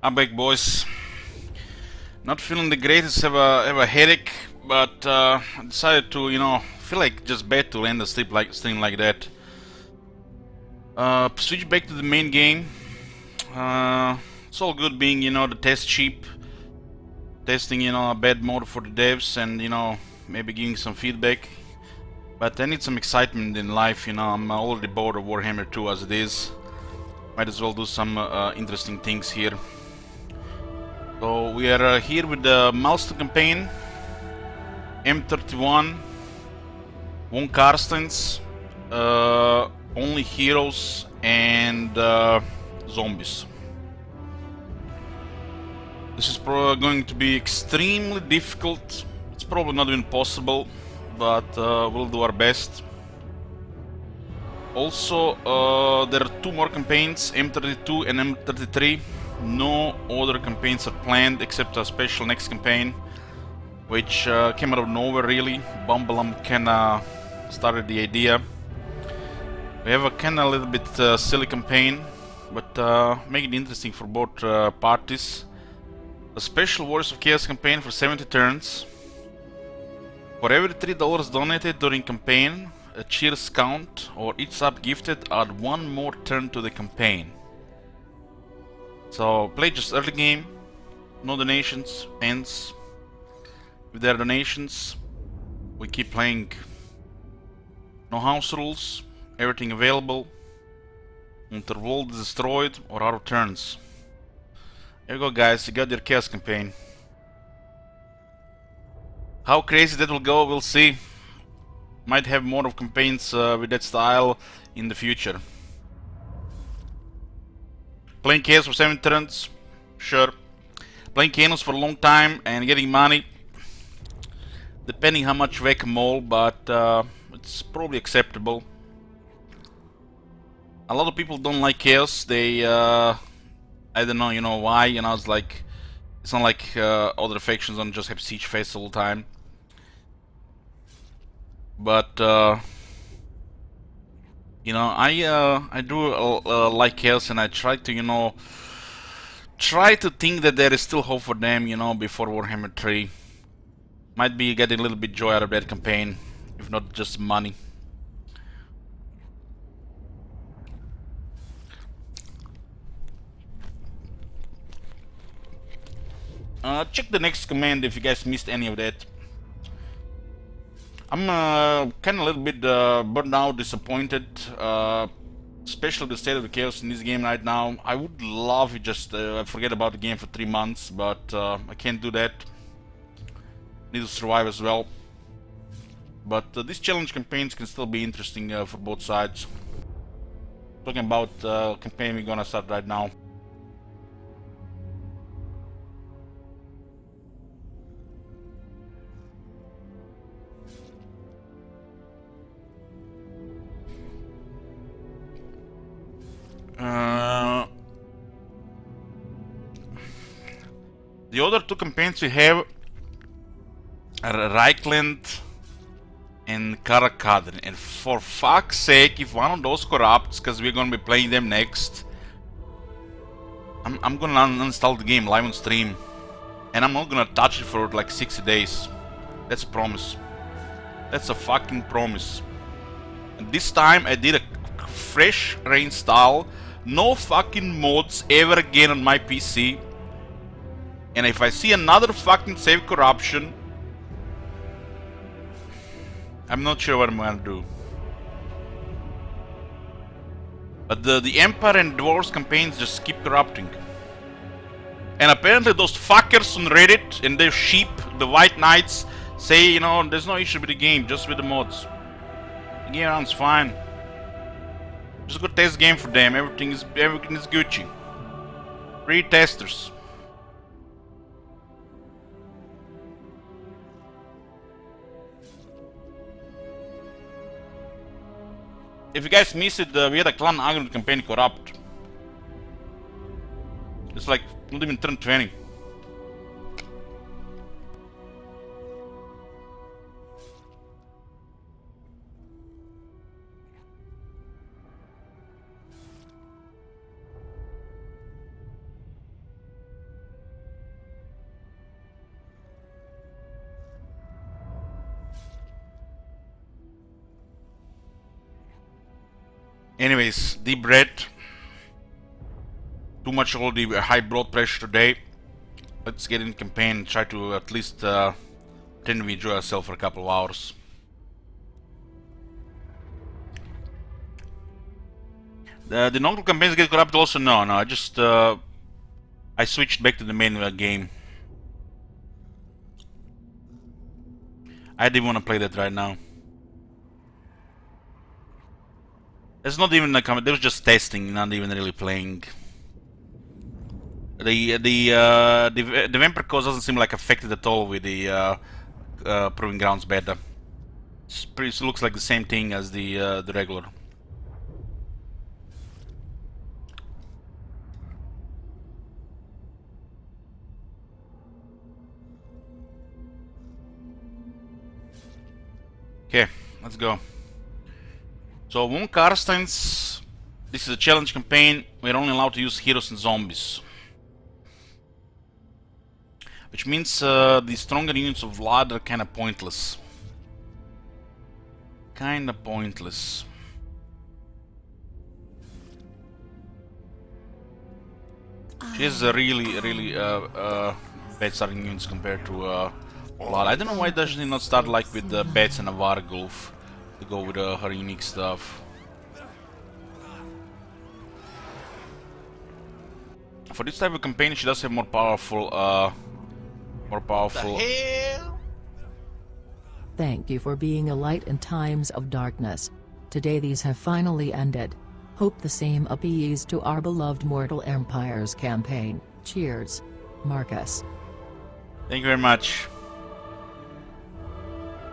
I'm back, boys. Not feeling the greatest, have a headache, but I decided to, feel like just bad to end the stream like that. Switch back to the main game. It's all good being, the test sheep, testing, a bad mode for the devs, and maybe giving some feedback. But I need some excitement in life, I'm already bored of Warhammer 2 as it is. Might as well do some interesting things here. So we are here with the milestone campaign, M31, one Carsteins, only heroes and zombies. This is going to be extremely difficult. It's probably not even possible, but we'll do our best. Also, there are two more campaigns, M32 and M33. No other campaigns are planned except a special next campaign, which came out of nowhere really. Bumbleum kinda started the idea. We have a kinda little bit silly campaign, but make it interesting for both parties. A special Warriors of Chaos campaign for 70 turns. For every $3 donated during campaign, a cheers count or each sub gifted add one more turn to the campaign. So play just early game, no donations, ends. If there are donations, we keep playing. No house rules, everything available until world is destroyed or out of turns. Here you go, guys, you got your chaos campaign. How crazy that will go, we'll see. Might have more of campaigns with that style in the future. Playing chaos for 7 turns, sure. Playing chaos for a long time and getting money, depending how much whack-a-mole, but it's probably acceptable. A lot of people don't like chaos. They, I don't know, why. It's like, it's not like other factions don't just have siege phase all the time. But I do like chaos, and I try to, try to think that there is still hope for them, before Warhammer 3. Might be getting a little bit joy out of that campaign, if not just money. Check the next command if you guys missed any of that. I'm kind of a little bit burned out, disappointed, especially the state of the chaos in this game right now. I would love it just forget about the game for 3 months, but I can't do that. Need to survive as well. But these challenge campaigns can still be interesting for both sides. Talking about campaign we're gonna start right now. The other two campaigns we have are Reichland and Karakadrin, and for fuck's sake, if one of those corrupts, because we're gonna be playing them next, I'm gonna uninstall the game live on stream, and I'm not gonna touch it for like 60 days. That's a promise. That's a fucking promise. And this time I did a fresh reinstall, no fucking mods ever again on my PC. And if I see another fucking save corruption, I'm not sure what I'm gonna do. But the Empire and Dwarves campaigns just keep corrupting. And apparently those fuckers on Reddit and their sheep, the White Knights, say, there's no issue with the game, just with the mods. The game runs fine. Just go test game for them, everything is Gucci. Free testers. If you guys missed it, we had a Clan Agron campaign corrupt. It's like not even turn 20. Anyways, deep breath. Too much already high blood pressure today. Let's get in campaign and try to at least pretend we enjoy ourselves for a couple of hours. The normal campaigns get corrupted also? No, I just I switched back to the main game. I didn't want to play that right now. It's not even a comment. They was just testing, not even really playing. The Vampire Cause doesn't seem like affected at all with the Proving Grounds beta. It looks like the same thing as the regular. Okay, let's go. So one Carstein's. This is a challenge campaign. We're only allowed to use heroes and zombies, which means the stronger units of Vlad are kind of pointless. Kinda pointless. She has a really bad starting units compared to Vlad. I don't know why does she not start like with the Bats and a Vargulf to go with her unique stuff. For this type of campaign, she does have more powerful. Thank you for being a light in times of darkness. Today these have finally ended. Hope the same appease to our beloved Mortal Empires campaign. Cheers. Marcus. Thank you very much,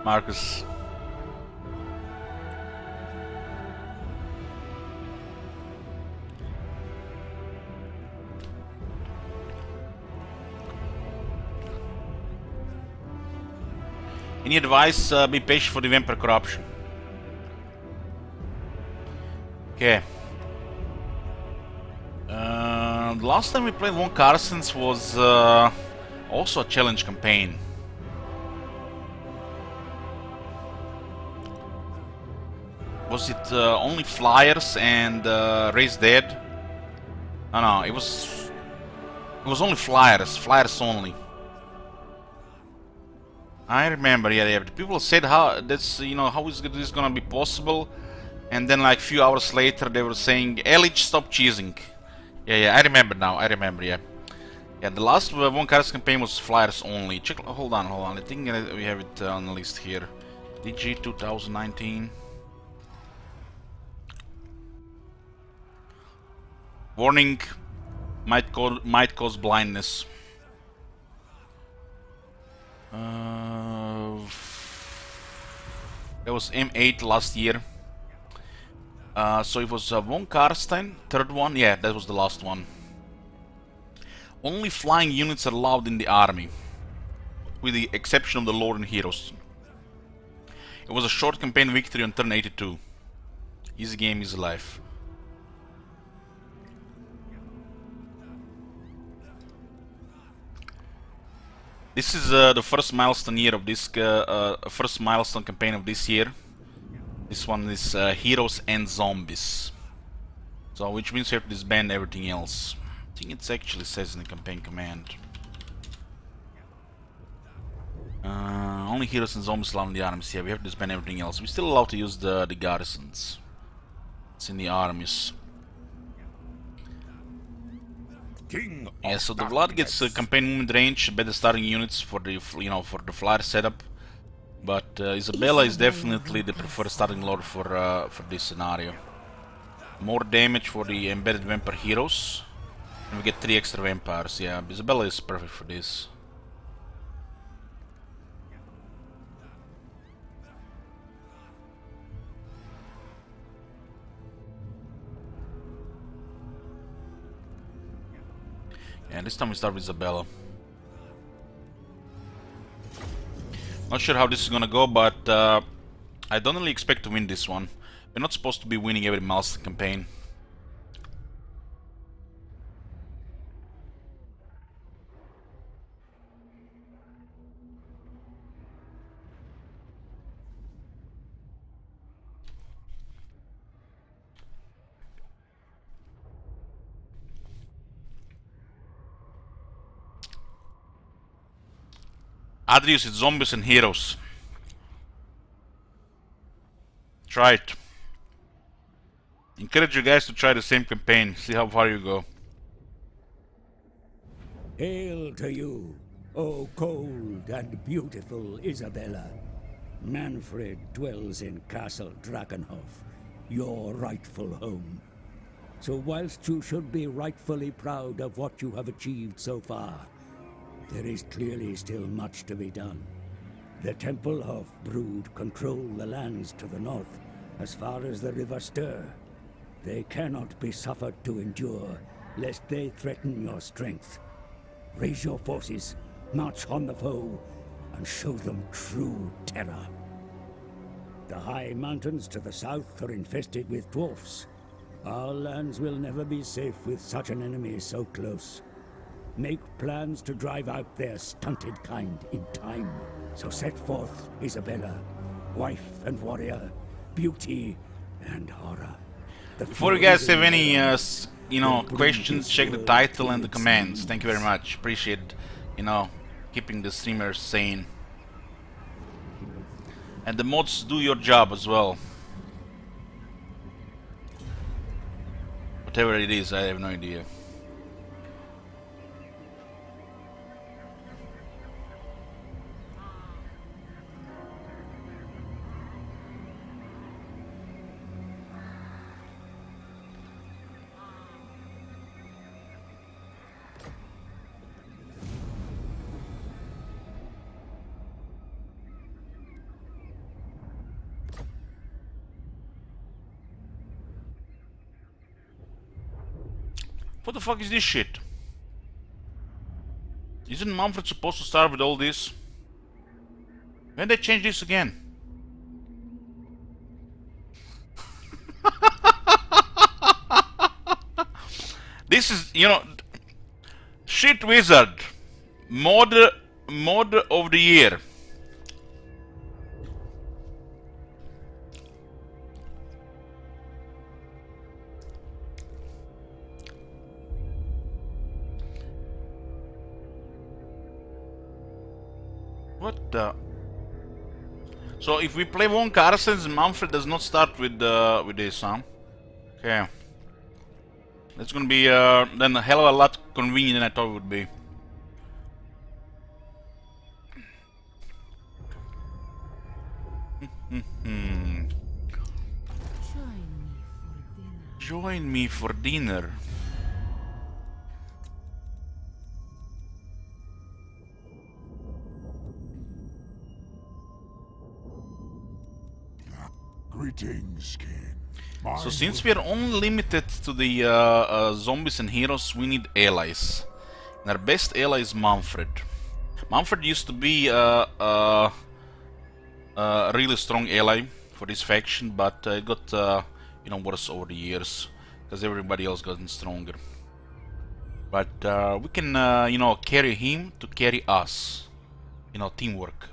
Marcus. Any advice? Be patient for the Vampire Corruption. Okay. The last time we played one Carstein's was also a challenge campaign. Was it only Flyers and Raise Dead? No, it was only Flyers only. I remember, yeah. People said how that's how is this gonna be possible, and then like few hours later they were saying, "Elich, stop cheesing." Yeah, I remember now. Yeah. The last one Cards campaign was Flyers only. Check. Hold on. I think we have it on the list here. DG 2019. Warning: might cause blindness. That was M8 last year. So it was one Carstein, third one. Yeah, that was the last one. Only flying units are allowed in the army, with the exception of the Lord and Heroes. It was a short campaign victory on turn 82. Easy game, easy life. This is the first milestone year of this first milestone campaign of this year. This one is Heroes and Zombies. So which means we have to disband everything else. I think it actually says in the campaign command. Only Heroes and Zombies allowed in the armies. Yeah, we have to disband everything else. We're still allowed to use the garrisons. It's in the armies. Yeah, so the Vlad gets campaign movement range, better starting units for the for the flyer setup, but Isabella is definitely the preferred starting lord for this scenario. More damage for the embedded vampire heroes, and we get 3 extra vampires. Yeah, Isabella is perfect for this. And this time we start with Isabella. Not sure how this is gonna go, but I don't really expect to win this one. We're not supposed to be winning every milestone campaign. Adrius, it's zombies and heroes. Try it. Encourage you guys to try the same campaign, see how far you go. Hail to you, O cold and beautiful Isabella. Manfred dwells in Castle Drakenhof, your rightful home. So whilst you should be rightfully proud of what you have achieved so far, there is clearly still much to be done. The Temple of Brood control the lands to the north, as far as the River Ster. They cannot be suffered to endure, lest they threaten your strength. Raise your forces, march on the foe, and show them true terror. The high mountains to the south are infested with dwarfs. Our lands will never be safe with such an enemy so close. Make plans to drive out their stunted kind in time. So set forth, Isabella, wife and warrior, beauty and horror. Before you guys have any, questions, check the title and the commands. Thank you very much. Appreciate, keeping the streamers sane. And the mods do your job as well. Whatever it is, I have no idea. What the fuck is this shit? Isn't Manfred supposed to start with all this? When they change this again? This is, shit wizard. Mod of the year. What the? So if we play one Carstein, Manfred does not start with this, huh? Okay. That's gonna be then a hell of a lot convenient than I thought it would be. Join me for dinner. Greetings, King. So since we are only limited to the zombies and heroes, we need allies. And our best ally is Manfred. Manfred used to be a really strong ally for this faction, but it got worse over the years because everybody else gotten stronger. But we can carry him to carry us. Teamwork.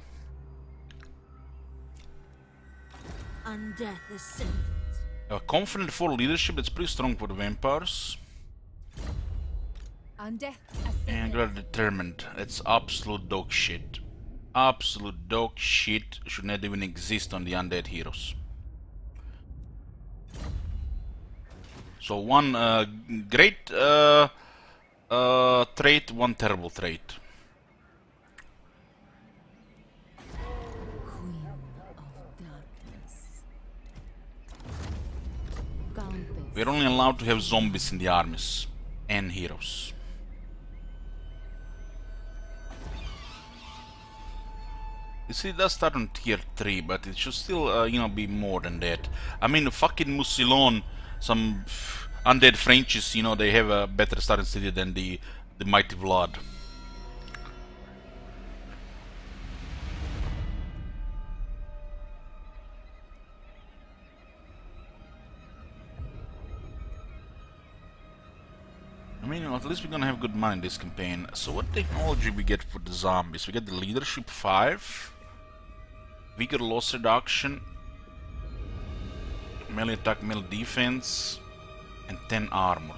Undeath ascendant. Confident for leadership, that's pretty strong for the vampires. Undeath And ascendant. we are determined. That's absolute dog shit. Absolute dog shit should not even exist on the undead heroes. So one great trait, one terrible trait. Queen of darkness. Countess. We're only allowed to have zombies in the armies and heroes. You see, it does start on tier 3, but it should still, be more than that. I mean, fucking Musilon, some undead Frenchies, they have a better starting city than the mighty Vlad. I mean, at least we're gonna have good money in this campaign. So what technology we get for the zombies? We get the leadership 5, vigor loss reduction, melee attack, melee defense, and 10 armor.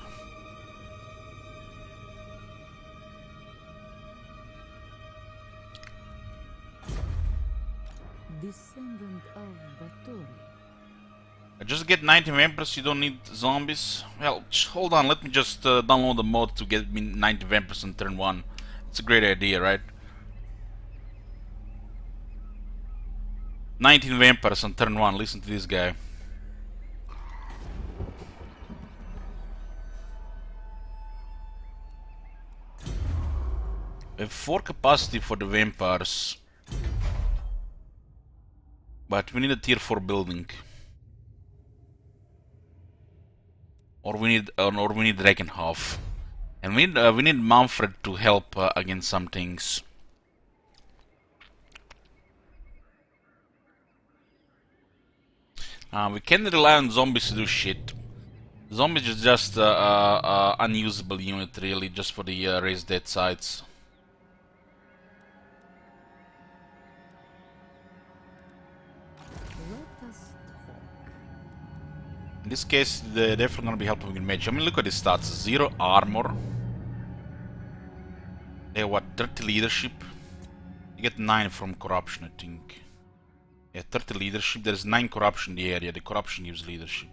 Descendant of Baturi. Just get 90 vampires, you don't need zombies. Well, hold on, let me just download the mod to get me 90 vampires on turn 1. It's a great idea, right? 19 vampires on turn 1, listen to this guy. We have 4 capacity for the vampires. But we need a tier 4 building. Or we need Drakenhof. And we need Manfred to help against some things. We can't rely on zombies to do shit. Zombies is just unusable unit really, just for the raise dead sites. Let us talk. In this case, they're definitely gonna be helping with mage. I mean, look at his stats: 0 armor. They have what? 30 leadership. You get 9 from corruption, I think. Yeah, 30 leadership. There's 9 corruption in the area. The corruption gives leadership.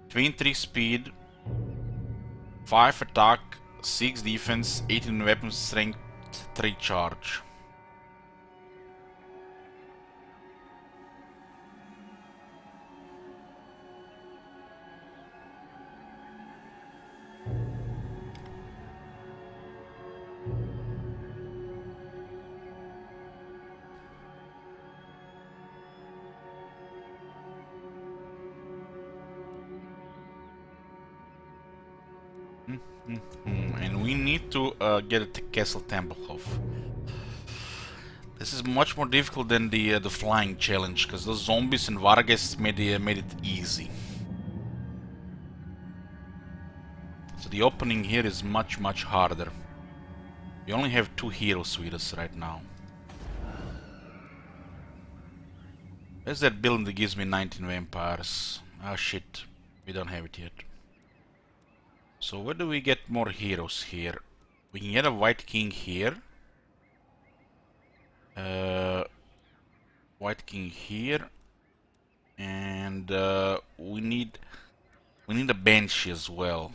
23 speed, 5 attack, 6 defense, 18 weapon strength, 3 charge. And we need to get a Castle Tempelhof. This is much more difficult than the flying challenge, because those zombies and Vargas made it easy. So the opening here is much harder. We only have 2 heroes with us right now. Where's that building that gives me 19 vampires? Ah shit, we don't have it yet. So where do we get more heroes here? We can get a White King here. White King here. And we need a Banshee as well.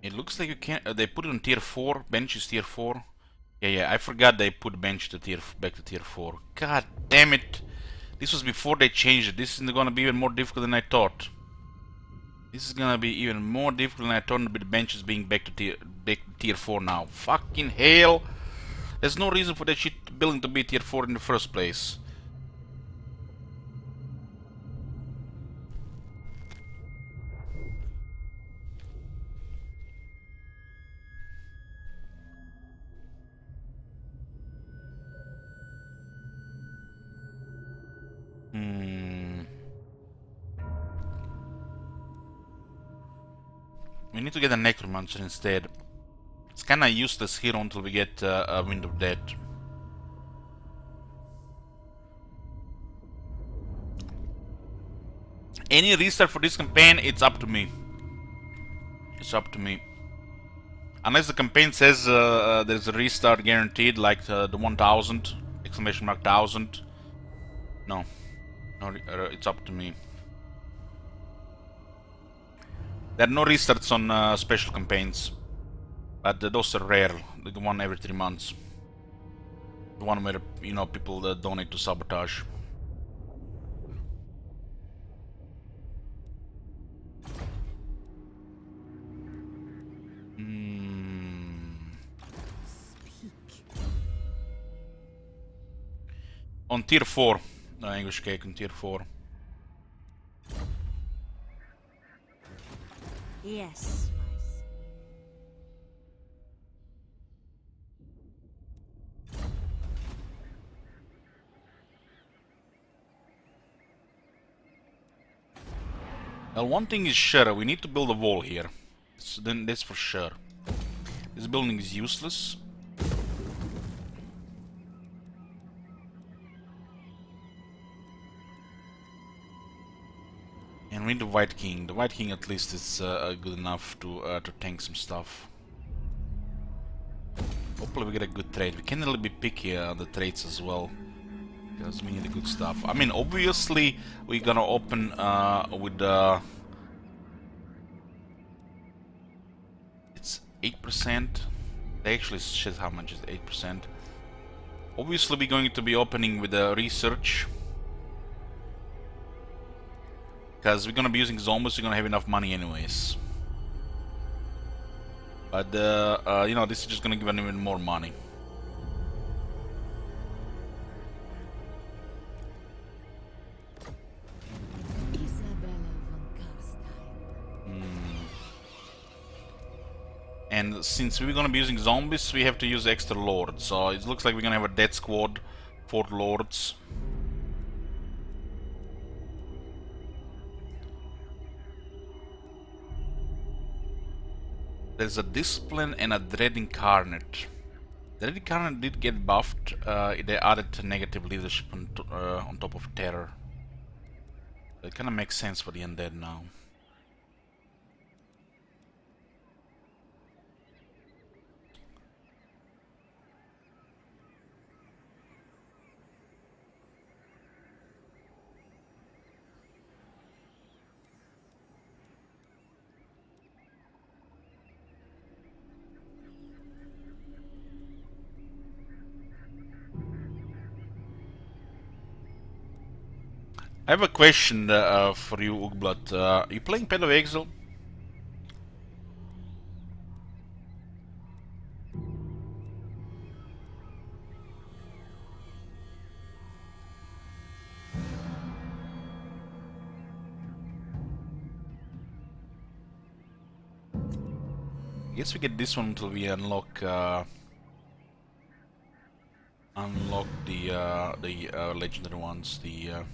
It looks like you can't. They put it on tier 4. Banshee's tier 4. Yeah, I forgot they put Banshee to back to tier 4. God damn it! This was before they changed it. This is gonna be even more difficult than I thought. This is gonna be even more difficult than I thought with the benches being back to tier 4 now. Fucking hell! There's no reason for that shit building to be tier 4 in the first place. We need to get a Necromancer instead. It's kinda useless hero until we get a Wind of Death. Any restart for this campaign, it's up to me. It's up to me. Unless the campaign says there's a restart guaranteed, like the 1000, exclamation mark 1000. No, it's up to me. There are no restarts on special campaigns, but those are rare. The one every 3 months. The one where, you know, people donate to Sabotage. On tier 4. No, English cake on tier 4. Yes, Well, one thing is sure, we need to build a wall here. So then that's for sure. This building is useless. And we need the White King. The White King at least is good enough to tank some stuff. Hopefully we get a good trade. We can really be picky on the trades as well, because we need the good stuff. I mean, obviously we're gonna open with it's 8%. They actually says how much is 8%. Obviously we're going to be opening with research, because we're gonna be using zombies. We're gonna have enough money anyways. But you know, this is just gonna give them even more money. Isabella von Carstein. And since we're gonna be using zombies, we have to use extra lords. So it looks like we're gonna have a death squad, 4 lords. There's a discipline and a dread incarnate. Dread incarnate did get buffed. They added negative leadership on top of terror. It kind of makes sense for the undead now. I have a question for you, Ugblat. Are you playing Path of Exile? I guess we get this one until we unlock the legendary ones, the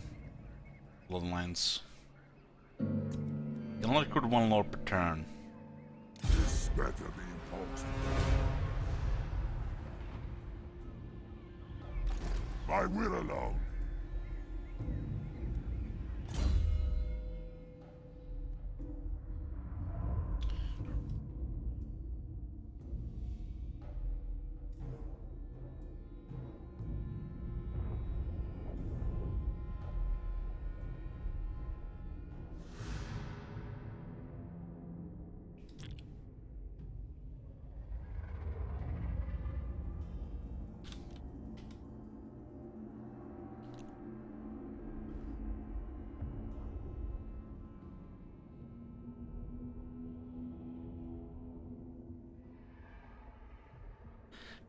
bloodlines. You can only recruit 1 lord per turn. This better be important. My will alone.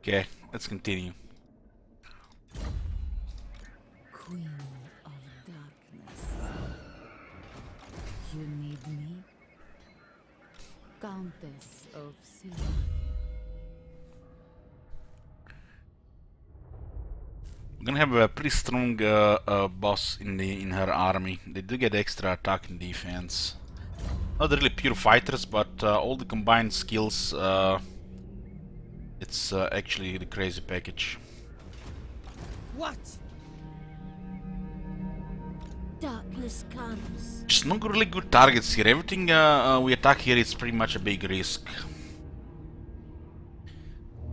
Okay, let's continue. Queen of Darkness. You need me? Countess of Silver. We're gonna have a pretty strong boss in her army. They do get extra attack and defense. Not really pure fighters, but all the combined skills. It's actually the crazy package. What? Darkness comes. Just not really good targets here. Everything we attack here is pretty much a big risk.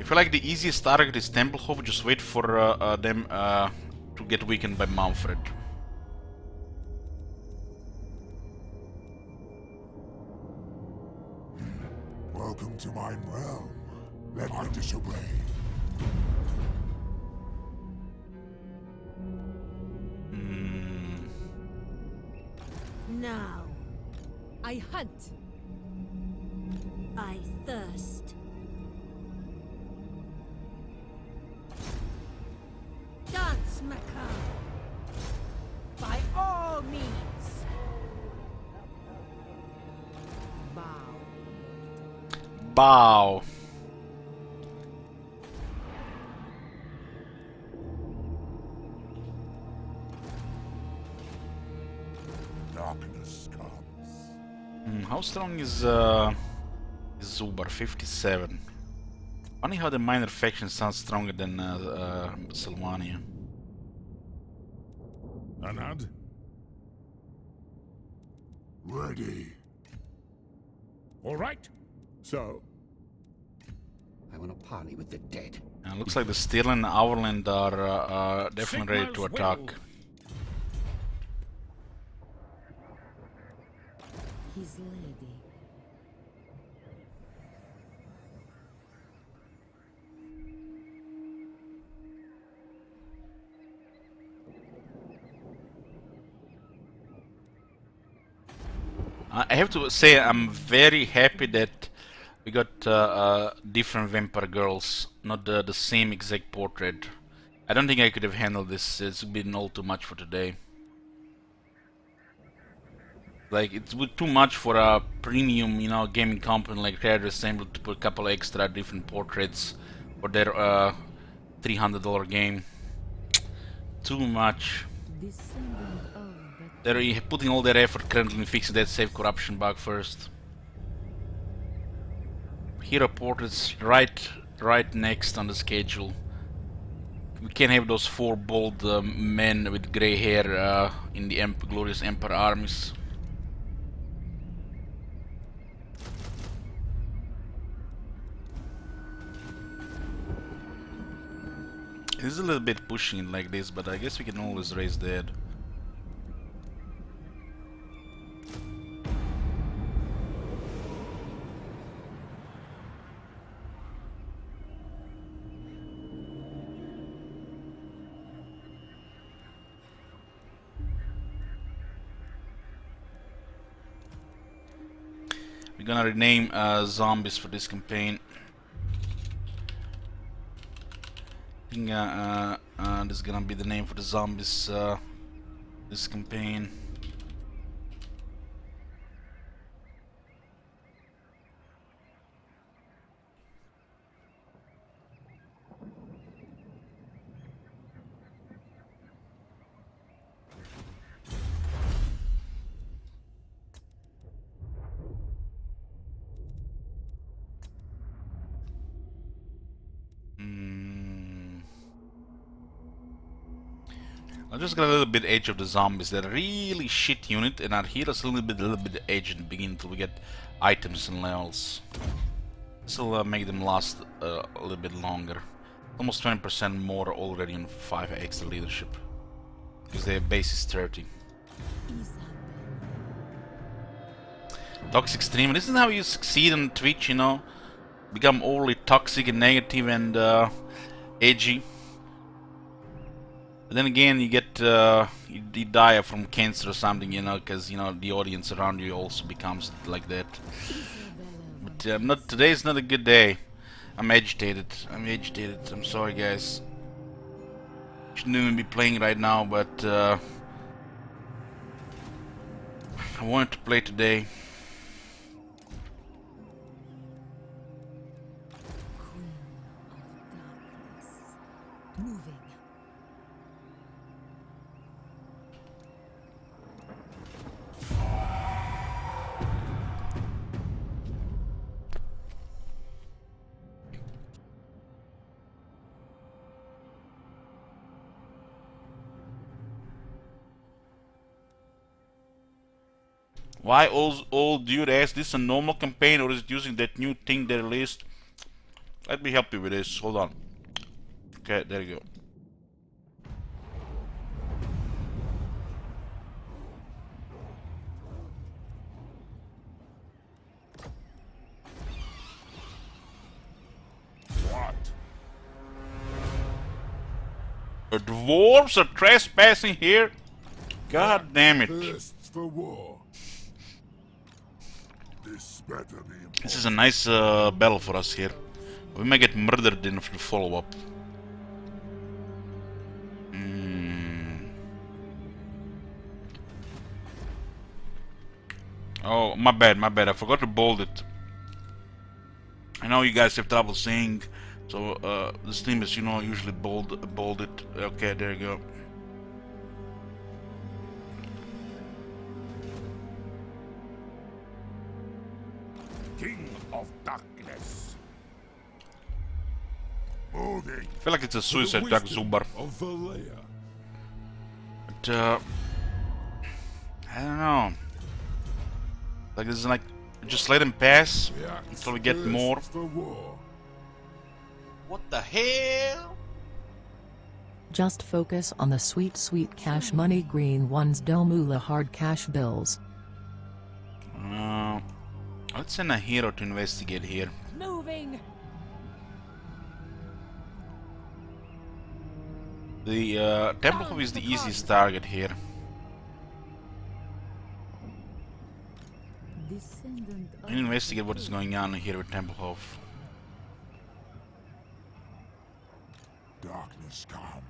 I feel like the easiest target is Templehof. Just wait for them to get weakened by Manfred. Welcome to my realm. Let I disobey. Now, I hunt. I thirst. Dance, macabre. By all means. Bow. Bow. Darkness comes. How strong is Zubar? 57. Funny how the minor faction sounds stronger than Sylvania. Anad? Ready. All right. So, I want to parley with the dead. Looks like the Steel and Overland are definitely ready to attack. His lady. I have to say I'm very happy that we got different vampire girls, not the same exact portrait. I don't think I could have handled this. It's been all too much for today. Like, it's too much for a premium, you know, gaming company like Rare Assembled to put a couple extra different portraits for their $300 game. Too much. Descendant of They're putting all their effort currently in fixing that save corruption bug first. Hero portraits right next on the schedule. We can't have those 4 bald men with grey hair in the glorious Emperor armies. It is a little bit pushing it like this, but I guess we can always raise dead. We're gonna rename zombies for this campaign. I think this is gonna be the name for the zombies this campaign. I just got a little bit edge of the zombies. They're a really shit unit, and our healers a little bit edge in the beginning until we get items and levels. This will make them last a little bit longer. Almost 20% more already in 5 extra leadership, because their base is 30. Toxic streamer. This is how you succeed on Twitch, you know. Become overly toxic and negative and edgy. But then again, you get you die from cancer or something, you know, because you know the audience around you also becomes like that. But today's not a good day. I'm agitated. I'm sorry, guys. Shouldn't even be playing right now, but I wanted to play today. moving. Why old dude asked, this a normal campaign or is it using that new thing they released? Let me help you with this. Hold on. Okay, there you go. What? The dwarves are trespassing here? God damn it. Thirsts for war. This better be important. This is a nice battle for us here. We may get murdered in the follow-up. Oh, my bad. I forgot to bold it. I know you guys have trouble seeing, so the stream is, you know, usually bold it. Okay, there you go. King of Darkness. Moving. I feel like it's a suicide attack, Zubar. Of Valea. But I don't know. Like this is like, just let him pass until we get more. For war. What the hell? Just focus on the sweet sweet cash money green ones, Domula hard cash bills. Let's send a hero to investigate here. Moving. The Temple Hub is the easiest target here. Descendant I need to investigate what is going on here with Temple Hub. Darkness comes.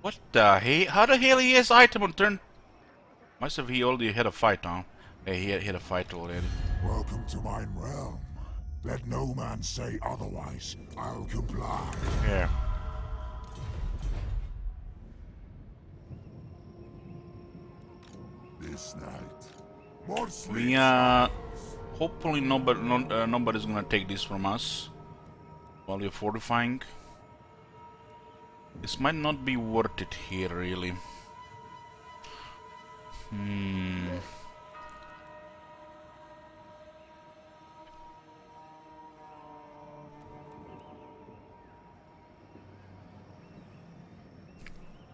What the hell? How the hell he has item on turn? Must have he already had a fight, huh? Yeah, he had a fight already. Welcome to mine realm. Let no man say otherwise. I'll comply. Yeah. This night, more sleep. We hopefully nobody's gonna take this from us while we're fortifying. This might not be worth it here, really.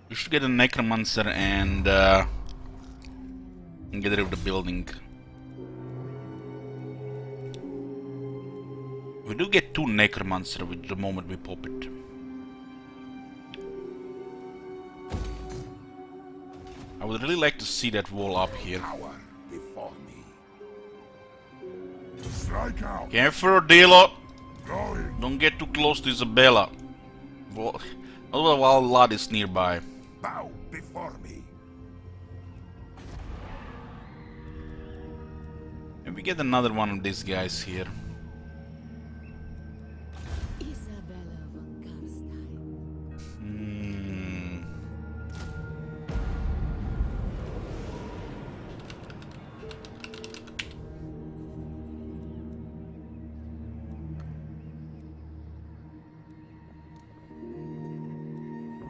We should get a necromancer and get rid of the building. We do get 2 necromancer with the moment we pop it. I would really like to see that wall up here. Power before me. Strike out. Careful, dealer! Going. Don't get too close to Isabella. Well, while Lad is nearby. Bow before me. And we get another one of these guys here. Isabella von Carstein.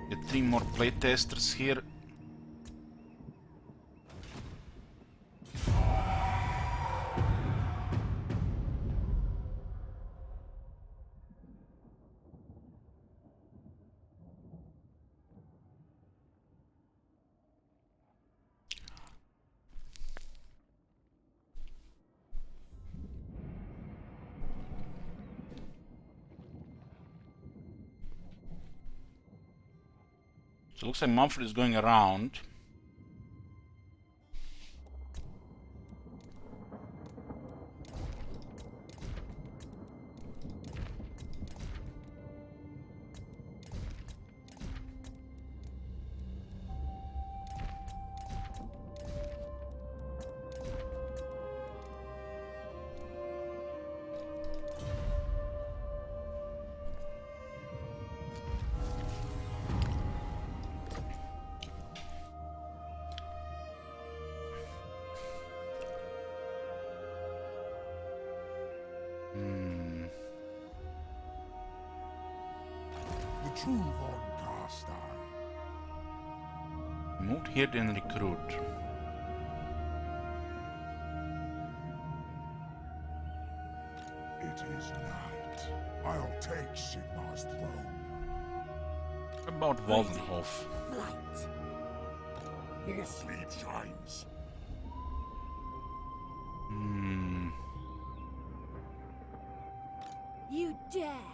Get 3 more playtesters here. So it looks like Mumford is going around. The true von Carstein. Moved here and recruit. It is night. I'll take Sigmar's throne. What about Waldenhof? Flight. More sleep shines. You dare.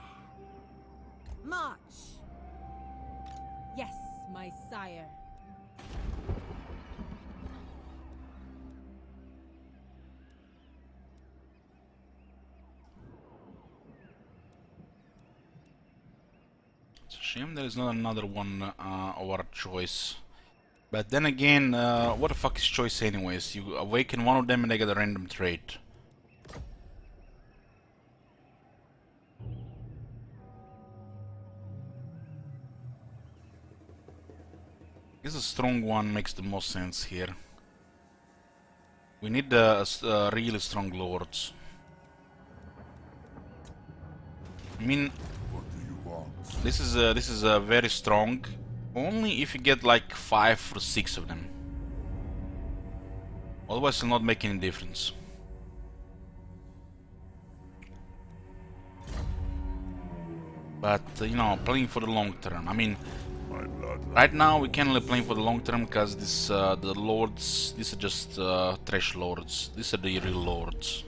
March. Yes, my sire. It's a shame there is not another one of our choice. But then again, what the fuck is choice anyways? You awaken one of them and they get a random trait. I guess a strong one makes the most sense here. We need really strong lords. I mean, What do you want? this is very strong. Only if you get like 5 or 6 of them. Otherwise, it'll not make any difference. But you know, playing for the long term. I mean, right now we can't really play for the long term because this the lords. These are just trash lords. These are the real lords.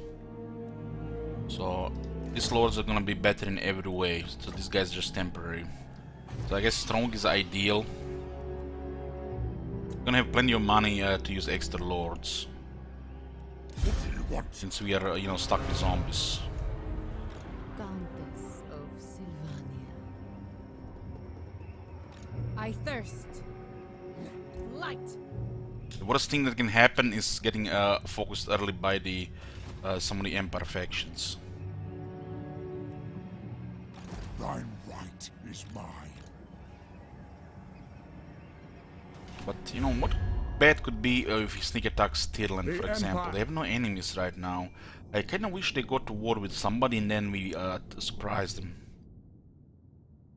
So these lords are gonna be better in every way. So this guy's just temporary. So I guess strong is ideal. We're gonna have plenty of money to use extra lords. Since we are, you know, stuck with zombies. Countess of Sylvania. I thirst. Light. The worst thing that can happen is getting focused early by the some of the Empire factions. Thine right is mine. But you know what bad could be if he sneak attacks Tirland, for The example. Empire. They have no enemies right now. I kinda wish they go to war with somebody and then we surprise them.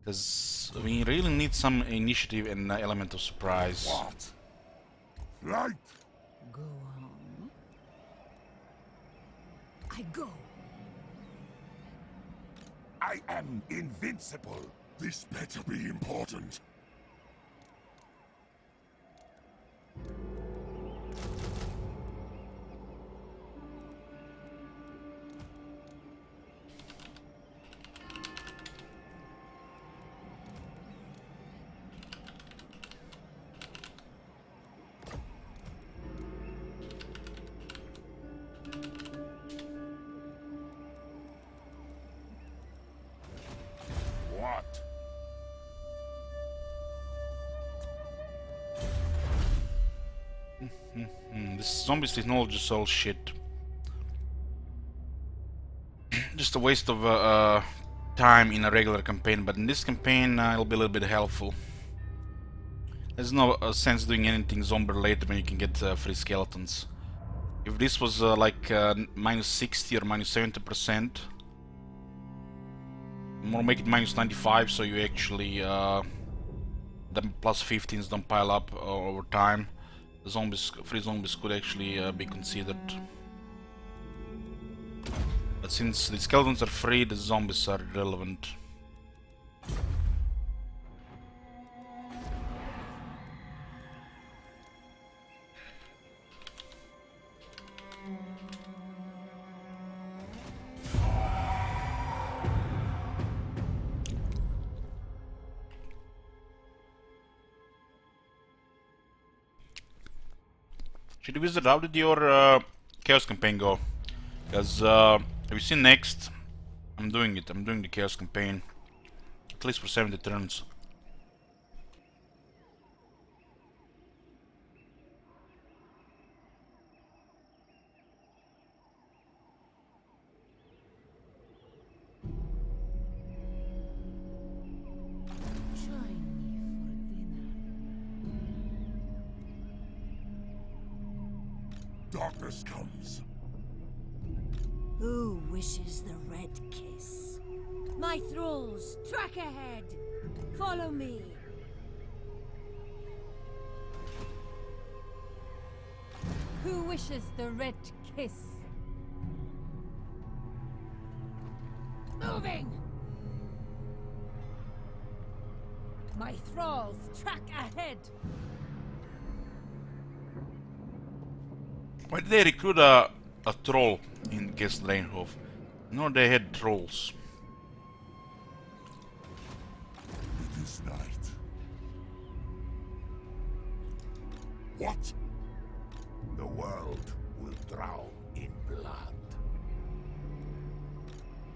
Because we really need some initiative and element of surprise. What? Flight! Go on. I go. I am invincible. This better be important. What? This zombies technology is all shit. Just a waste of time in a regular campaign, but in this campaign it'll be a little bit helpful. There's no sense doing anything zombie related when you can get free skeletons. If this was like minus 60 or minus 70%, more make it minus 95, so you actually the plus 15s don't pile up over time. The zombies, free zombies could actually be considered. But since the skeletons are free, the zombies are irrelevant. Should we visit? How did your Chaos campaign go? Because have you seen next? I'm doing it. I'm doing the Chaos campaign. At least for 70 turns. Join me for dinner. Darkness comes. Who wishes the red kiss? My thralls, track ahead. Follow me. Who wishes the red kiss? Moving! My thralls, track ahead. Why did they recruit a troll in Gestlainhof? No, they had trolls. It is night. What? The world will drown in blood.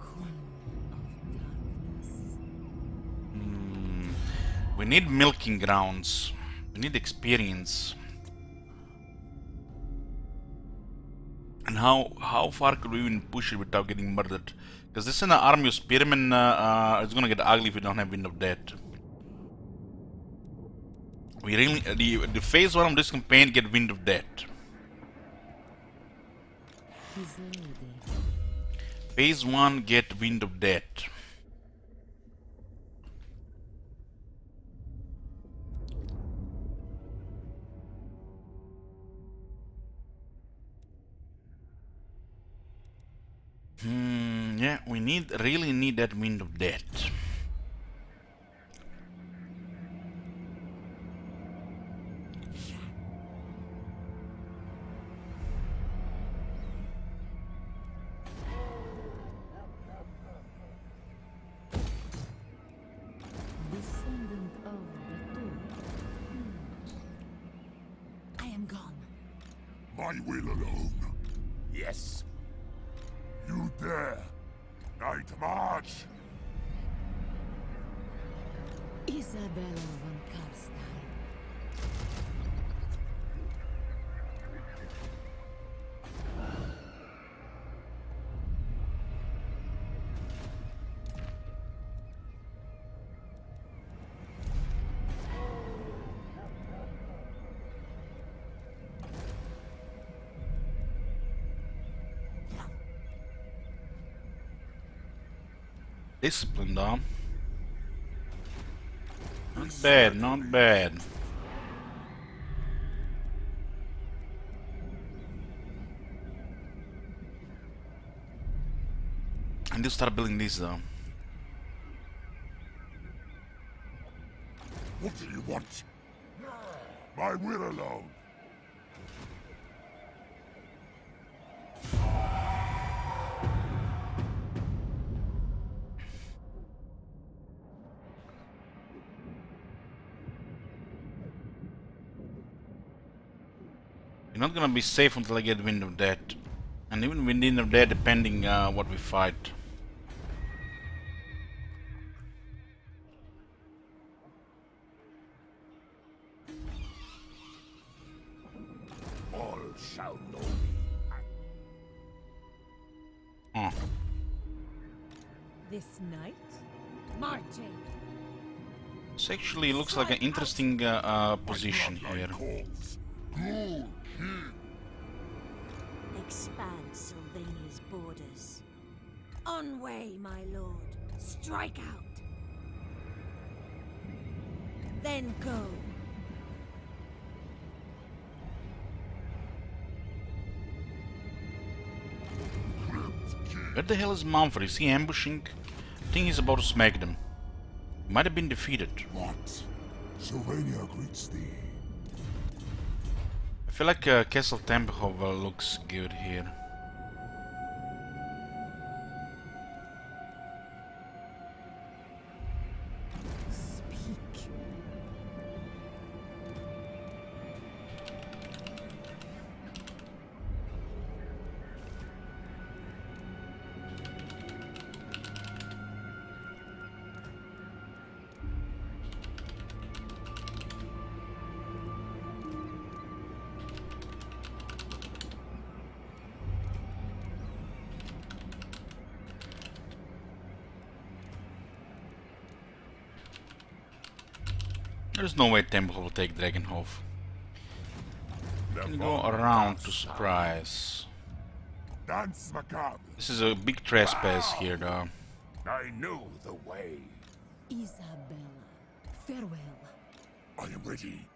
Queen of darkness. We need milking grounds. We need experience. And how far could we even push it without getting murdered? Because this is an army of spearmen. It's gonna get ugly if we don't have Wind of Death. We really the phase 1 of this campaign get Wind of Death. His lady. Phase 1 get Wind of Death. Yeah, we really need that Wind of Death. my will alone. Yes. You dare. Knight march. Isabella von Carstein. Discipline, though. Not bad, not bad. I need to start building this, though. What do you want? My will alone. You're not gonna be safe until I get wind of that. And even wind of that, depending what we fight. All shall know me. Oh. This night, marching. This actually looks like an interesting position here. Calls. Good king. Expand Sylvania's borders. On way, my lord. Strike out. Then go. Where the hell is Manfred? Is he ambushing? I think he's about to smack them. He might have been defeated. What? Sylvania greets thee. I feel like Castle Tempelhof looks good here. Speak. There's no way Tempelhof will take Dragonhof. Can go around to surprise. Dance macabre. This is a big trespass here, though. I know the way. Isabella, farewell. I am ready.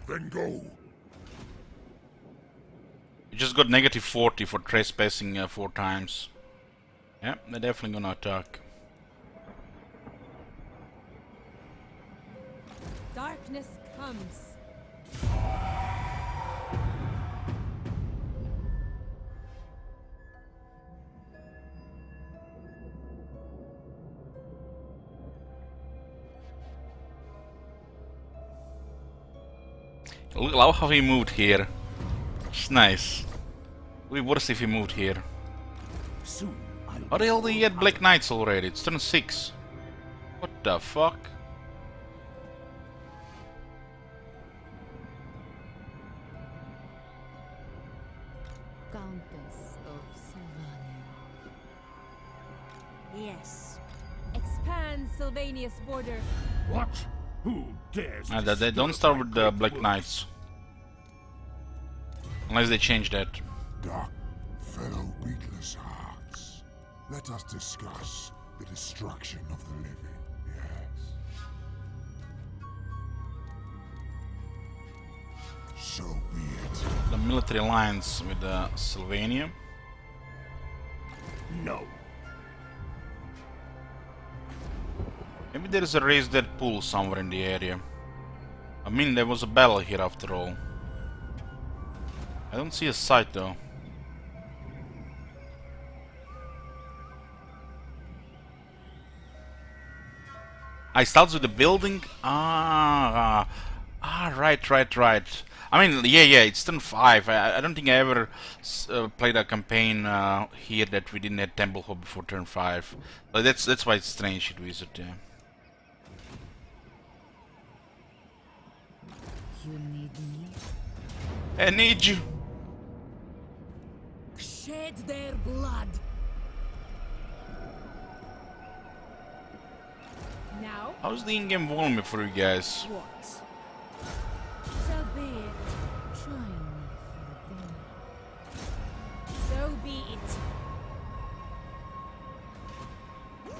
Then go. You just got negative 40 for trespassing 4 times. Yeah, they're definitely gonna attack. Darkness comes. Look how he moved here. It's nice. It would be worse if he moved here. Soon I'll How the hell did he get Black Knights already? It's turn 6. What the fuck? Countess of Sylvania. Yes. Expand Sylvania's border. What? Who dares? to They don't disturb start my with the great Black works? Knights. Unless they change that. Dark fellow beatless hearts. Let us discuss the destruction of the living. Yes. So be it. The military alliance with Sylvania. No. Maybe there is a raised dead pool somewhere in the area. I mean, there was a battle here after all. I don't see a site though. I starts with the building. Right. I I mean, yeah, it's turn 5. I don't think I ever played a campaign here that we didn't have Temple Hub before turn 5. So that's why it's strange, Shit Wizard, yeah. You need me? I need you! Shed their blood. Now? How's the in-game volume for you guys? What? So be it. Join me for dinner. So be it.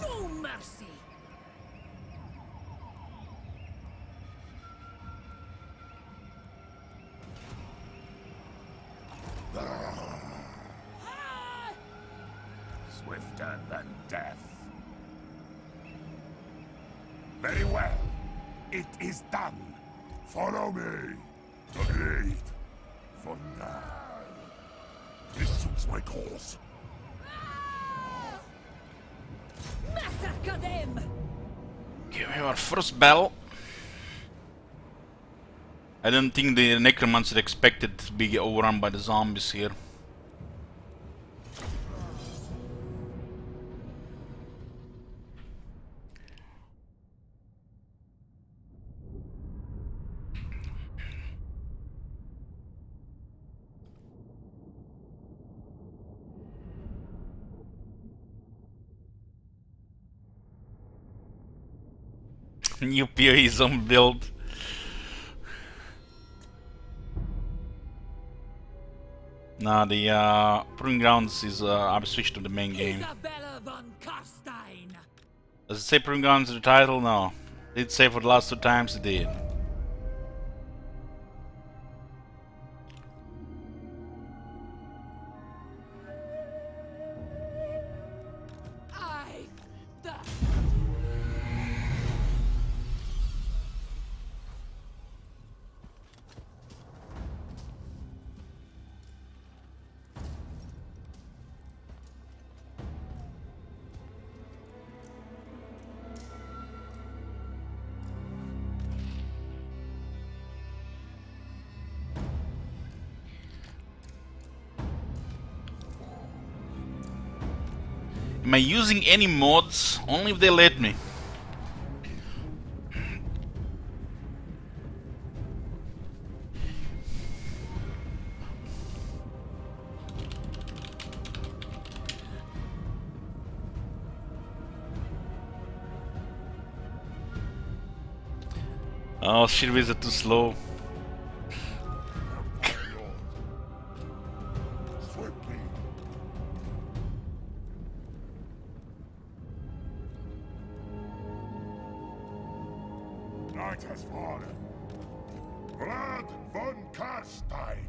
No mercy! Swifter than death. Very well. It is done. Follow me. Agreed. For now. This suits my cause. Massacre them! Okay, we have our first battle. I don't think the Necromancer expected to be overrun by the zombies here. New PoE zone build. Nah, the Proving Grounds is I've switched to the main game. Isabella von Carstein! Does it say Proving Grounds in the title? No. Did it say for the last 2 times? It did. I... the... Am I using any mods? Only if they let me. Oh, shit, wizard too slow. Swiftly. Night has fallen. Blood von Carstein.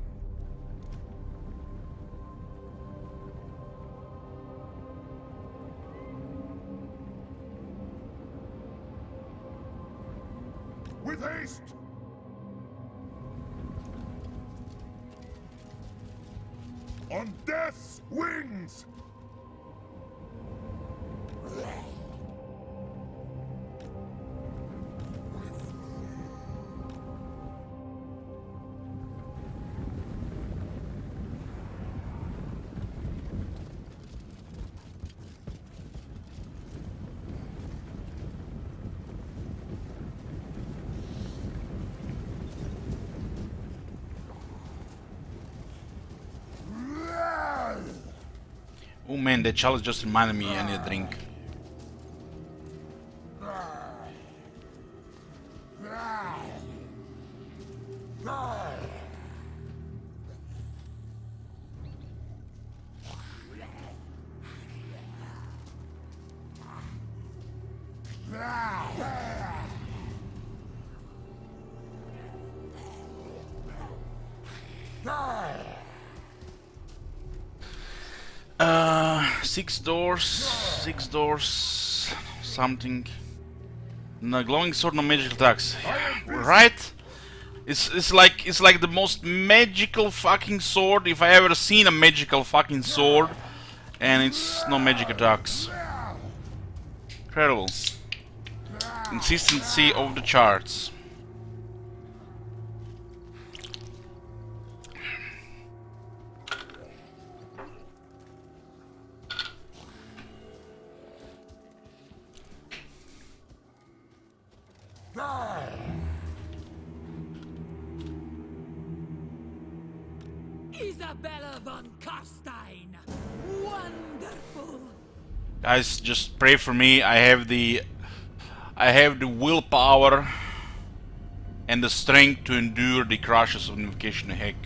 With haste! On death's wings! Oh man, that chalice just reminded me I need a drink. Six doors, something. No, glowing sword, no magical attacks. Right? It's like the most magical fucking sword if I ever seen a magical fucking sword, and it's no magic attacks. Incredible. Consistency of the charts. Isabella von Carstein! Wonderful! Guys, just pray for me. I have the willpower and the strength to endure the crashes of Invocation Heck.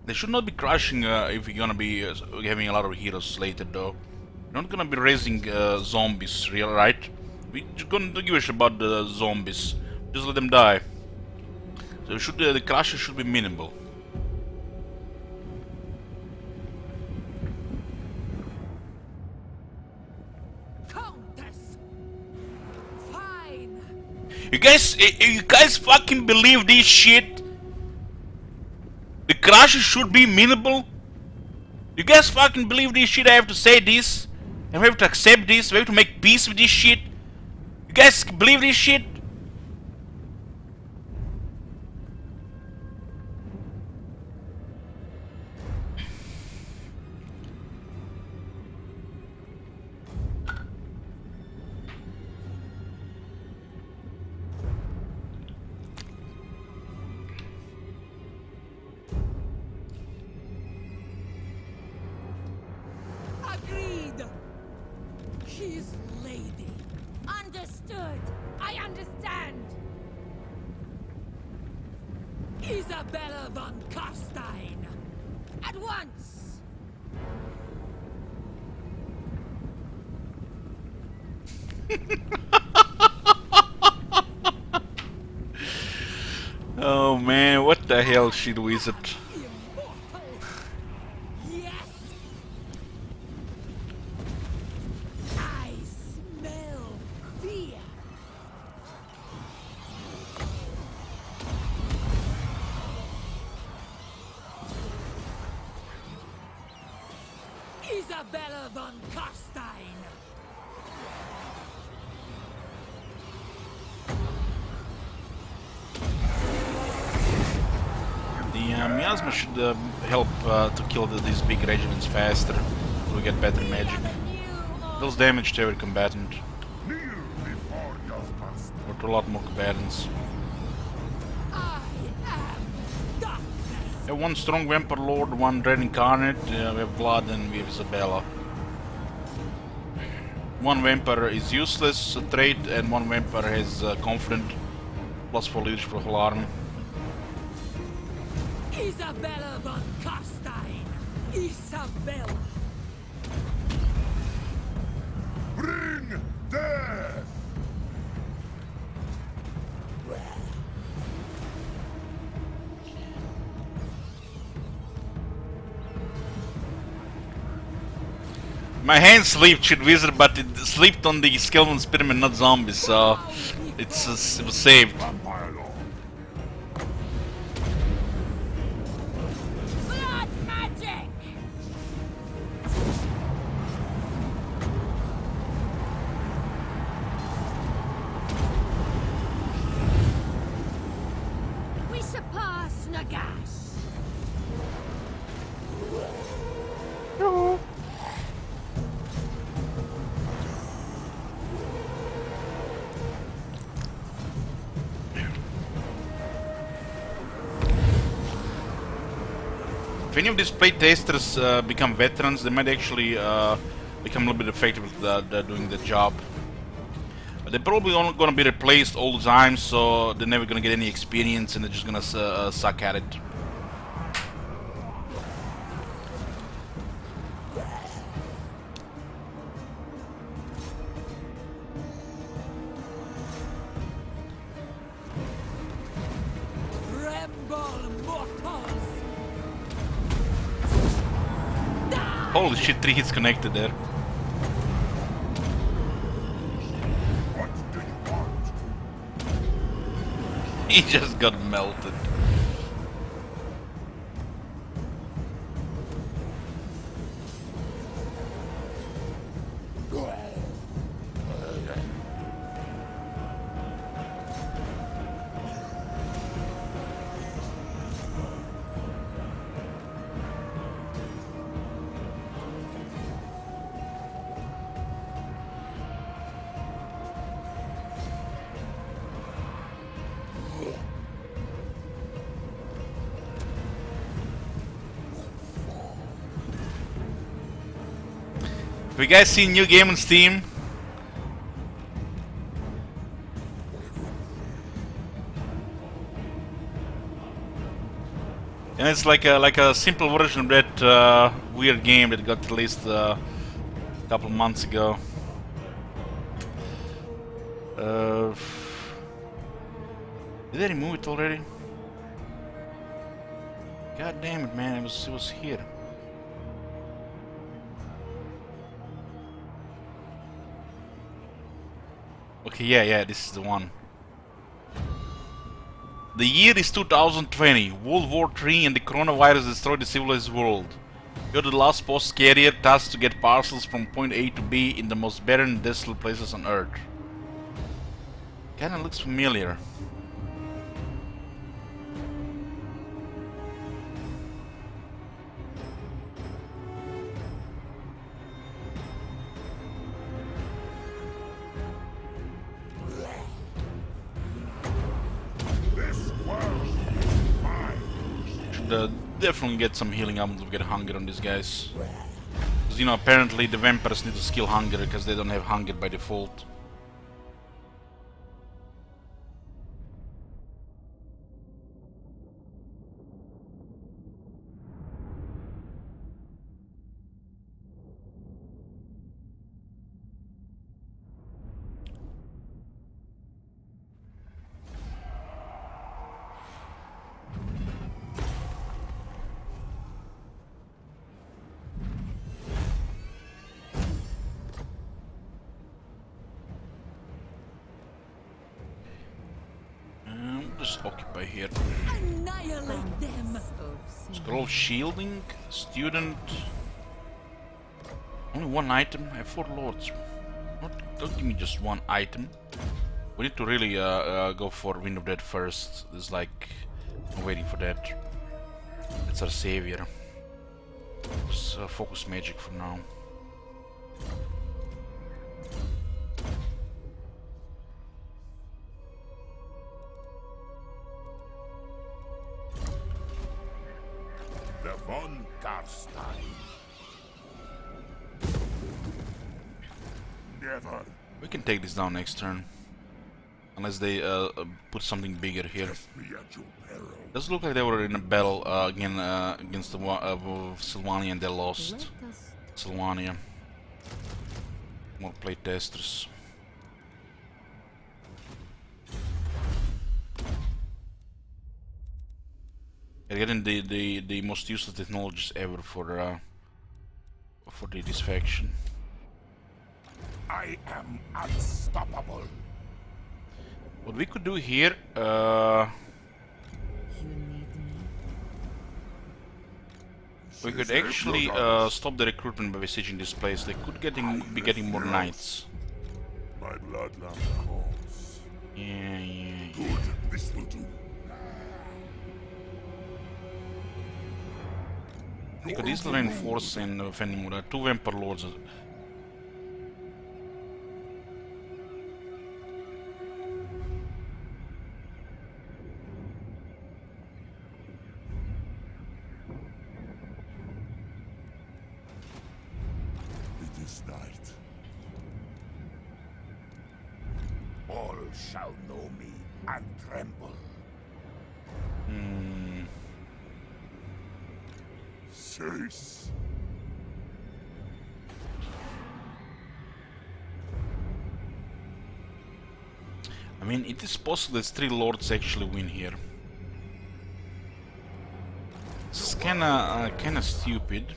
They should not be crashing if you're gonna be having a lot of heroes slated though. You're not gonna be raising zombies, right? We're gonna give a shit about the zombies. Just let them die. So the crashes should be minimal. Countess! Fine! You guys fucking believe this shit? The crashes should be minimal? You guys fucking believe this shit? I have to say this? And we have to accept this? We have to make peace with this shit? You guys believe this shit? Agreed! His lady. Understood! I understand! Isabella von Carstein! At once! Oh man, what the hell, shit wizard? Immortal! Yes! I smell fear! Isabella von Carstein! The miasma should help to kill these big regiments faster, so we get better magic. Deals damage to every combatant, Kneel before your master. or to a lot more combatants. I am darkness! We have one strong Vampire Lord, one Dread Incarnate, we have Vlad and we have Isabella. One Vampire is useless, a trait, and one Vampire has Confident, plus 4 leadership for the whole army. Isabella von Carstein! Isabella! Bring death! My hand slipped, shit wizard, but it slipped on the skeleton spearmen, not zombies, so it was saved. Vampire Lord. Blood magic! We surpass Nagash! If any of these playtesters become veterans, they might actually become a little bit effective at doing the job. But they're probably only gonna be replaced all the time, so they're never gonna get any experience and they're just gonna suck at it. Tremble, mortals! Holy shit, 3 hits connected there. What do you want? He just got melted. Have you guys seen new game on Steam? And it's like a simple version of that weird game that got released a couple months ago. Did they remove it already? God damn it, man! It was here. Okay, yeah, this is the one. The year is 2020. World War III and the coronavirus destroyed the civilized world. You're the last post carrier tasked to get parcels from point A to B in the most barren and desolate places on Earth. Kinda looks familiar. Should definitely get some healing up to get hunger on these guys. Because, you know, apparently the vampires need to skill hunger because they don't have hunger by default. Just occupy here. Annihilate them! Scroll shielding, student. Only one item. I have 4 lords. Don't give me just one item. We need to really go for Wind of Death first. It's like I'm waiting for that. It's our savior. Just focus magic for now. Von Carstein. Never. We can take this down next turn. Unless they put something bigger here. Me at your peril. Does look like they were in a battle again against the Sylvania and they lost. Sylvania. More playtesters. They're getting the most useless technologies ever for this faction. I am unstoppable. What we could do here, we could actually stop the recruitment by besieging this place. They could be getting more knights. My bloodline calls. Yeah. Good. This will do. They could easily reinforce and defend more. 2 vampire lords. It is night. All shall know me and tremble. Cease. I mean, it is possible that 3 lords actually win here. This is kinda stupid.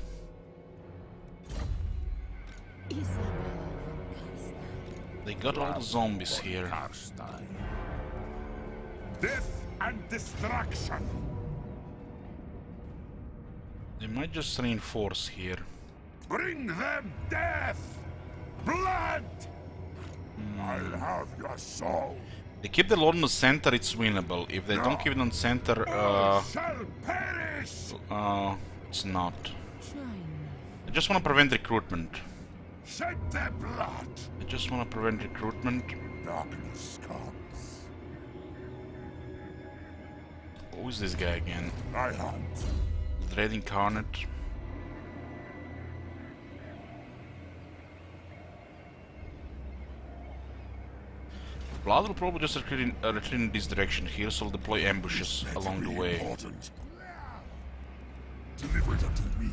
They got all the zombies here. Carstein. Death and destruction. They might just reinforce here. Bring them death, blood. I'll have your soul. They keep the lord in the center, it's winnable. If they don't keep it on center, All shall perish. it's not. I just want to prevent recruitment. Shed their blood. I just want to prevent recruitment. Darkness comes. Who is this guy again? I hunt. Dread Incarnate. Blood will probably just retreat in this direction here, so I'll deploy ambushes along the way. Important. Deliver it unto me.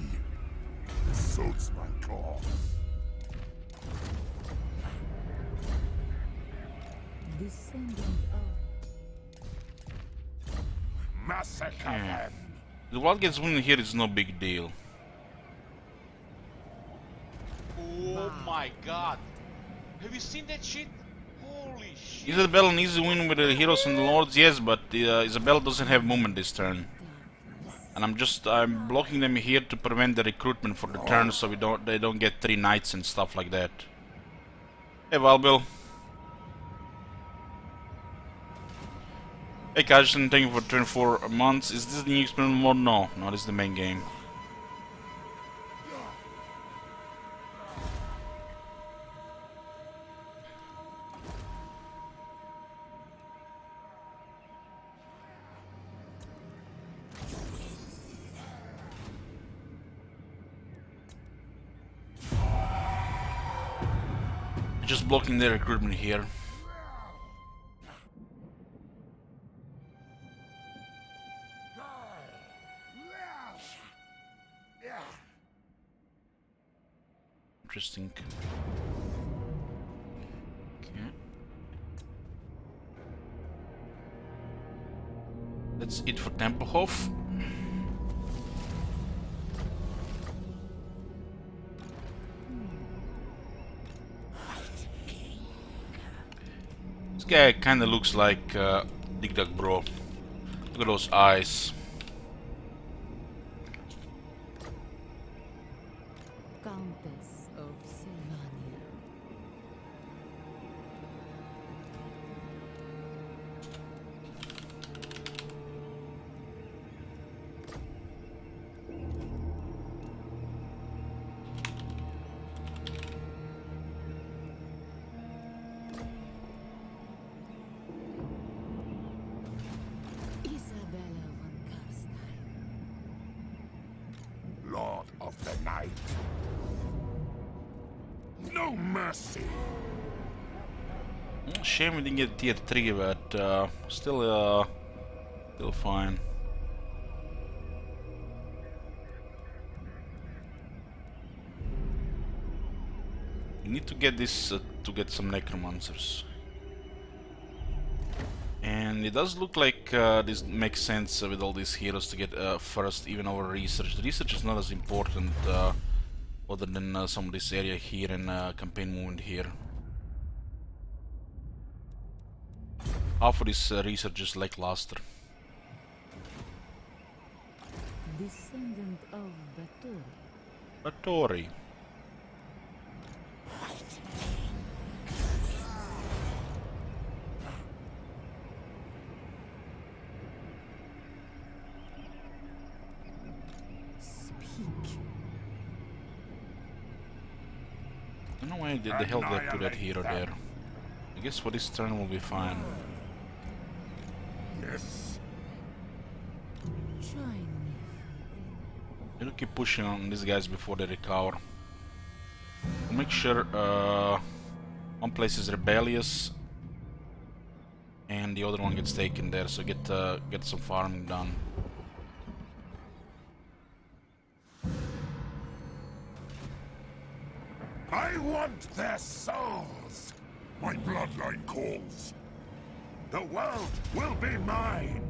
This suits my cause. Descendant Massacre them. The wild gets winning here is no big deal. Oh my god. Have you seen that shit? Holy shit. Isabella an easy win with the heroes and the lords, yes, but Isabella doesn't have movement this turn. And I'm blocking them here to prevent the recruitment for the turn, so they don't get 3 knights and stuff like that. Hey Valbil. Hey Carstein, thank you for 24 months. Is this the new experiment mode? No, this is the main game. Just blocking their recruitment here. Interesting. Okay. That's it for Tempelhof. This guy kinda looks like Dig Dug Bro. Look at those eyes. Countess of Sylvania. Isabella von Carstein. Lord of the Night. No mercy. Shame we didn't get tier 3, but still fine. We need to get this to get some necromancers. And it does look like this makes sense with all these heroes to get first, even over research. The research is not as important other than some of this area here and campaign movement here. Half of this research is lackluster. Descendant of Baturi. Bathory. Speak. I don't know why the hell did they put that hero there. I guess for this turn will be fine. Yes. Join me for We'll keep pushing on these guys before they recover. Make sure one place is rebellious and the other one gets taken there, so get some farming done. I want their souls. My bloodline calls. The world will be mine.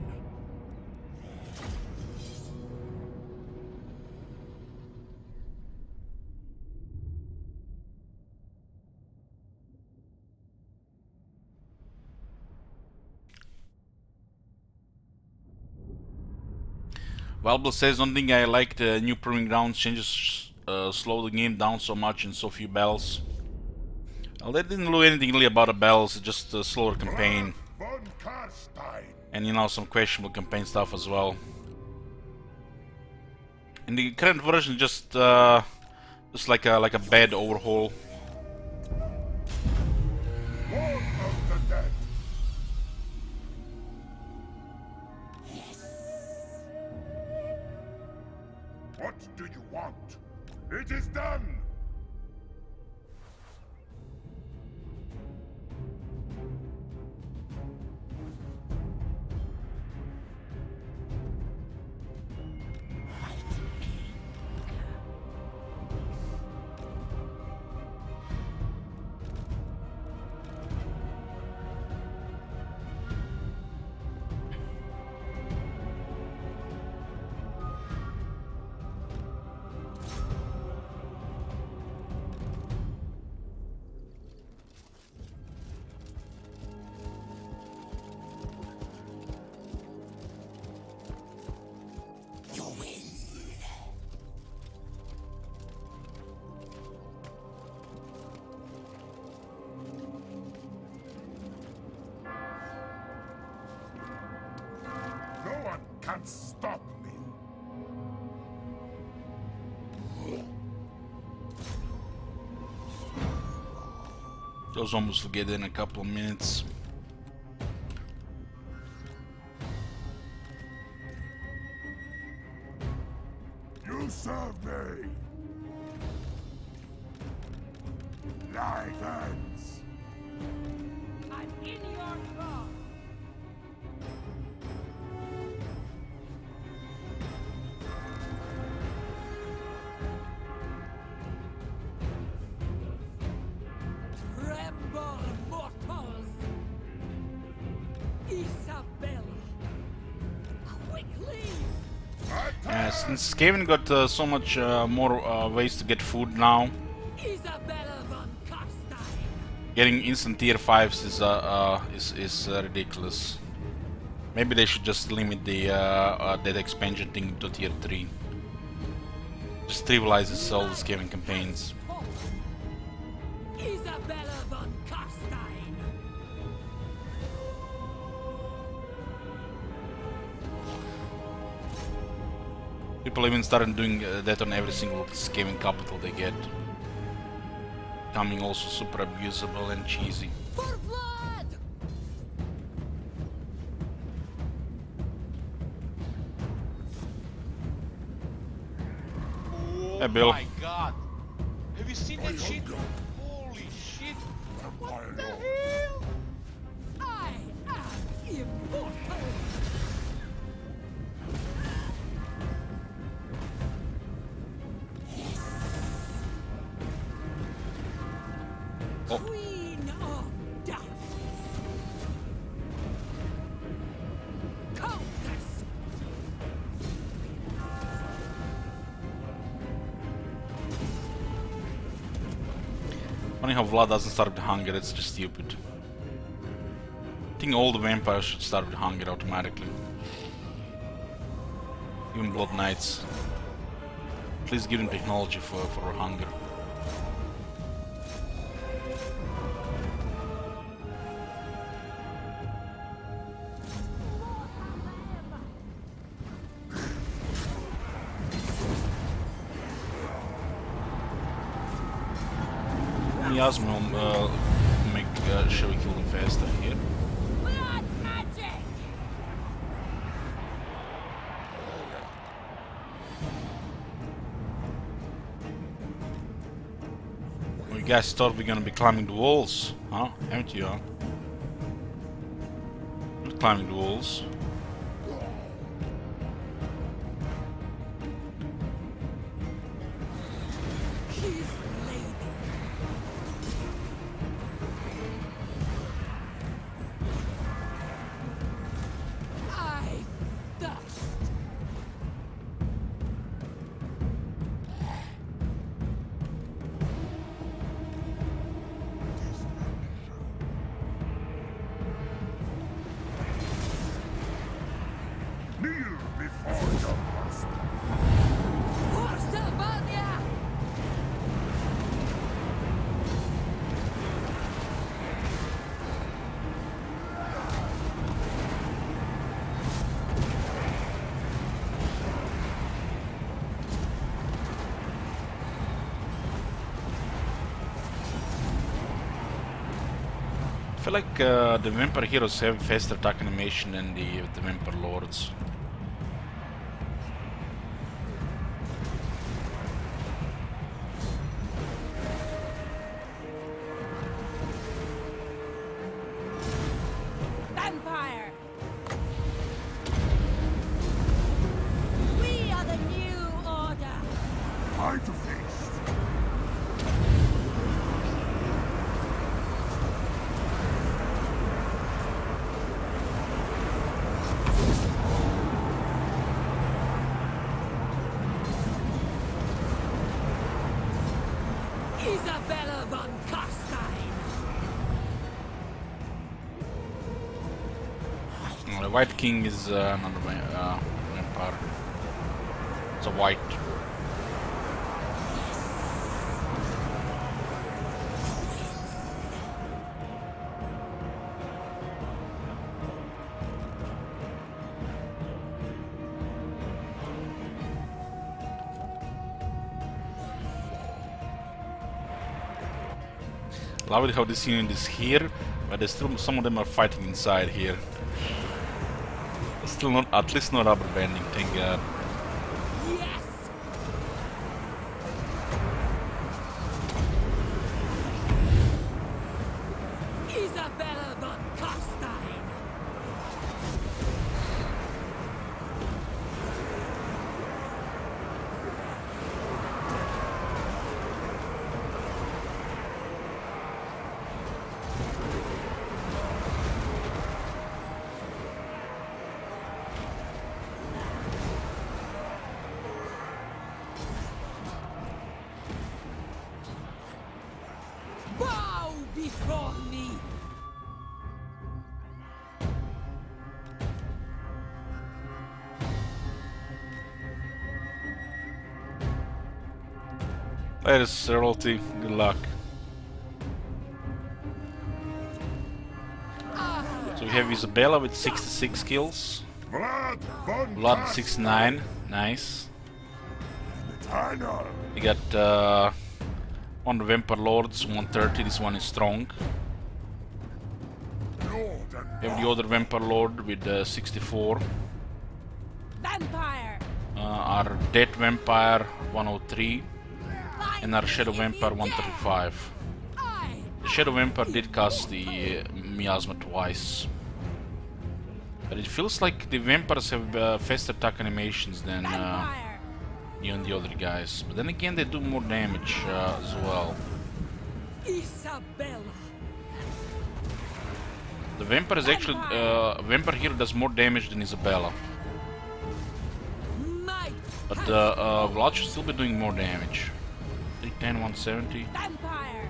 Valbel says, don't think I like the new proving grounds changes slow the game down so much in so few battles. Well, they didn't do anything really about the battles, just a slower campaign. Von Carstein. And you know, some questionable campaign stuff as well. In the current version, just like a bad overhaul. War of the dead. What do you want? It is done! stop me. Those almost will get in a couple of minutes. You serve me. Life ends. I'm in your claw. Tremble, mortals! Isabella! Quickly! Since Kevin got so much more ways to get food now, Isabella von Carstein! getting instant tier 5s is ridiculous. Maybe they should just limit the that expansion thing to tier 3. Just trivializes all these Kevin campaigns. Isabella von Carstein! People even started doing that on every single gaming capital they get. Becoming also super abusable and cheesy. For blood! Oh Hey, Bill. my god! Have you seen that shit? Holy shit! What the hell? I am immortal! Oh. Queen of darkness! Countess! Funny how Vlad doesn't start with hunger, it's just stupid. I think all the vampires should start with hunger automatically. Even Blood Knights. Please give them technology for hunger. Miasma will make sure we kill them faster here. Blood magic! You guys thought we're gonna be climbing the walls, huh? Haven't you, huh? Not climbing the walls. His lady! I thirst! Kneel before your master. For Sylvania! I feel like the Vampire heroes have faster attack animation than the Vampire lords. Vampire! We are the new order! Fight to feast. Isabella von Carstein! The White King is another vampire. It's a white. Love it how this unit is here, but there's still some of them are fighting inside here. Still not, at least no rubber banding, thank God. Yes! Isabella von Carstein! Bow before me! That is royalty, good luck. So we have Isabella with 66 kills. Vlad von Vlad 69, nice. Carstein. We got one Vampire Lords, 130, this one is strong. Lord and We have the other Vampire Lord with 64. Vampire! Our Dead Vampire 103 and our Shadow Vampire 135. The Shadow Vampire did cast the miasma twice. But it feels like the vampires have faster attack animations than Vampire! you and the other guys. But then again, they do more damage as well. Isabella! The vampire is actually vampire here does more damage than Isabella, Might! but Vlad should still be doing more damage. 310, 170. Vampire!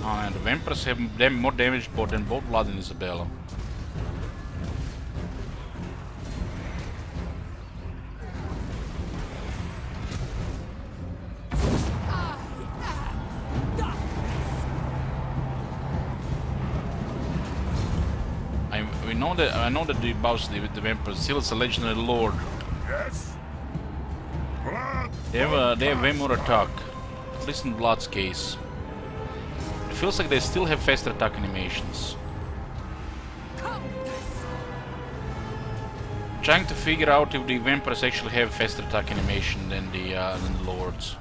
And the vampires have more damage than both Vlad and Isabella. I know that the boss with the vampires still is a legendary lord. yes. Vlad. They have way more attack, at least in Vlad's case. It feels like they still have faster attack animations. Trying to figure out if the vampires actually have faster attack animation than the lords.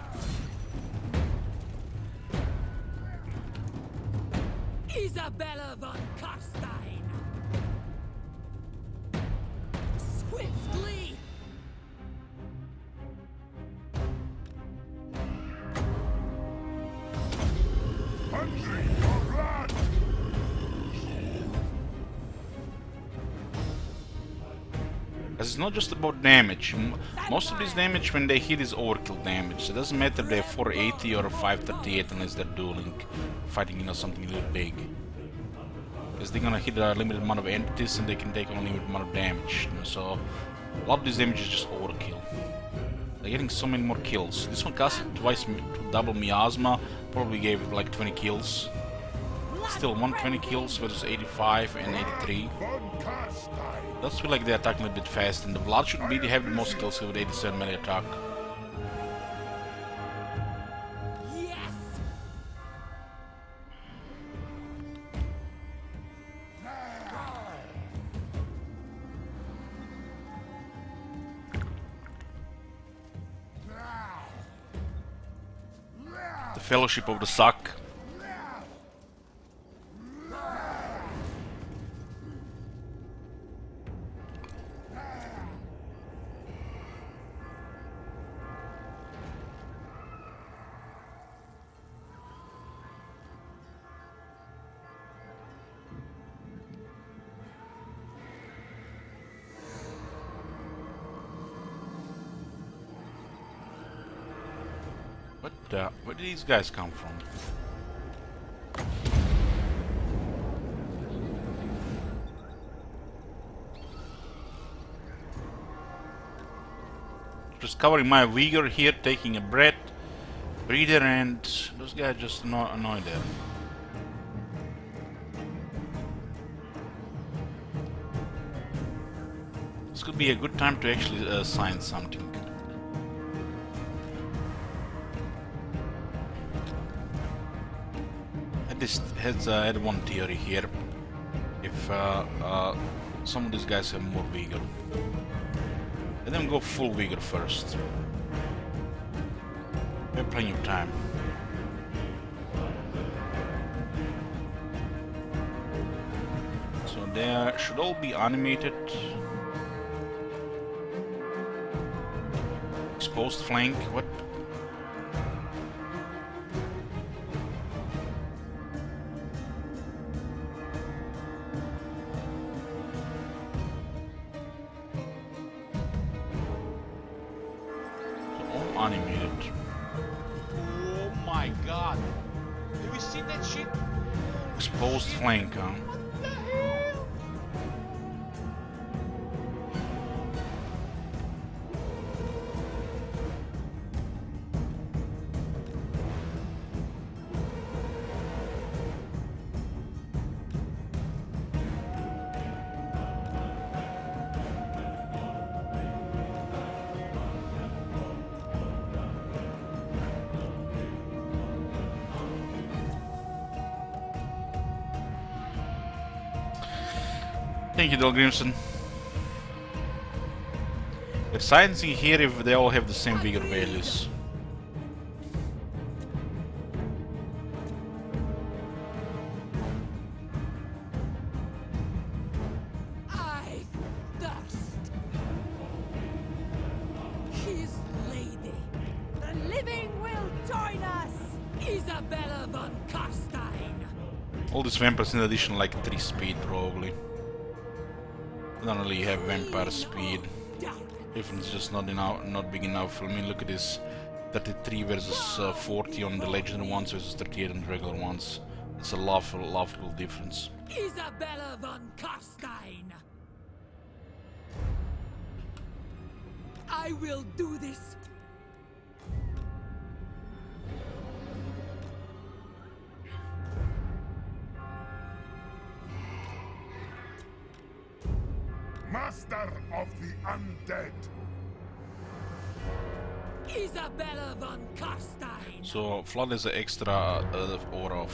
Isabella von Carstein! Swiftly! Hungry for blood. Because it's not just about damage. Most of this damage when they hit is overkill damage. It doesn't matter if they're 480 or 538 unless they're dueling, fighting something a little big. Because they're gonna hit a limited amount of entities and they can take only a limited amount of damage. So a lot of this damage is just overkill. They're getting so many more kills. This one casted twice double miasma, probably gave it like 20 kills. Still 120 kills versus 85 and 83. Von Carstein. Does feel like they're attacking a bit fast, and the Vlad should be have the most kills with 87 melee attack. Yes! The Fellowship of the Suck. Where did these guys come from? Just covering my vigor here, taking a breath, breather, and those guys just annoyed there. This could be a good time to actually sign something. had one theory here. If some of these guys have more vigor, let them go full vigor first. We have plenty of time. So they should all be animated. Exposed flank. What? Animated. Oh my god. Have you seen that shit? Exposed flank, huh? What the hell? Thank you, Dalgrimson. We're silencing here if they all have the same vigor values. I thirst. His lady. The living will join us. Isabella von Carstein. All these vampires in addition like 3 speed probably. They don't really have vampire speed. Difference is just not big enough. I mean, look at this: 33 versus 40 on the legendary ones versus 38 on the regular ones. It's a laughable difference. Isabella von Carstein. I will do this. Master of the undead. Isabella von Carstein. So Flood has an extra aura of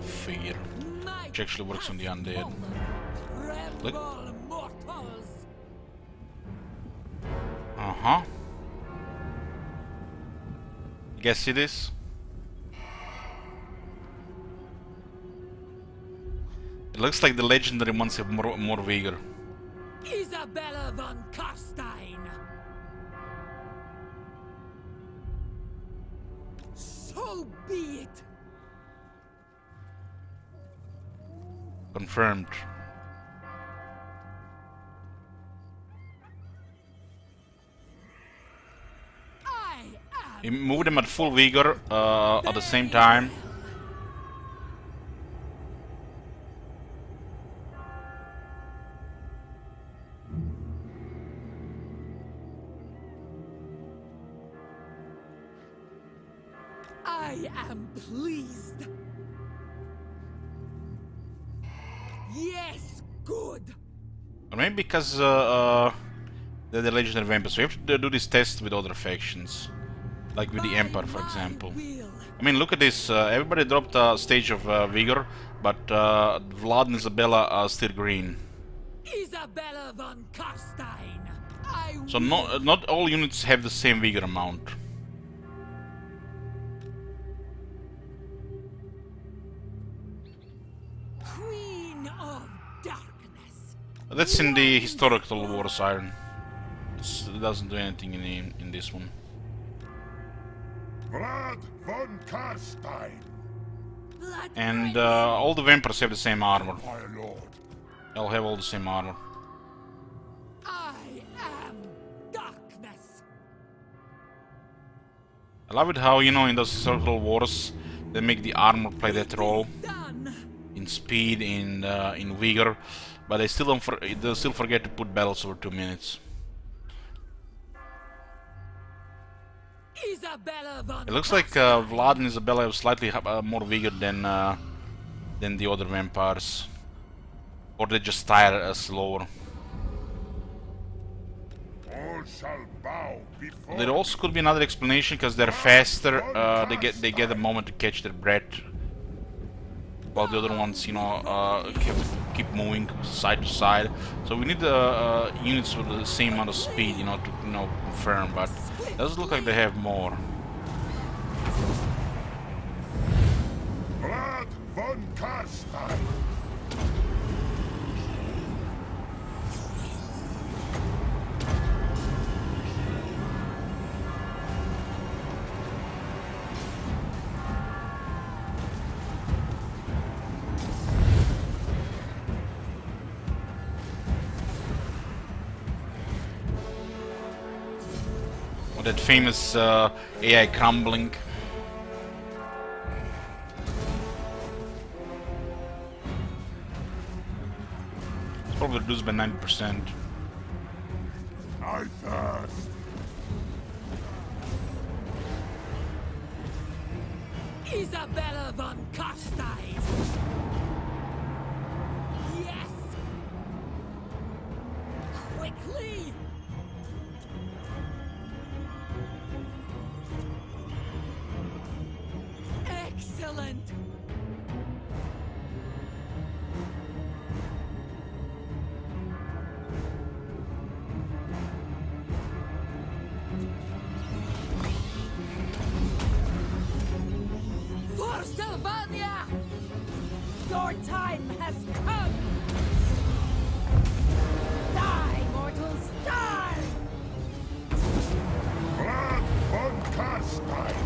fear, which actually works on the undead. Look. Mortals. Uh-huh. You guys see this? It looks like the legendary ones have more vigor. Isabella von Carstein. So be it. Confirmed. I am. You move them at full vigor at the same time. I am pleased. Yes, good. Or maybe because they're the legendary vampires. We have to do this test with other factions, like with the Empire, for example. I mean, look at this. Everybody dropped a stage of vigor, but Vlad and Isabella are still green. Isabella von Carstein. So not all units have the same vigor amount. Queen of Darkness. That's in the historical wars, Iron. It doesn't do anything in this one. Vlad von Carstein. Blood And prince. all the vampires have the same armor. My lord. They'll have all the same armor. I am darkness. I love it how, you know, in those historical wars, they make the armor play that role Done. in speed, in vigor, but they still they still forget to put battles over 2 minutes. Isabella von It looks like Vlad and Isabella have slightly more vigor than the other vampires, or they just tire slower. All shall bow before. There also could be another explanation because they're faster. They get a moment to catch their breath. while the other ones, you know, keep moving side to side. So we need the units with the same amount of speed, you know, to confirm. But it doesn't look like they have more. Vlad von Carstein! That famous AI crumbling. It's probably reduced by 90%. I thirst! Isabella von Carstein! Yes! Quickly! Excellent! For Sylvania! Your time has come! Die, mortals, die! Vlad von Carstein!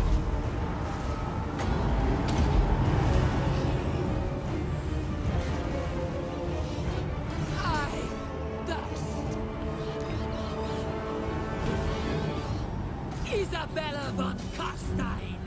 I thirst! Isabella von Carstein!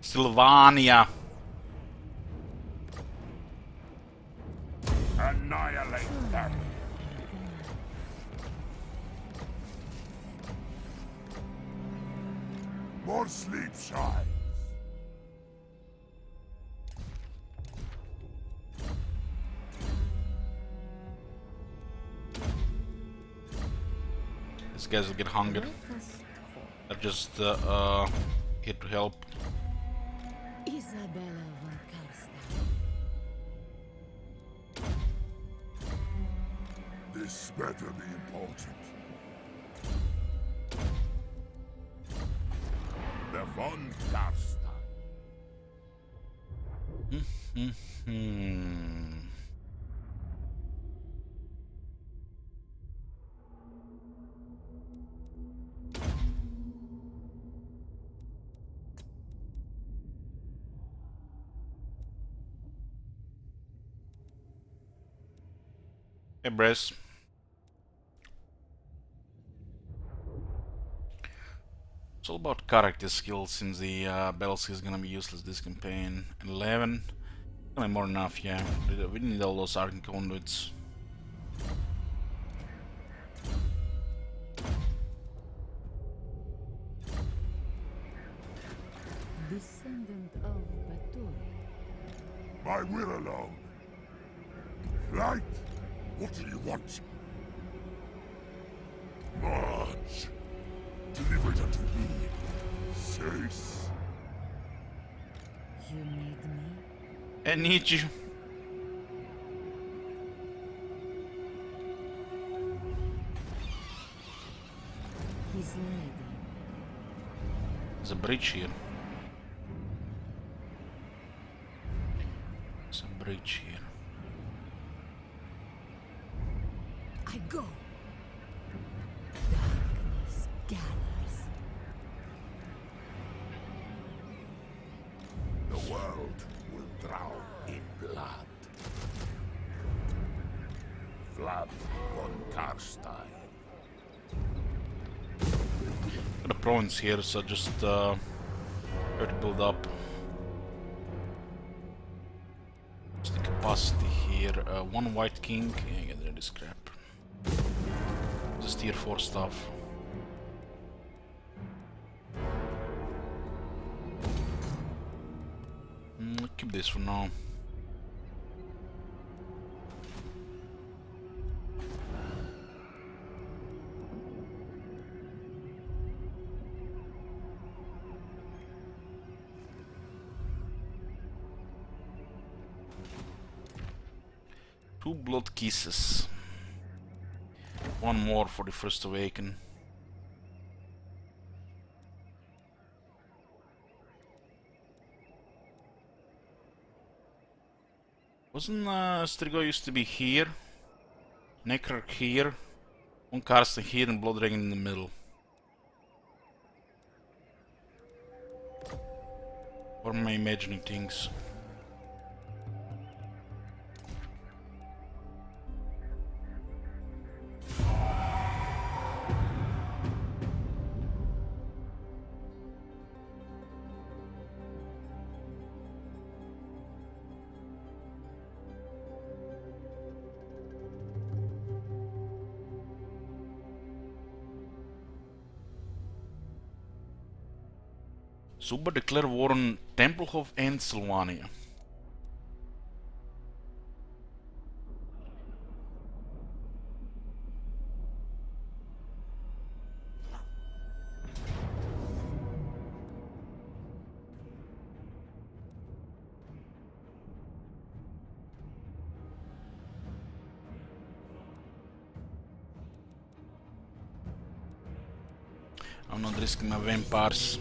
Sylvania. Annihilate them! More sleep shines! These guys will get hungry. They're just here to help. Isabella von Carstein. This better be important. The von Carstein. Hey, Bress. It's all about character skills since the battle skill is gonna be useless this campaign. 11. Gonna be more than enough, yeah. We need all those arcane conduits. Descendant of Batur. My will alone. Flight? What do you want? March! Deliver it unto me. Cease. You need me? I need you. His lady. There's a bridge here. There's a bridge here. I go. Darkness gathers. The world will drown in blood. blood von Carstein. Got a province here, so just try to build up. What's the capacity here? One white king. Yeah, get rid of this crap. Just tier 4 stuff. I'll keep this for now. Two blood kisses. One more for the first awaken. Wasn't Strigo used to be here? Necrarch here, one Carstein here, and Blood Dragon in the middle. Or am I imagining things? Zuber declare war on Tempelhof and Sylvania. I'm not risking my vampires.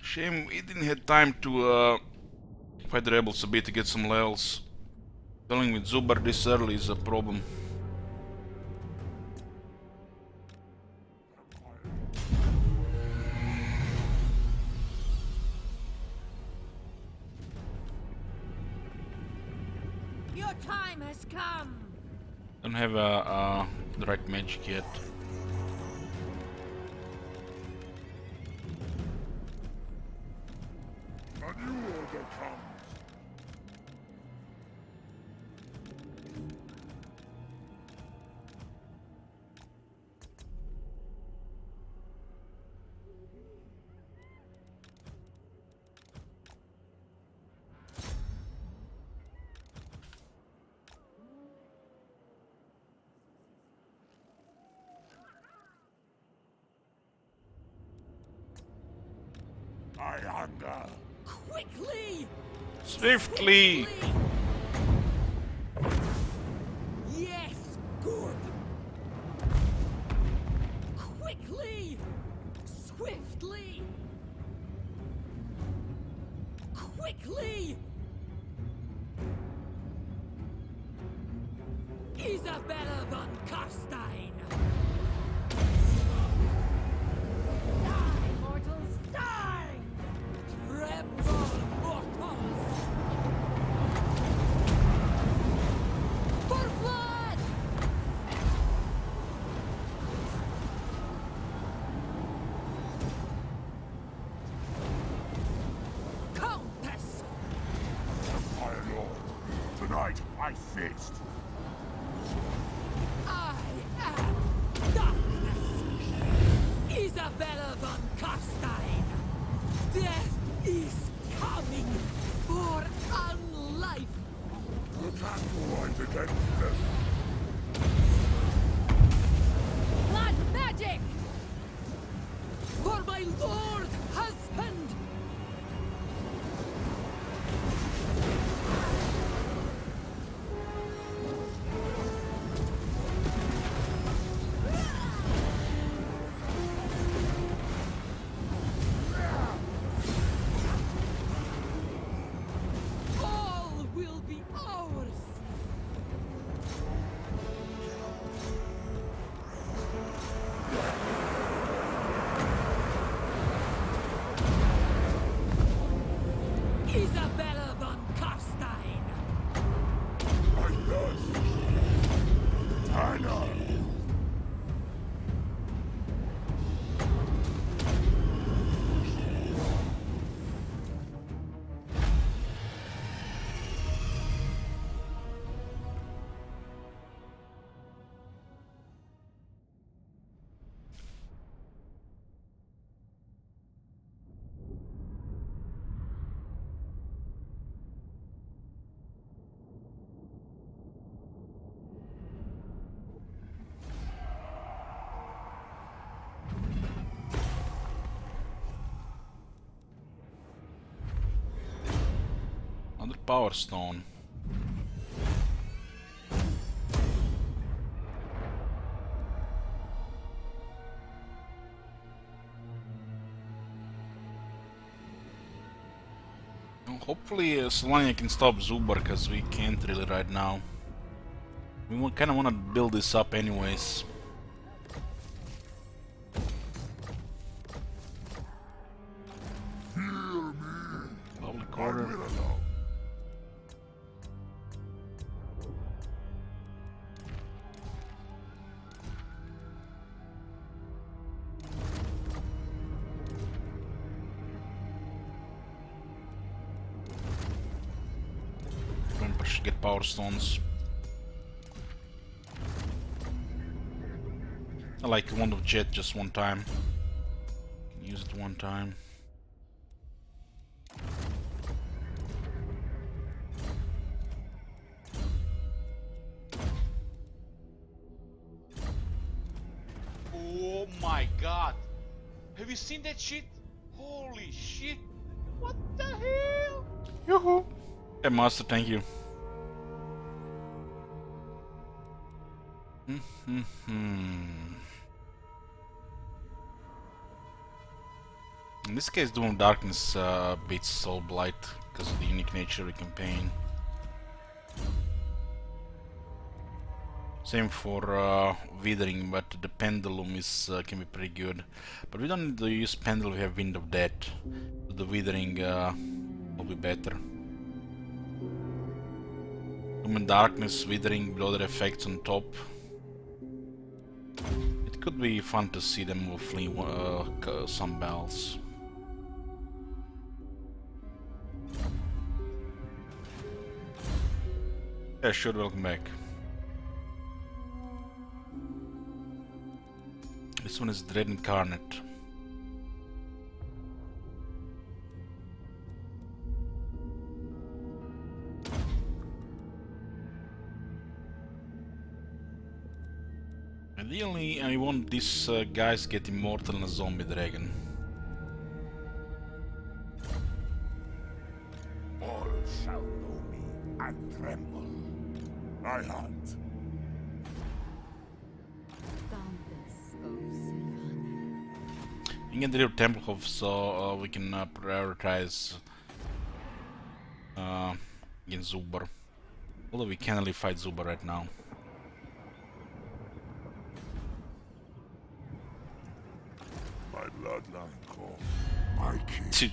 Shame we didn't have time to fight the rebels a bit to get some levels. Dealing with Zubar this early is a problem. Your time has come. Don't have the right magic yet. A new order comes. I hunger. Quickly! Swiftly! Yes, good. Quickly! Swiftly! Quickly! Isabella von Carstein! Die, mortals, die! Tremble, mortals! For blood! Countess! My lord, tonight I feast. I am darkness! Isabella von Carstein! Death is coming for unlife! You can't fight against them. Blood magic! For my lord husband! All will be ours! Power Stone. Well, hopefully Solania can stop Zubar, because we can't really right now. We kind of want to build this up anyways. Public order. Remember, should get power stones. I like one of jet just one time. Can use it one time. Oh my god! Have you seen that shit? Holy shit! What the hell? Yoo-hoo! Hey, Master, thank you. In this case, Doom of Darkness beats Soul Blight because of the unique nature of the campaign. Same for Withering, but the Pendulum is can be pretty good. But we don't need to use Pendulum, we have Wind of Death. So the Withering will be better. Doom and Darkness, Withering with other effects on top. It could be fun to see them with some bells. Yeah, sure, welcome back. This one is Dread Incarnate. Ideally, I want these guys to get immortal in a zombie dragon. All shall know me and tremble. I hunt. You can get rid of Templehof so we can prioritize against Zubar. Although we can't really fight Zubar right now. My bloodline call. My king.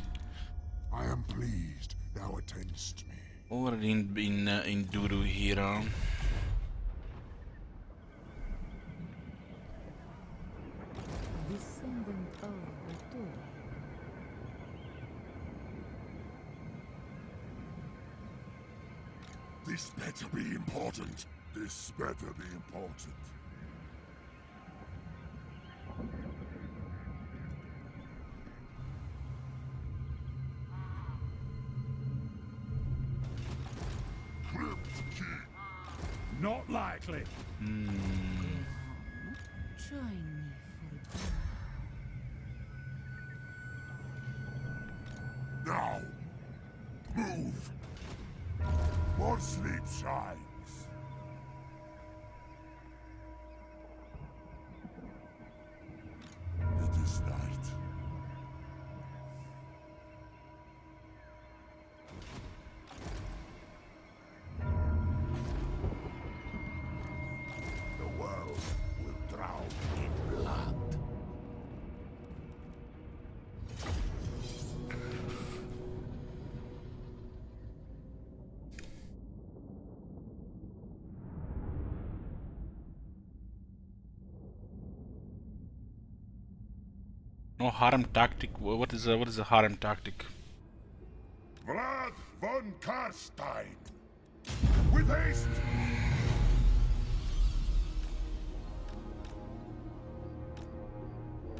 I am pleased thou attendest me. Already in Duru here. Descendant of Batur. This better be important. This better be important. Crypt key. Not likely. Join me for a Now, move. More sleep shines. It is night. The world will drown in blood. No harem tactic. What is a harem tactic? Vlad von Carstein! With haste!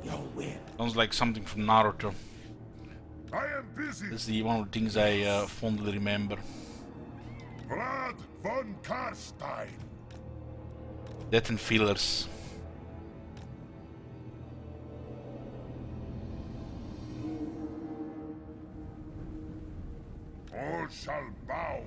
Your will. Sounds like something from Naruto. I am busy! This is one of the things I fondly remember. Vlad von Carstein! Death and fillers. All shall bow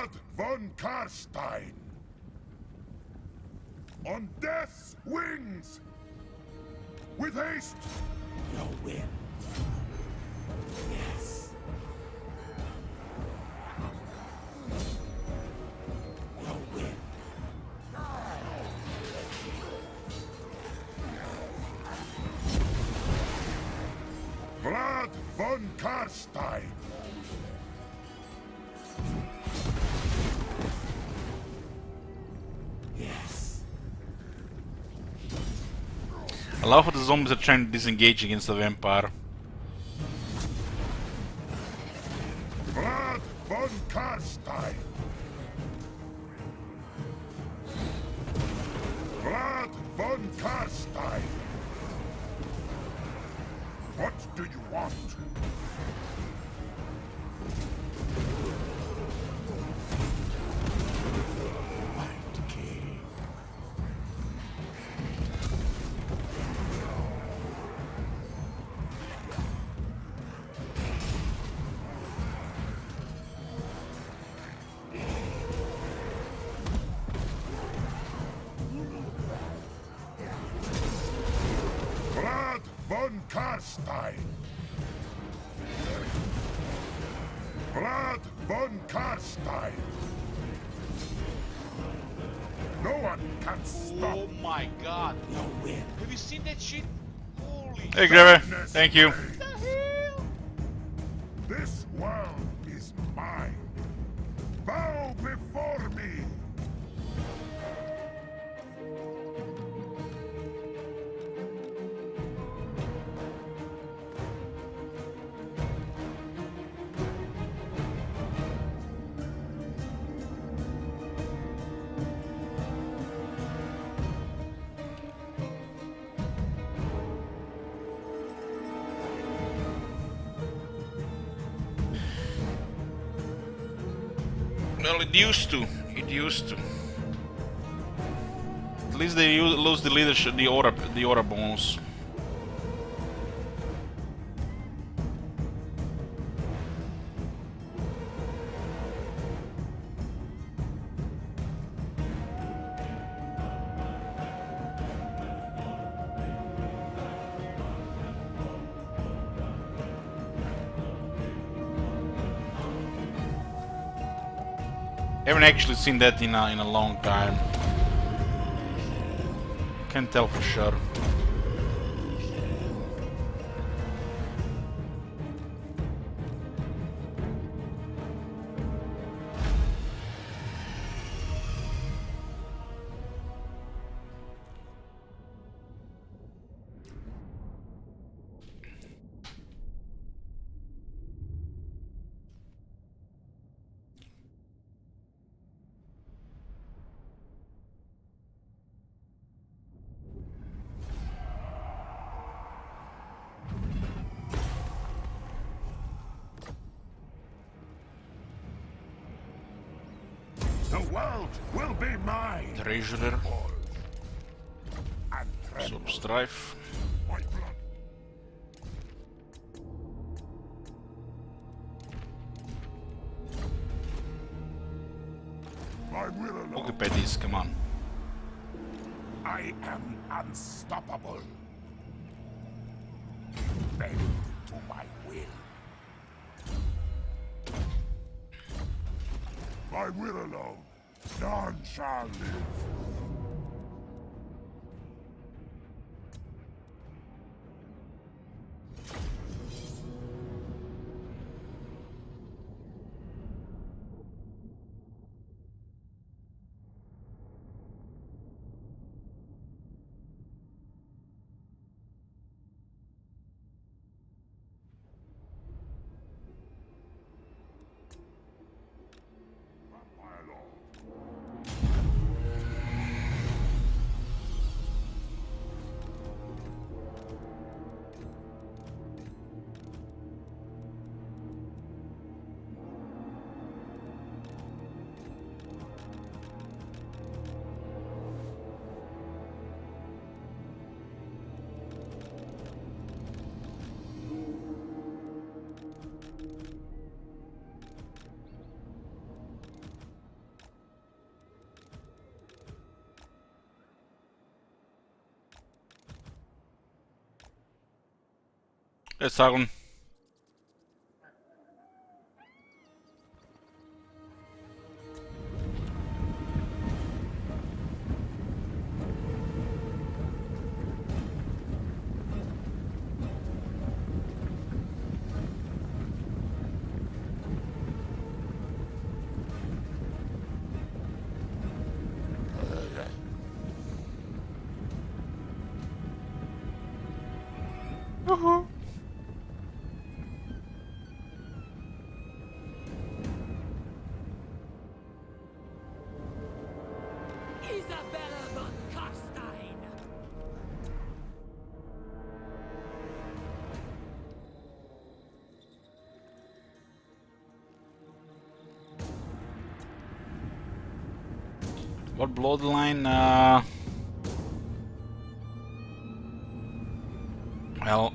Vlad von Carstein! On death's wings! With haste! Your will. Yes. Your will. Vlad von Carstein! Yes. I love how the zombies are trying to disengage against the vampire. Vlad von Carstein! Vlad von Carstein! What do you want? White King. Vlad von Carstein! Vlad von Carstein! No one can stop. Oh my god. Your will. Have you seen that shit? Holy Hey, Greve. Thank you. shit. The hell? This world is mine. Bow before me. Well, it used to. It used to. At least they lose the leadership, the aura bonus. Haven't actually seen that in a long time. Can't tell for sure. The world will be mine. Treasurer, And tremble. Substrife. My blood. I will alone. Pokepedis, come on. I am unstoppable. Bend to my will. I will alone. None shall live. My lord. Let's start on. Isabella von Carstein! What bloodline? Well,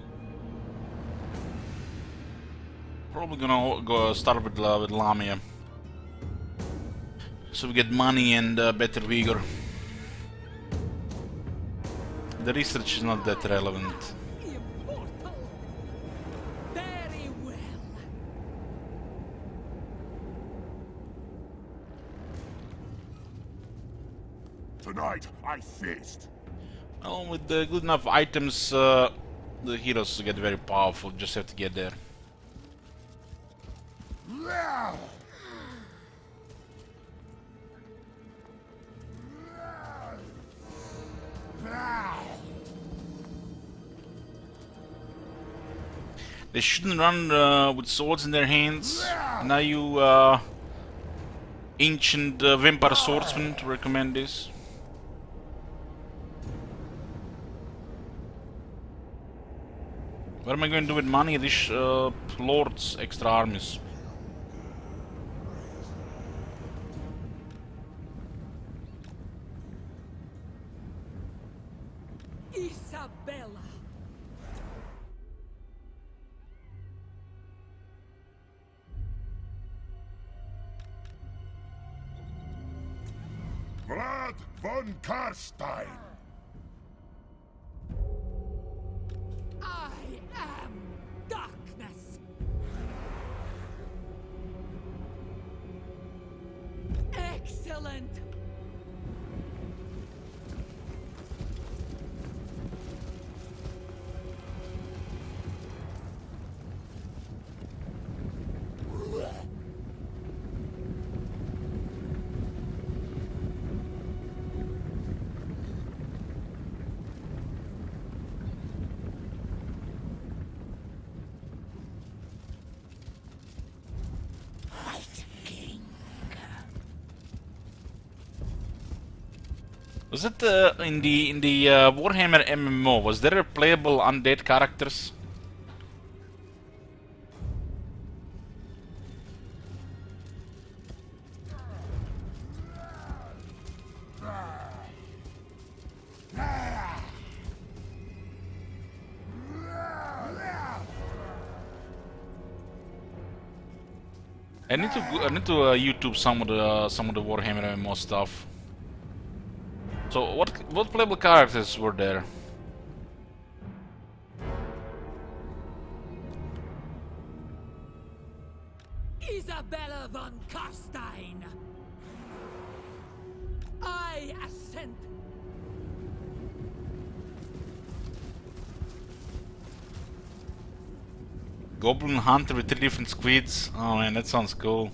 probably gonna go start with Lamia, so we get money and better vigor. The research is not that relevant. Immortal! Very well. Tonight, I feast. Well, with the good enough items, the heroes get very powerful. Just have to get there. They shouldn't run with swords in their hands. Now you ancient vampire swordsman to recommend this. What am I going to do with money? These lords extra armies. Isabella! Vlad von Carstein. I am darkness! Excellent! Was it in the Warhammer MMO? Was there a playable undead characters? I need to YouTube some of the Warhammer MMO stuff. So what playable characters were there? Isabella von Carstein! I assent! Goblin Hunter with 3 different squids. Oh man, that sounds cool.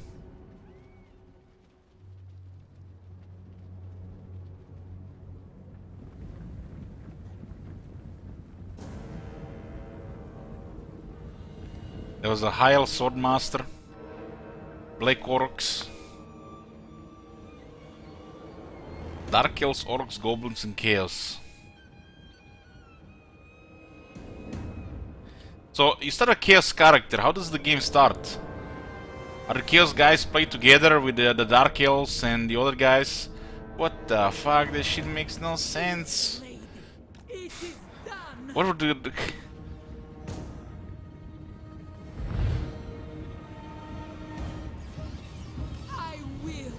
There was a Heil Swordmaster, Black Orcs, Dark Elves, Orcs, Goblins, and Chaos. So, you start a Chaos character, how does the game start? Are the Chaos guys play together with the Dark Elves and the other guys? What the fuck, this shit makes no sense. Lady, it is done! What would the... I will!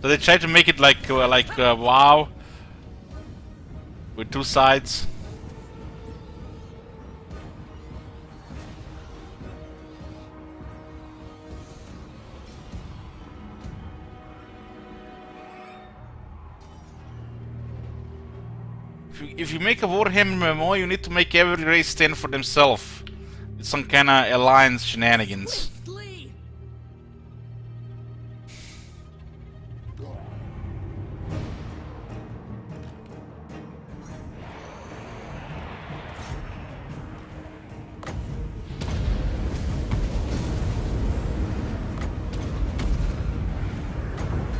So they try to make it like WoW with 2 sides. If you make a Warhammer MMO, you need to make every race stand for themselves. It's some kind of alliance shenanigans. Swiftly!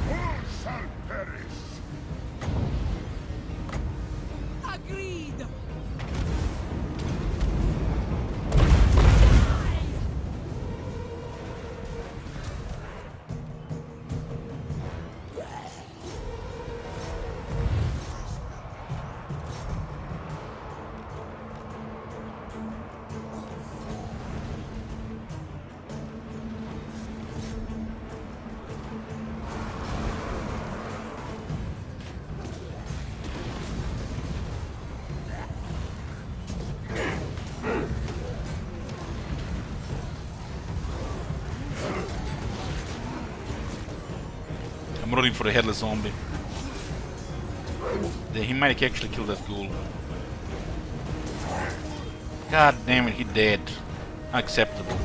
All shall perish. Agreed! I'm rooting for the headless zombie. Yeah, he might actually kill that ghoul. God damn it, he dead. Unacceptable.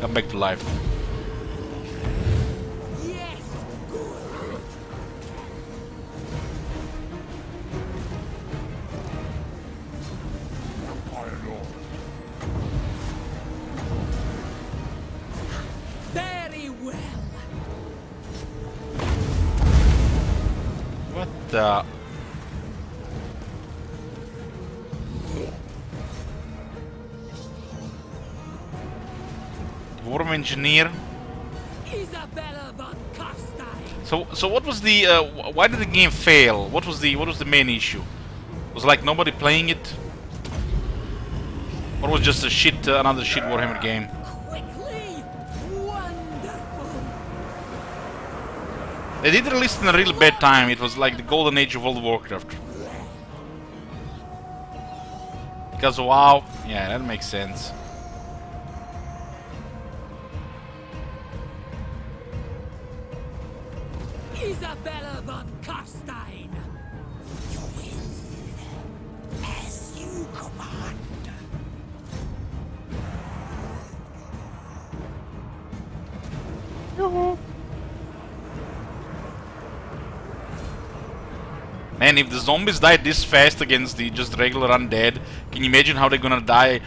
Come back to life. Yes! Good! Empire Lord. Very well! What the? Worm engineer. Isabella von Carstein! So what was the? Why did the game fail? What was the main issue? Was like nobody playing it, or was just a shit another shit Warhammer game? Quickly! Wonderful! They did release it in a really bad time. It was like the golden age of World of Warcraft. Because WoW, yeah, that makes sense. Isabella von Carstein! You will, as you command. Man, if the zombies die this fast against the just regular undead, can you imagine how they're gonna die?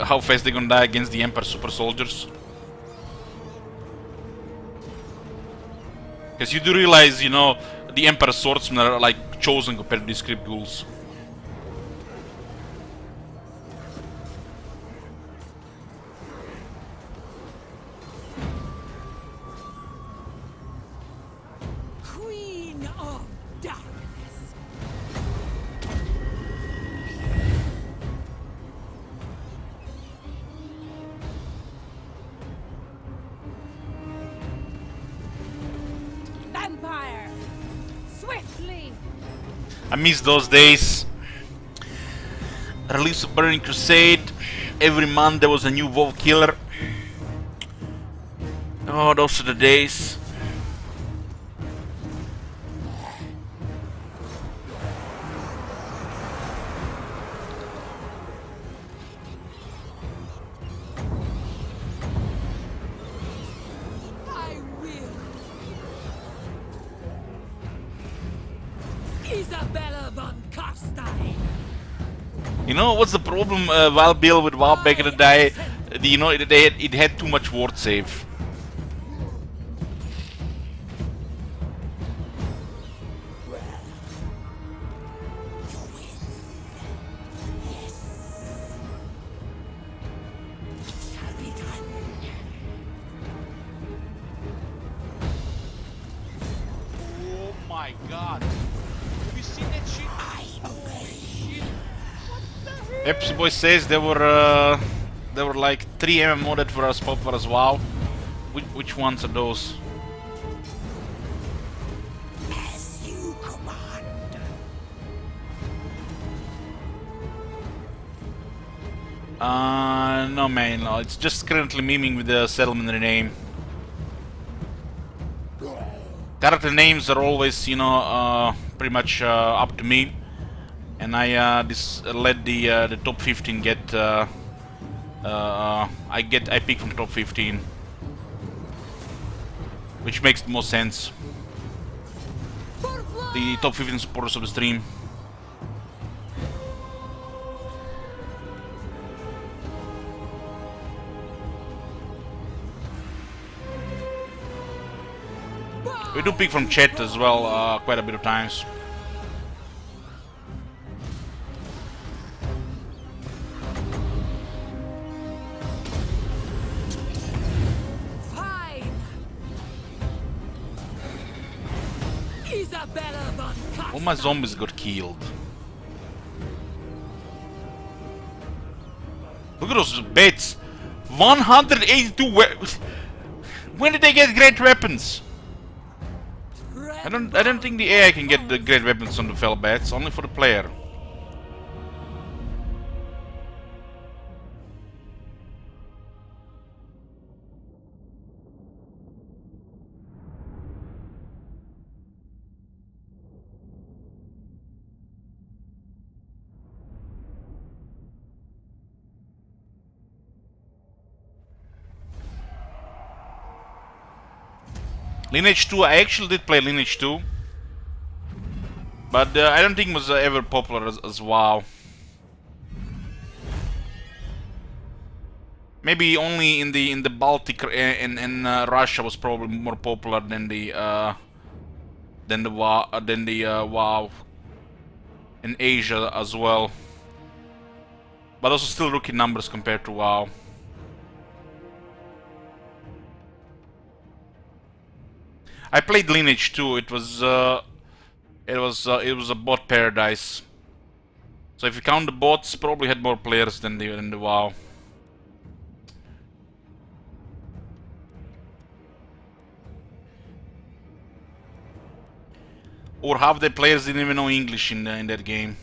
How fast they're gonna die against the Emperor super soldiers? Because you do realize, you know, the Emperor swordsmen are like chosen compared to these crypt ghouls. Queen of Darkness! Vampire! Swiftly! I miss those days. Release of Burning Crusade. Every month there was a new WoW killer. Oh, those are the days. I will! Isabella von Carstein! You know what's the problem? Wild Bill with WoW back in the day. You know, it had too much ward save. Oh my god. Have you seen that shit? Holy shit. What the hell? Pepsi Boy says there were like 3 MMO that were as popular as WoW. Which ones are those? As you command. No man, no. It's just currently memeing with the settlement name. Character names are always, you know, pretty much up to me. and I let the top 15 get. I pick from top 15, which makes the most sense. The top 15 supporters of the stream. We do pick from chat as well, quite a bit of times. Fine. Isabella von Carstein. All my zombies got killed. Look at those bets. 182 when did they get great weapons? I don't think the AI can get the great weapons on the fell bats, only for the player. Lineage 2, I actually did play Lineage 2, but I don't think it was ever popular as WoW. Maybe only in the Baltic and Russia was probably more popular than the WoW in Asia as well, but also still rookie numbers compared to WoW. I played Lineage 2. It was a bot paradise. So if you count the bots, probably had more players than the WoW. Or half the players didn't even know English in that game.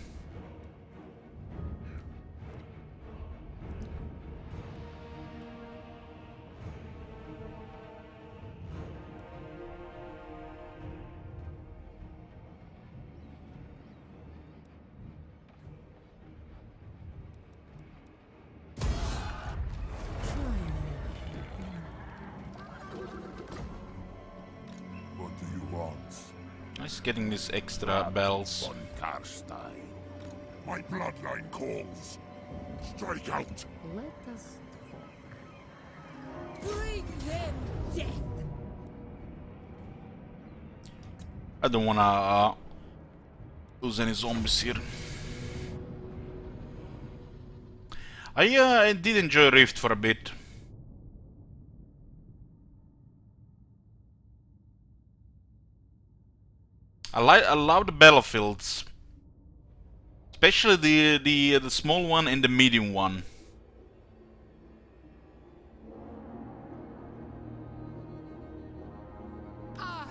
What do you want? Nice getting these extra bells. Von Carstein. My bloodline calls. Strike out. Let us talk. Bring them death. I don't wanna lose any zombies here. I did enjoy Rift for a bit. I love the battlefields, especially the small one and the medium one.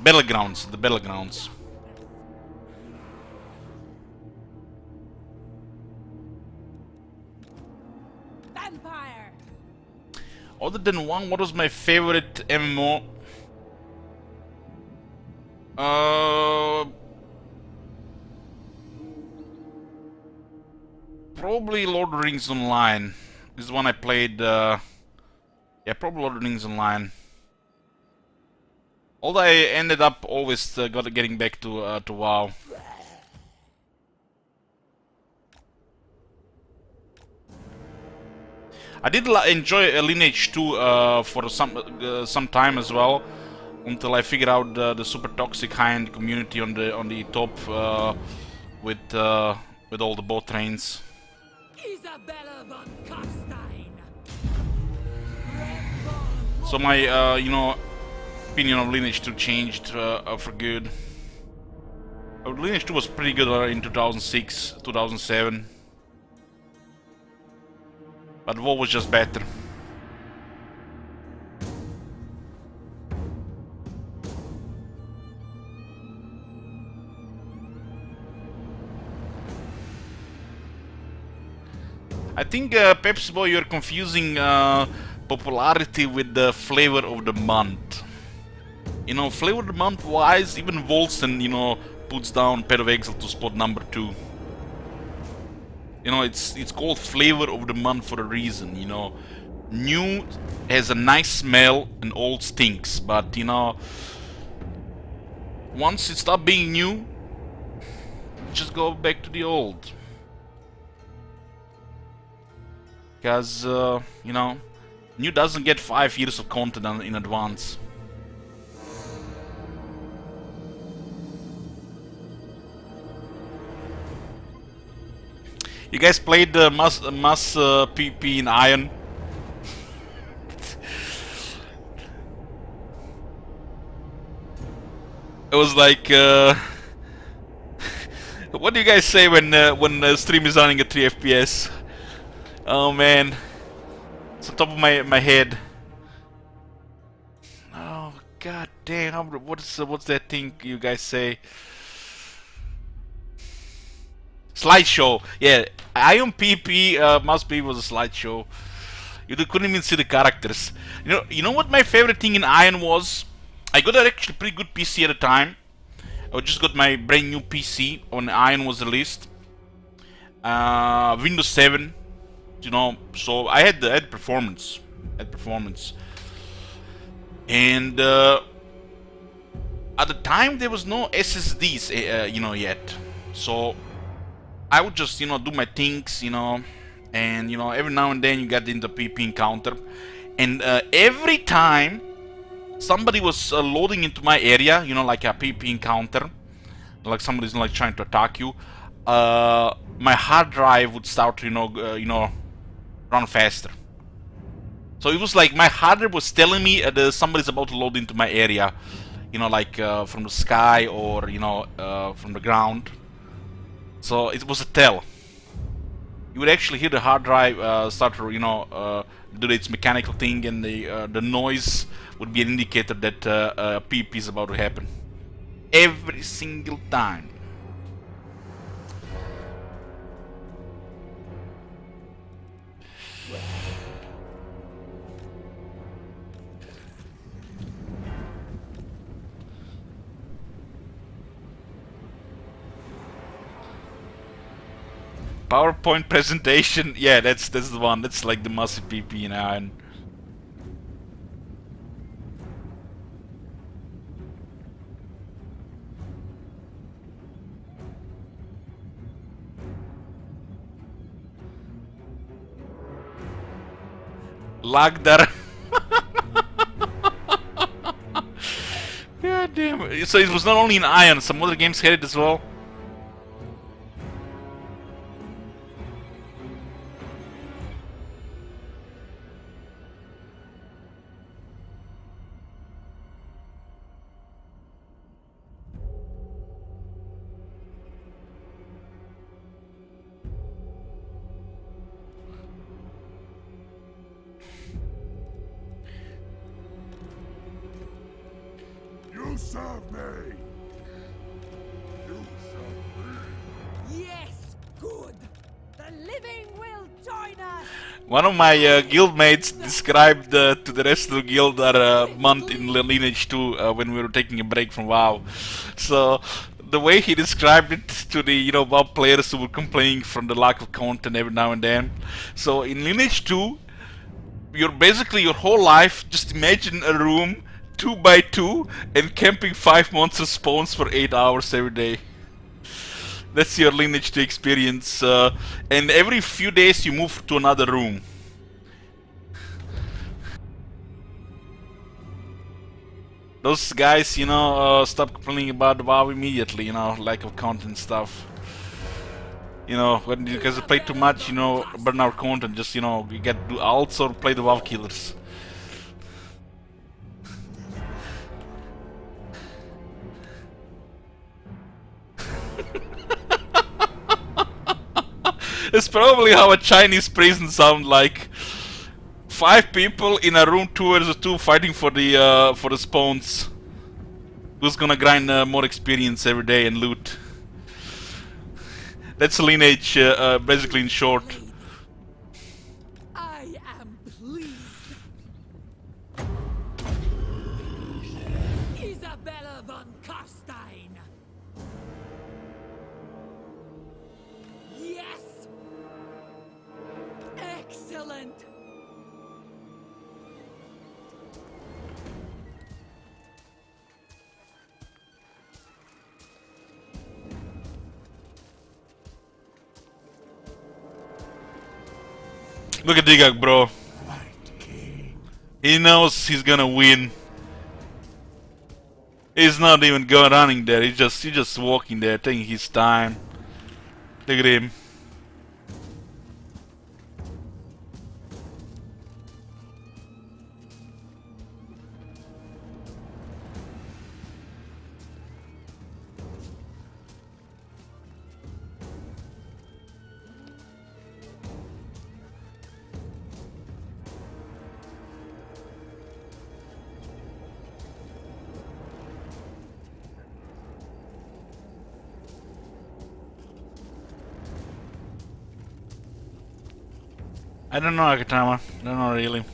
Battlegrounds, the battlegrounds. Vampire. Other than one, what was my favorite MMO? Probably Lord of the Rings Online. This is one I played. Yeah, probably Lord of the Rings Online. Although I ended up always getting back to WoW. I did enjoy Lineage 2 for some time as well, until I figured out the super toxic high-end community on the top with all the bot trains. Isabella von Carstein. So my opinion of Lineage 2 changed for good. Lineage 2 was pretty good in 2006, 2007. But WoW was just better. I think, Pepsi Boy, you're confusing popularity with the flavor of the month. You know, flavor of the month wise, even Volson, puts down Pet of Exile to spot number 2. You know, it's called flavor of the month for a reason. You know, new has a nice smell and old stinks. But you know, once it stops being new, just go back to the old. Because you know, new doesn't get 5 years of content in advance. You guys played Mass PP in Iron? It was like, what do you guys say when stream is running at 3 FPS? Oh man, it's on top of my head. Oh god damn! What's that thing you guys say? Slideshow. Yeah, Ion PP must be was a slideshow. You couldn't even see the characters. You know what my favorite thing in Iron was? I got an actually pretty good PC at the time. I just got my brand new PC when Iron was released. Windows 7. You know, so I had performance. And at the time there was no SSDs, you know, yet. So I would just, you know, do my things, you know, and you know, every now and then you get in the PP encounter, and every time somebody was loading into my area, you know, like a PP encounter, like somebody's like trying to attack you, my hard drive would start to, you know, run faster. So it was like my hard drive was telling me that somebody's about to load into my area, you know, like from the sky or, you know, from the ground. So it was a tell. You would actually hear the hard drive start to, you know, do its mechanical thing, and the noise would be an indicator that a PP is about to happen. Every single time. PowerPoint presentation, yeah, that's the one. That's like the massive PP in Iron. Lagdar. God damn. So it was not only in Iron, some other games had it as well. You serve me! You serve me! Yes, good. The living will join us. One of my guildmates described to the rest of the guild our month in Lineage 2 when we were taking a break from WoW. So the way he described it to the, you know, WoW players who were complaining from the lack of content every now and then. So in Lineage 2, you're basically your whole life, just imagine a room 2 by 2 and camping 5 monster spawns for 8 hours every day. That's your Lineage 2 experience, and every few days you move to another room. Those guys, you know, stop complaining about WoW immediately, you know, lack of content stuff. You know, when you guys play too much, you know, burn out content, just, you know, you get do alts or play the WoW killers. It's probably how a Chinese prison sounds like. 5 people in a room 2 versus 2 fighting for the spawns. Who's gonna grind more experience every day and loot? That's Lineage, basically in short. I am pleased. Isabella von Carstein. Yes, Insolent! Look at Digak, bro. Night King. He knows he's gonna win. He's not even going running there. He's just walking there, taking his time. Look at him. I don't know, Akatama. I don't know really.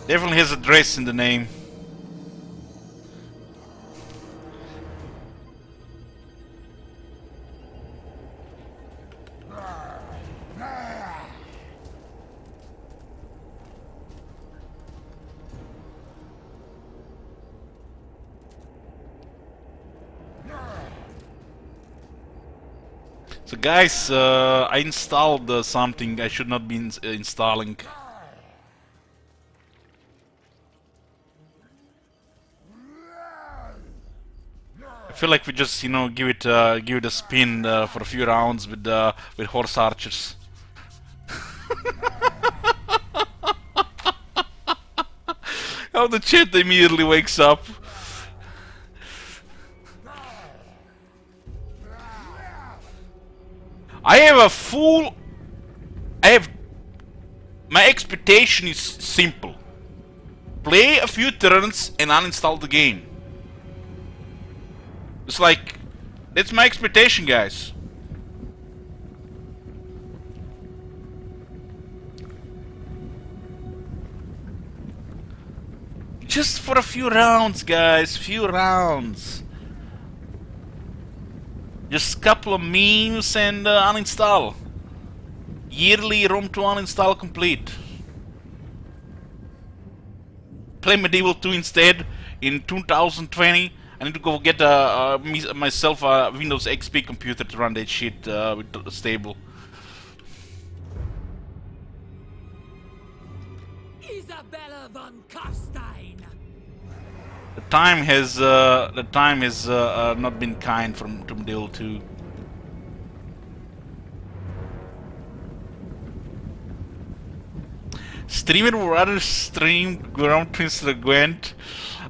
Definitely has a dress in the name. So guys, I installed something I should not be installing. I feel like we just, you know, give it a spin for a few rounds with horse archers. How the chat immediately wakes up. I have a full. I have. My expectation is simple. Play a few turns and uninstall the game. It's like, that's my expectation, guys. Just for a few rounds, guys. Few rounds. Just a couple of memes and uninstall. Yearly ROM to uninstall complete. Play Medieval 2 instead in 2020. I need to go get myself a Windows XP computer to run that shit with stable. Isabella von Carstein! The time has not been kind from Medieval 2. Streamer would rather stream Ground Prince Gwent.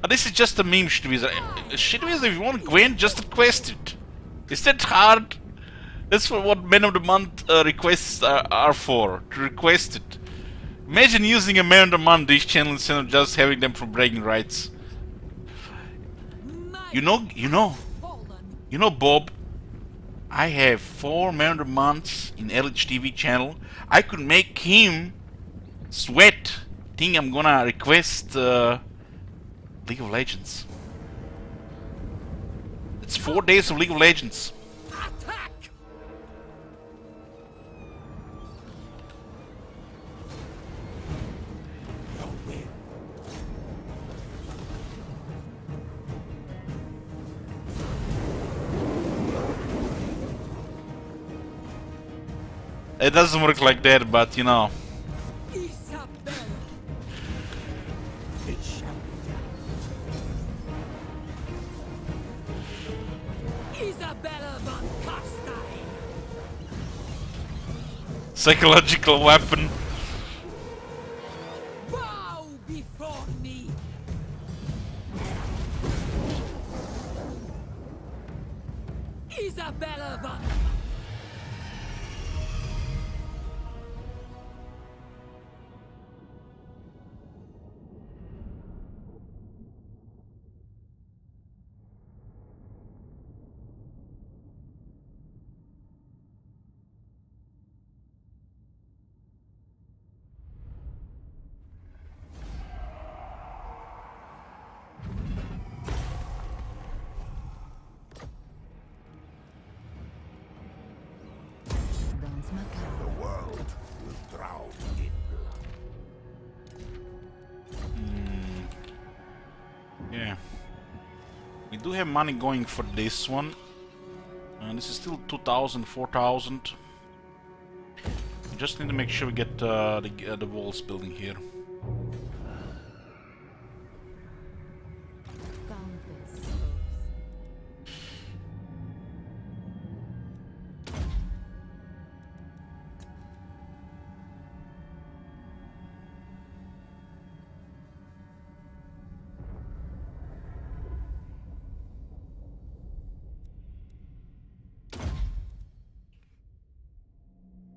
This is just a meme, Shitwiz. Shitwiz, if you want Gwent, just request it. Is that hard? That's for what Man of the Month requests are for. To request it. Imagine using a Man of the Month this channel instead of just having them for bragging rights. You know, Bob. I have 4 Man of the Months in LHTV channel. I could make him sweat. Think I'm gonna request League of Legends. It's 4 days of League of Legends. Attack! It doesn't work like that, but you know. Isabella! It shall be done. Isabella von Carstein! Psychological weapon. Bow before me! Isabella von... Yeah. We do have money going for this one. And this is still 2,000, 4,000. We just need to make sure we get the walls building here.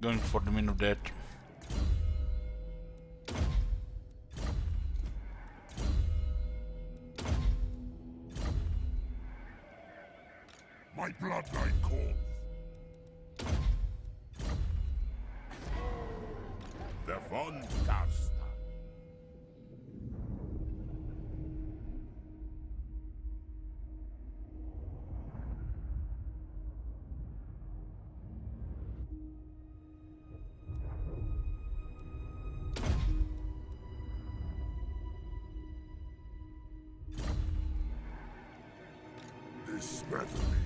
Going for the min of that. My bloodline calls. The von Carstein. This better be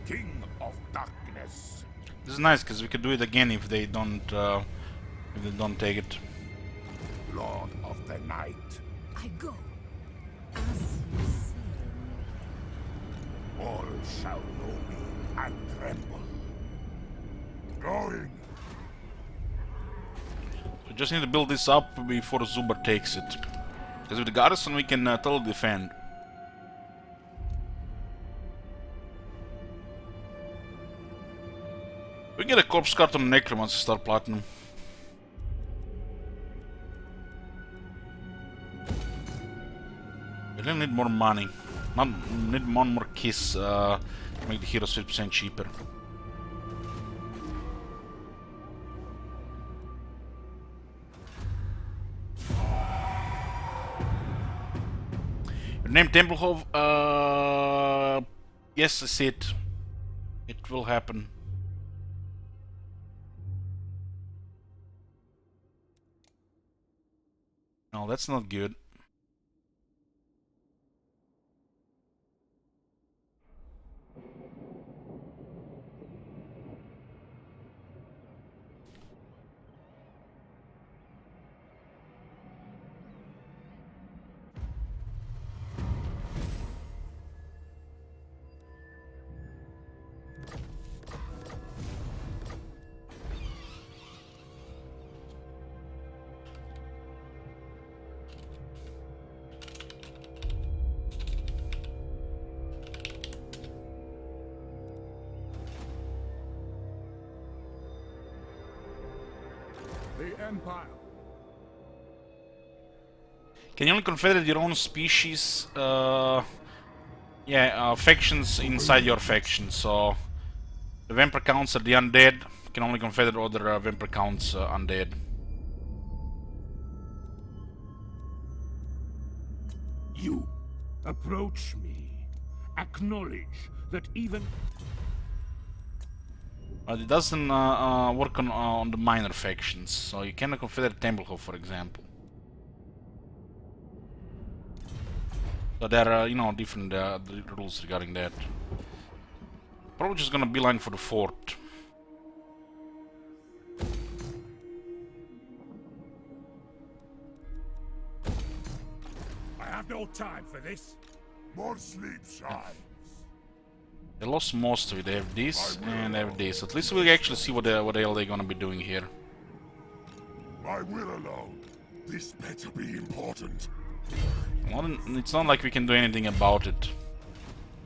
King of Darkness. This is nice because we could do it again if they don't take it. Lord of the Night. I go. As you say. All shall know me and tremble. Going. We just need to build this up before Zuber takes it. Because with the garrison we can totally defend. We get a corpse card on Necro once we start platinum. We really need more money. Need one more kiss to make the heroes 50% cheaper. Your name Tempelhof? Yes, I see it. It will happen. No, that's not good. The Empire. Can you only confederate your own species? Factions inside your faction. So the vampire counts are the undead. You can only confederate other vampire counts undead. You approach me. Acknowledge that even... But it doesn't work on the minor factions. So you cannot confederate Tempelhof, for example. So there are, different rules regarding that. Probably just gonna beeline for the fort. I have no time for this. More sleep shines. They lost most of it. They have this and they have this. At least we'll actually see what the hell they're gonna be doing here. My will alone. This better be important. Well, it's not like we can do anything about it.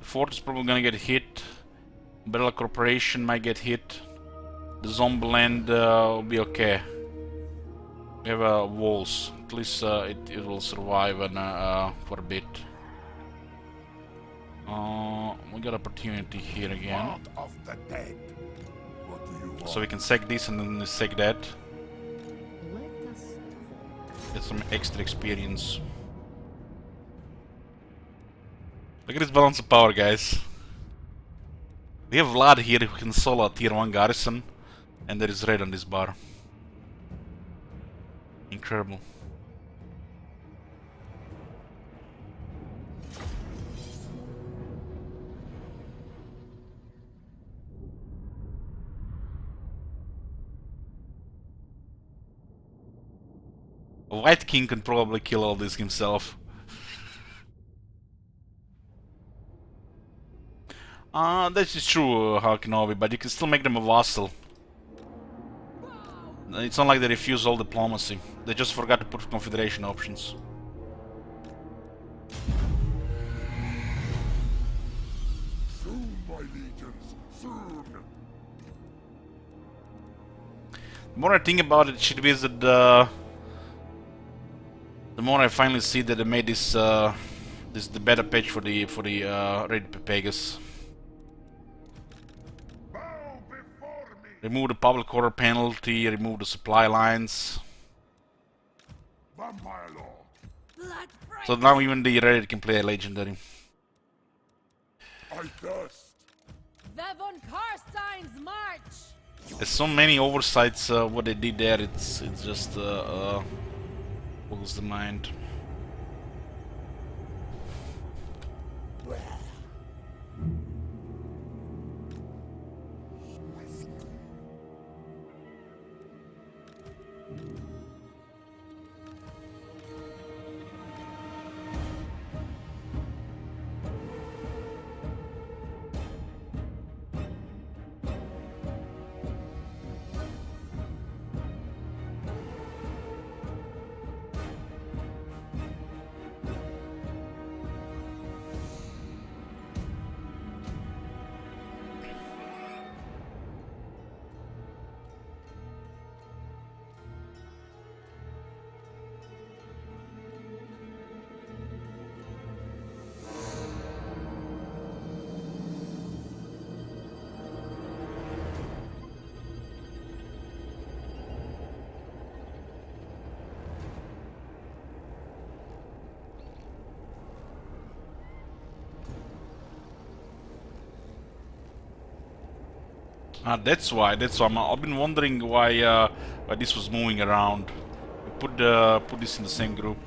The fort is probably gonna get hit. Umbrella Corporation might get hit. The zombie land will be okay. We have walls. At least it will survive for a bit. We got opportunity here again. Lord of the dead. What do you want? So we can sack this and then sack that. Let us talk. Get some extra experience. Look at this balance of power, guys. We have Vlad here who can solo a tier 1 garrison, and there is red on this bar. Incredible. A White King can probably kill all this himself. That is true, Hakinobi, but you can still make them a vassal. It's not like they refuse all diplomacy. They just forgot to put confederation options. Soon, my legions, soon. The more I think about it, Shit Wizard, the more I finally see that they made this the better patch for the Red Pegasus. Bow before me. Remove the public order penalty, remove the supply lines. Vampire law. Blood So now even the Red can play a legendary. I thirst. The von Carstein's march! There's so many oversights. What they did there, it's just boggles the mind. That's why. I've been wondering why this was moving around. Put this in the same group.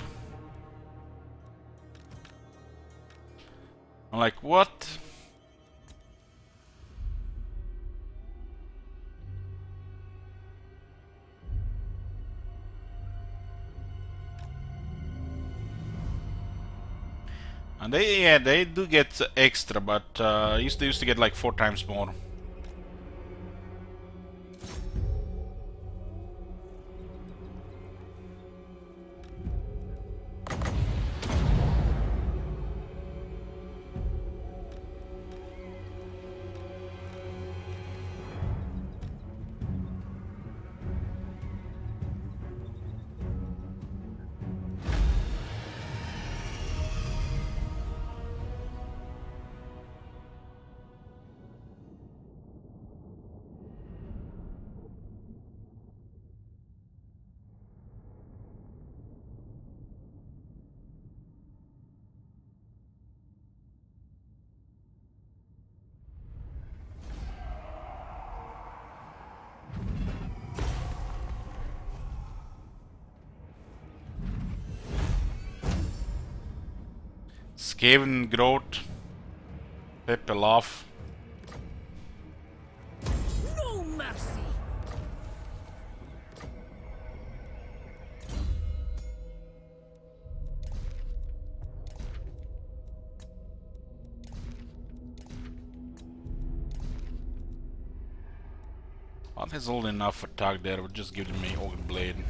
I'm like, what? And they do get extra, but they used to get like 4 times more. Skaven growth. Pepe laugh. No mercy! Well, there's old enough attack there. We'll just give me Ogre Blade.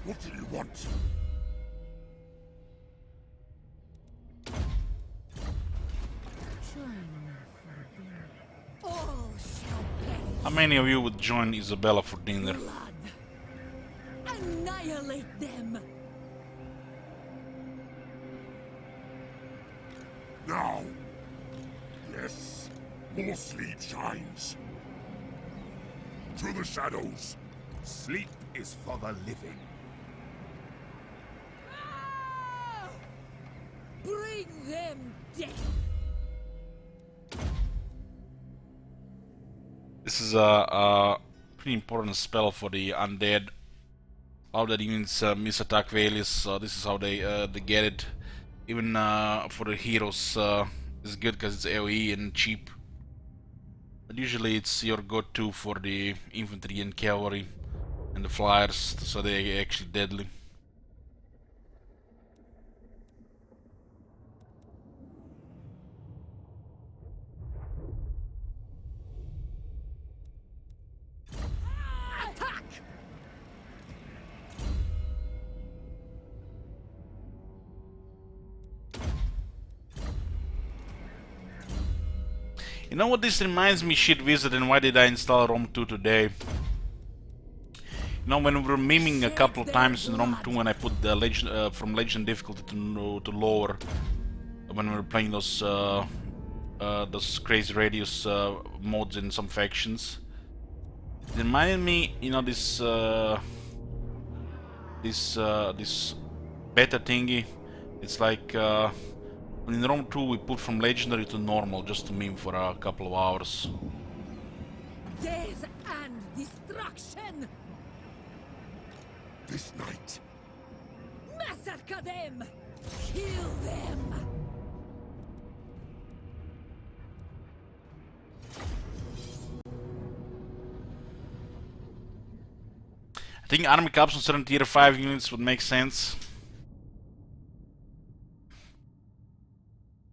What do you want? All shall perish. How many of you would join Isabella for dinner? Blood. Annihilate them! Now. Yes. More sleep shines. To the shadows. Sleep is for the living. Ah! Bring them death. This is a pretty important spell for the undead. How that means miss attack values, so this is how they get it. Even for the heroes, it's good because it's AoE and cheap. But usually it's your go-to for the infantry and cavalry and the flyers, so they're actually deadly. Attack! You know what this reminds me, Shit Wizard, and why did I install ROM 2 today? You know, when we were memeing a couple of times in ROM 2 when I put the legend from legend difficulty to lower, when we were playing those crazy radius modes in some factions, it reminded me, you know, this beta thingy. It's like in ROM 2 we put from legendary to normal just to meme for a couple of hours. Death and destruction! This night. Massacre them! Kill them! I think army caps on certain tier 5 units would make sense.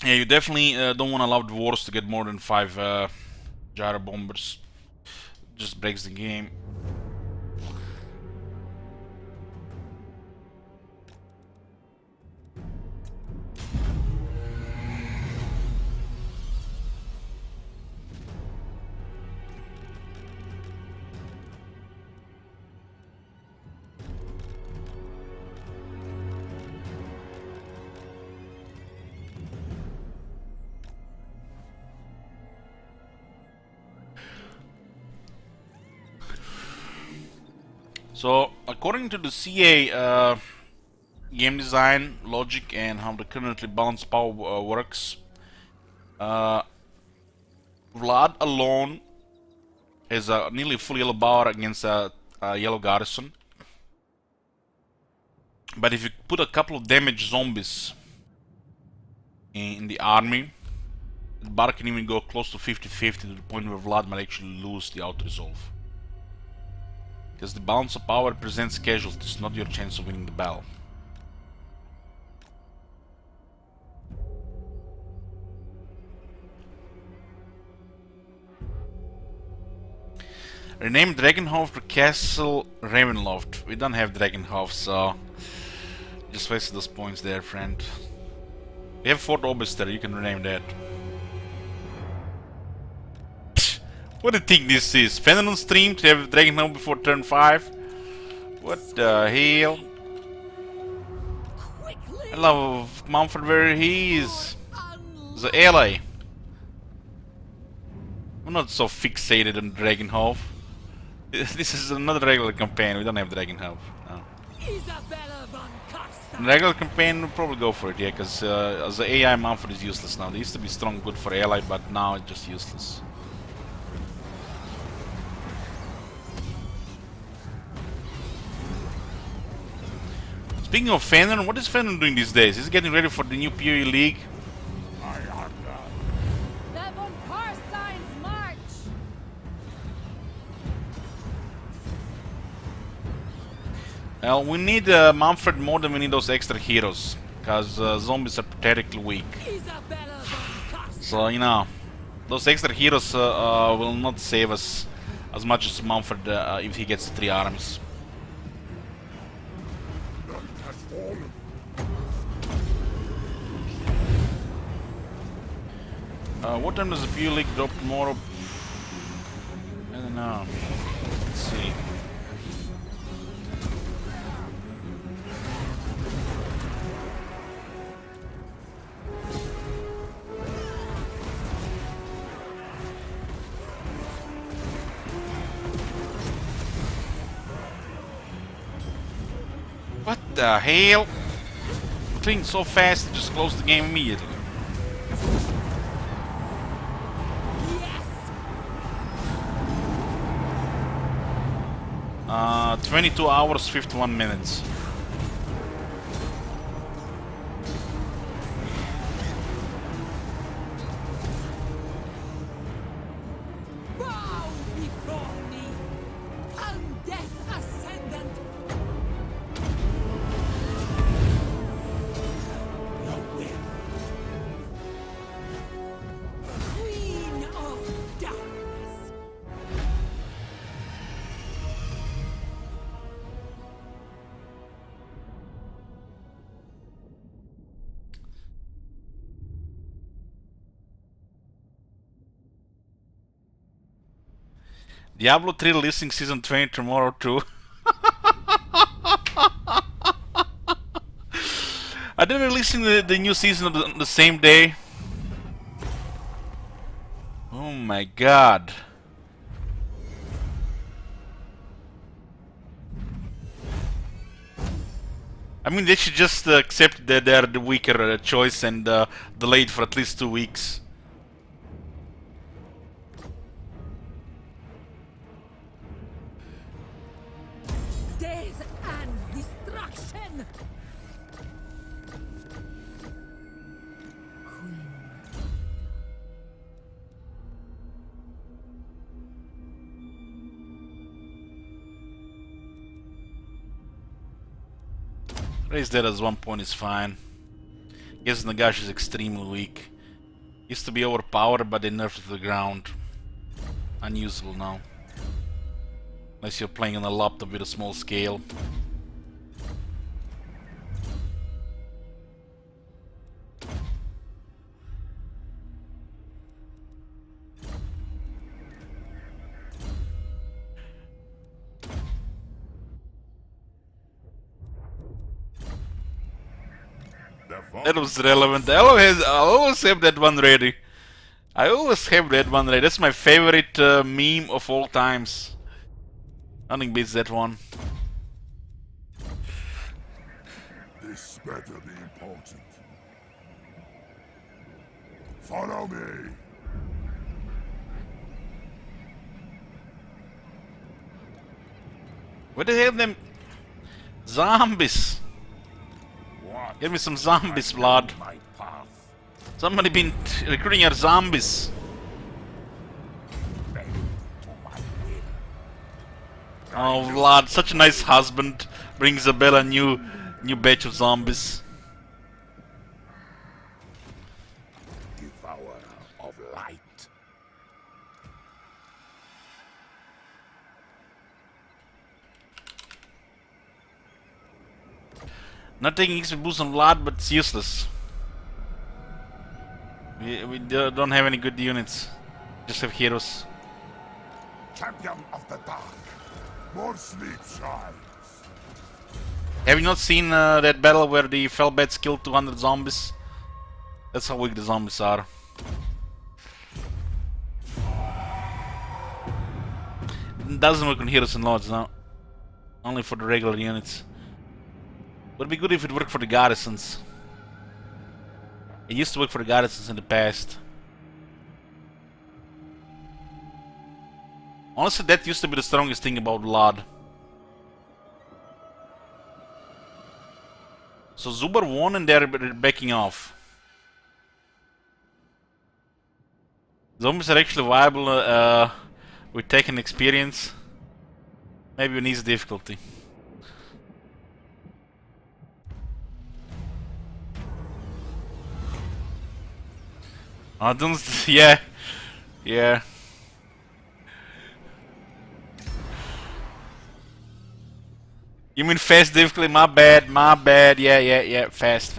Yeah, you definitely don't want to allow dwarves to get more than 5 gyro bombers. Just breaks the game. So, according to the CA game design logic and how the currently balanced power works, Vlad alone is a nearly full yellow bar against a yellow garrison. But if you put a couple of damaged zombies in the army, the bar can even go close to 50-50 to the point where Vlad might actually lose the auto-resolve. Because the balance of power presents casualties, not your chance of winning the battle. Rename Dragonhof to Castle Ravenloft. We don't have Dragonhof, so just waste those points there, friend. We have Fort Obister, you can rename that. What do you think this is? Fenrir stream to have Dragonhof before turn 5? What the hell? I love Mumford where he is. The ally. I'm not so fixated on Dragonhof. This is another regular campaign, we don't have Dragonhof. No. In regular campaign, we'll probably go for it, yeah, because the AI Mumford is useless now. They used to be strong, good for ally, but now it's just useless. Speaking of Fenrir, what is Fenrir doing these days? Is he getting ready for the new PoE League? They're on Carstein's march! Well, we need Mumford more than we need those extra heroes, because zombies are pathetically weak. So, you know, those extra heroes will not save us as much as Mumford if he gets 3 arms. What time does the PoE League drop tomorrow? I don't know. Let's see. the hell? Clicking so fast, it just closed the game immediately. Yes! 22 hours, 51 minutes. Bow before me! Undeath Ascendant! No will. Queen of Darkness! Diablo 3 releasing season 20 tomorrow too. Are they releasing the new season on the same day? Oh my god. I mean, they should just accept that they're the weaker choice and delay it for at least 2 weeks. Death and destruction! Queen. Raise that as 1 point is fine. Guess Nagash is extremely weak. Used to be overpowered, but they nerfed it to the ground. Unusable now. Unless you're playing on a laptop with a small scale. That was relevant. I always have that one ready. I always have that one ready. That's my favorite meme of all times. Nothing beats that one. This better be important. Follow me. Where the hell them zombies? What? Give me some zombies, blood. My path. Somebody been recruiting our zombies. Bend to my will. Oh, Vlad, such a nice husband. Brings Isabella a new batch of zombies. Devourer of light. Not taking XP boost on Vlad, but it's useless. We don't have any good units. Just have heroes. Champion of the dark. More sleep shines. Have you not seen that battle where the Fellbats killed 200 zombies? That's how weak the zombies are. It doesn't work on heroes and lords now. Only for the regular units. Would be good if it worked for the garrisons. It used to work for the garrisons in the past. Honestly, that used to be the strongest thing about Vlad. So Zubar won and they're backing off. Zombies are actually viable with tech and experience. Maybe with easy difficulty. I don't. Yeah. Yeah. You mean fast difficulty? My bad, my bad. Yeah. Fast.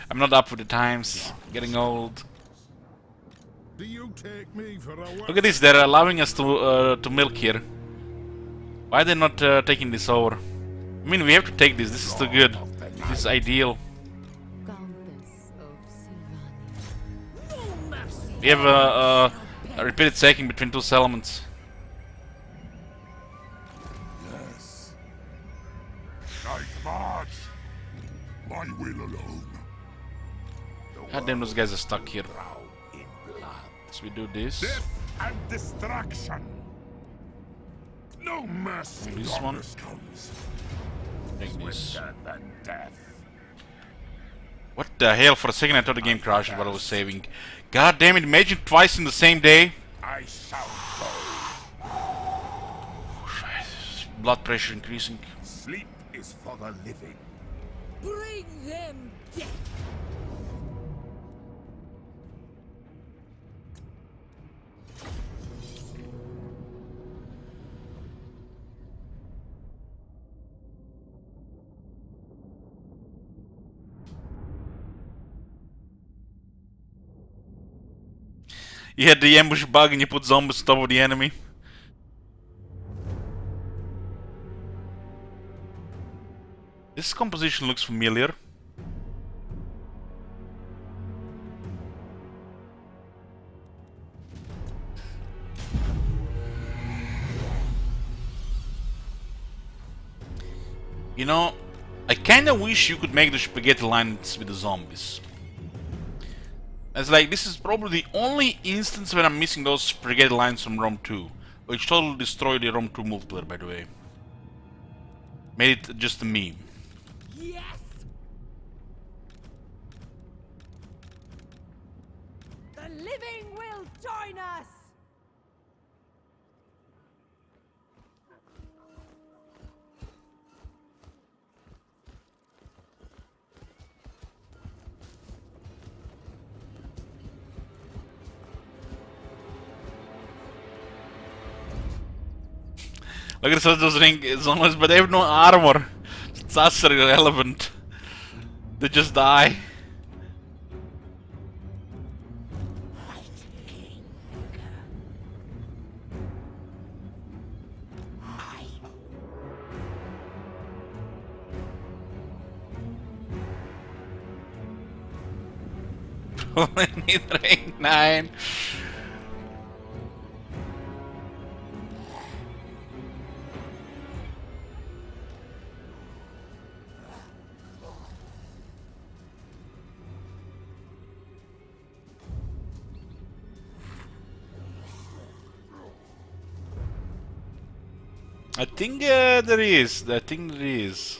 I'm not up with the times. Getting old. Do you take me for a Look at this, they're allowing us to milk here. Why are they not taking this over? I mean, we have to take this. This is too good. This is ideal. Countess of Sylvania. No mercy. We have a repeated sacking between two settlements. Yes. Not will alone. God damn, those guys are stuck here. In blood. So we do this. Death and destruction. No mercy This on one. the scums. Take this. Swifter than death. What the hell? For a second I thought the game crashed while I was saving. God damn it, imagine twice in the same day. I shall go. Blood pressure increasing. Sleep is for the living. Bring them death. You had the ambush bug and you put zombies on top of the enemy. This composition looks familiar. You know, I kinda wish you could make the spaghetti lines with the zombies. It's like, this is probably the only instance where I'm missing those spaghetti lines from Rome 2. Which totally destroyed the Rome 2 multiplayer, by the way. Made it just a meme. Yes. The living will join us. Look at those ring zombies, but they have no armor. That's irrelevant. They just die. I need rank 9. I think there is. I think there is.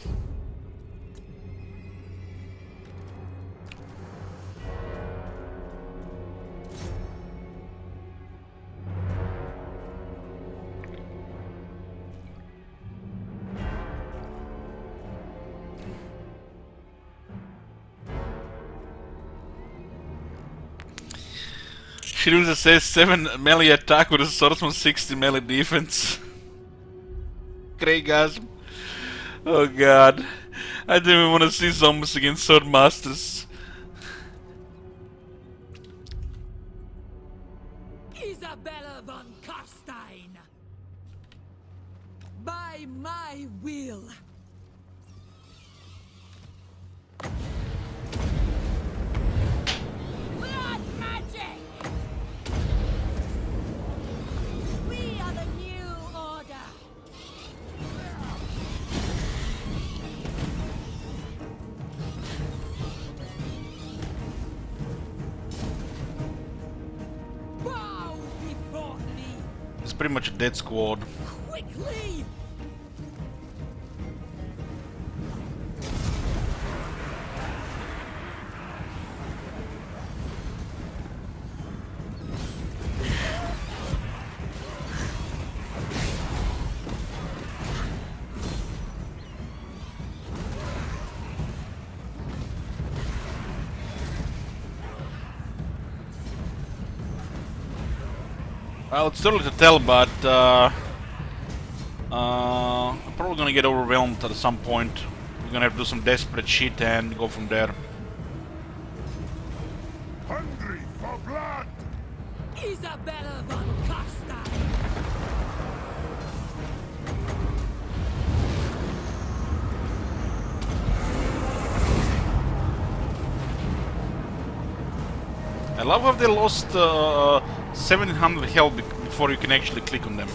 Shiruza says 7 melee attack with a swordsman 60 melee defense. Craigasm. Oh god. I don't even want to see zombies against sword masters. Isabella von Carstein. By my will. Blood magic. We are the new order. Bow before me. It's pretty much a dead squad. Quickly. Well, it's early to tell, but I'm probably gonna get overwhelmed at some point. We're gonna have to do some desperate shit and go from there. Hungry for blood. Isabella von Carstein. I love how they lost 700 health before you can actually click on them.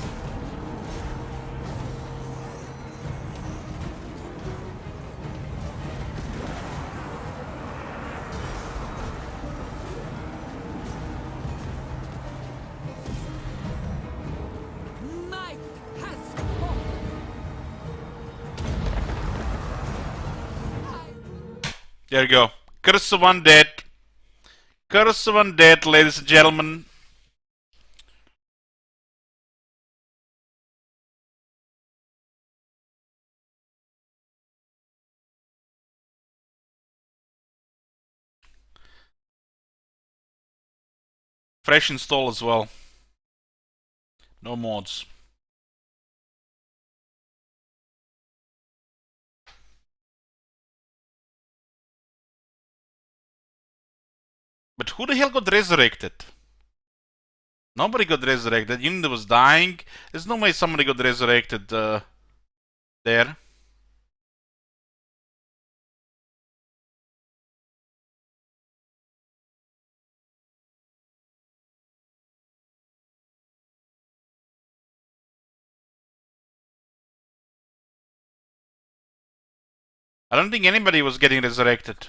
There you go. Curse of Undead. Curse of Undead, ladies and gentlemen. Fresh install as well. No mods. But who the hell got resurrected? Nobody got resurrected. Unit was dying. There's no way somebody got resurrected there. I don't think anybody was getting resurrected.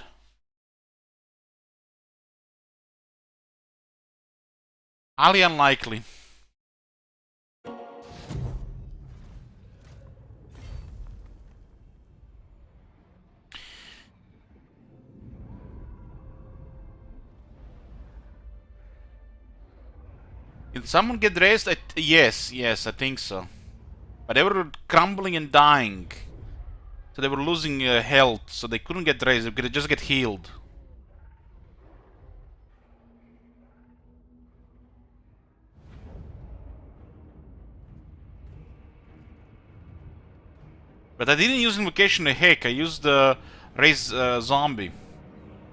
Highly unlikely. Did someone get raised? Yes, I think so. But they were crumbling and dying. So they were losing health, so they couldn't get raised. They could just get healed. But I didn't use Invocation of Heck. I used the Raise Zombie,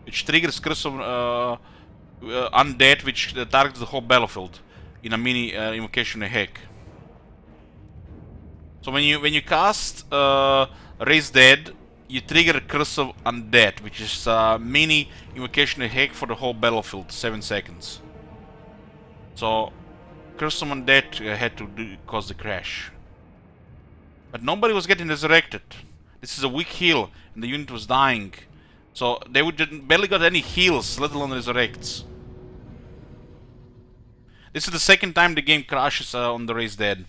which triggers Curse of Undead, which targets the whole battlefield in a mini Invocation of Heck. So when you cast Raise Dead, you trigger Curse of Undead, which is mini Invocation of Heck for the whole battlefield, 7 seconds. So Curse of Undead had to cause the crash. But nobody was getting resurrected. This is a weak heal, and the unit was dying. So they barely got any heals, let alone resurrects. This is the second time the game crashes on the Raise Dead.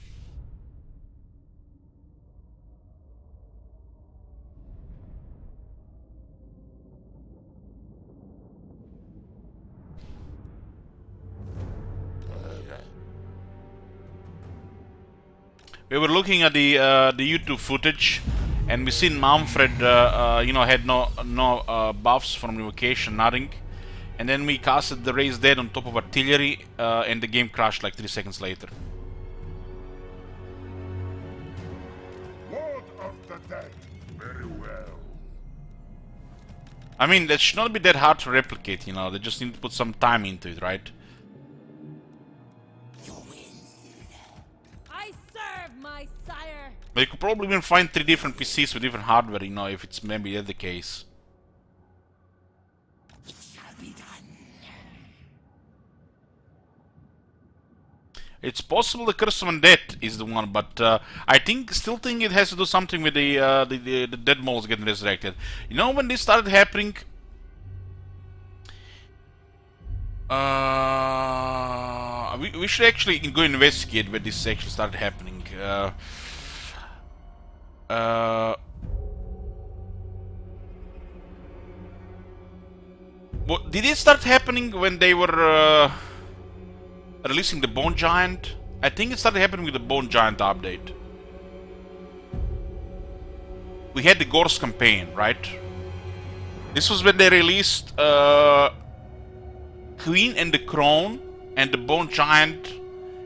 We were looking at the YouTube footage, and we seen Manfred, had no buffs from revocation, nothing. And then we casted the Raise Dead on top of artillery, and the game crashed like 3 seconds later. Lord of the Dead. Very well. I mean, that should not be that hard to replicate, they just need to put some time into it, right? I serve my sire. But you could probably even find 3 different PCs with different hardware, if it's maybe the case. It's possible the Curse of Undead is the one, but I still think it has to do something with the dead moles getting resurrected. When this started happening, we should actually go investigate where this actually started happening. Did it start happening when they were releasing the Bone Giant? I think it started happening with the Bone Giant update. We had the Gorse campaign, right? This was when they released Queen and the Crown and the Bone Giant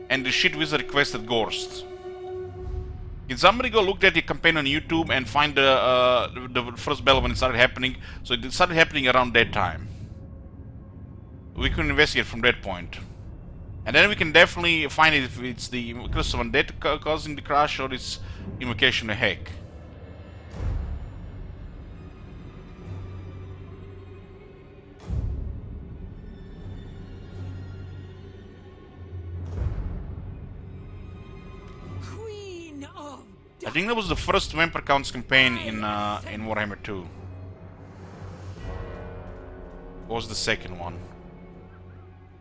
and the Shit Wizard Requested Gorst. Can somebody go look at the campaign on YouTube and find the first battle when it started happening? So it started happening around that time. We can investigate from that point. And then we can definitely find it if it's the Curse of Undead causing the crash or it's Invocation of Heck. Queen of I think that was the first Vampire Counts campaign in Warhammer 2. Or was the second one?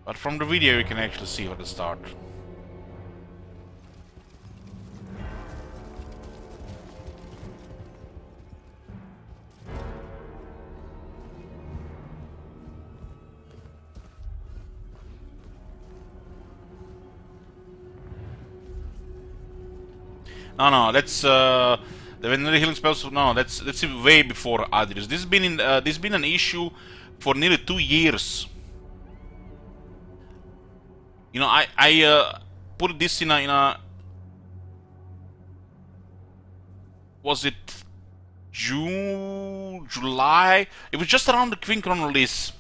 But from the video you can actually see how to start. No, that's the Venerable healing spells. No, that's way before Adris. This has been an issue for nearly 2 years. You know, I put this in a was it June, July? It was just around the QueenCon release.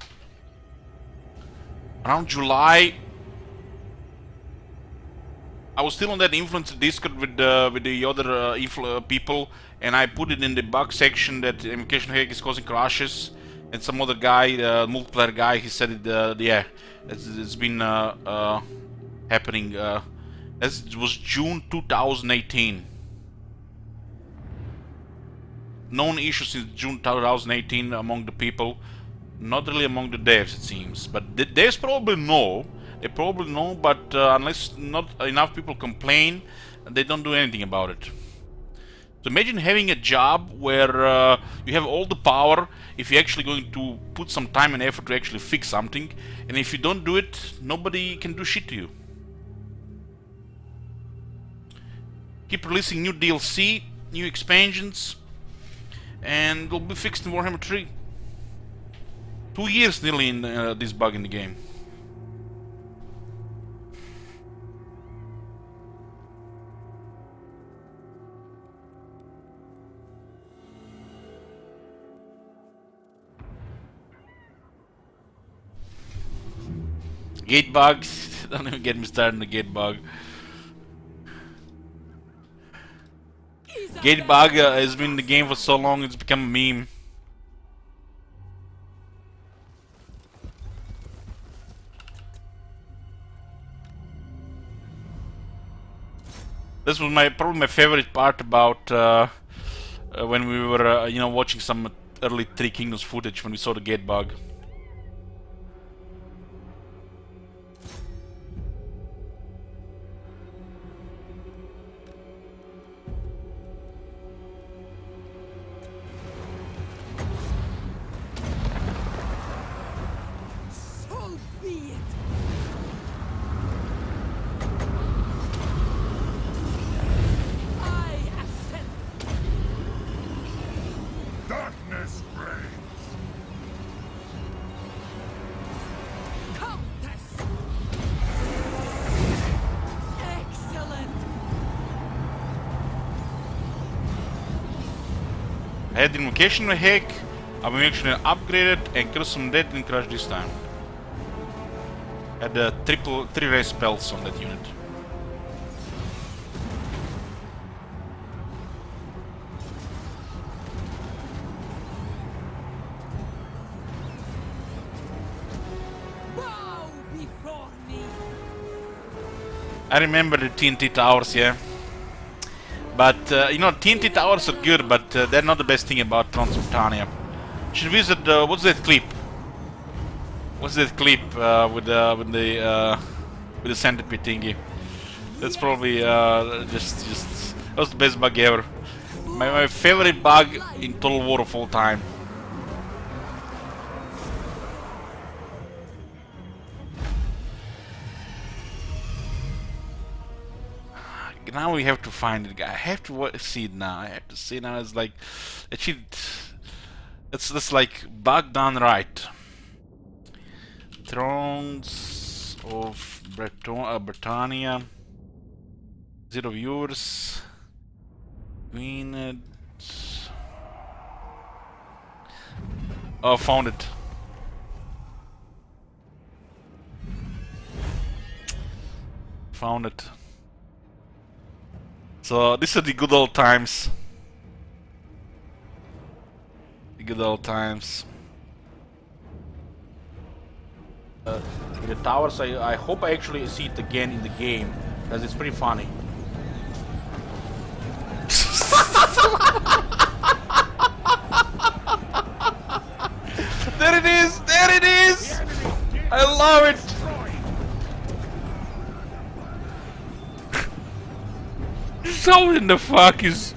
Around July. I was still on that influencer Discord with the other people, and I put it in the bug section that invocation hack is causing crashes, and some other guy, multiplayer guy, he said it. Yeah, it's been happening. It was June 2018. Known issue since June 2018 among the people, not really among the devs it seems, but the devs probably know. They probably know, but unless not enough people complain, they don't do anything about it. So imagine having a job where you have all the power if you're actually going to put some time and effort to actually fix something, and if you don't do it, nobody can do shit to you. Keep releasing new DLC, new expansions, and it'll be fixed in Warhammer 3. 2 years nearly in this bug in the game. Gate bugs. Don't even get me started on the gate bug. Gate bug has been in the game for so long, it's become a meme. This was probably my favorite part about when we were you know, watching some early Three Kingdoms footage when we saw the gate bug. I had the invocation hack, I'm actually upgraded and kill some dead and crash this time. Had three race spells on that unit. Bow before me. I remember the TNT towers, yeah. But, you know, TNT towers are good, but they're not the best thing about Transmontania. Should visit, what's that clip? What's that clip with the centipede thingy? That's probably just that was the best bug ever. My favorite bug in Total War of all time. Now we have to find it. I have to see it now. I have to see it now. It's like actually, that's like bug done right. Thrones of Britannia. 0 viewers. Queen. Oh, found it. Found it. So these are the good old times. The good old times. The towers, I hope I actually see it again in the game, because it's pretty funny. There it is! There it is! I love it! So in the fuck is...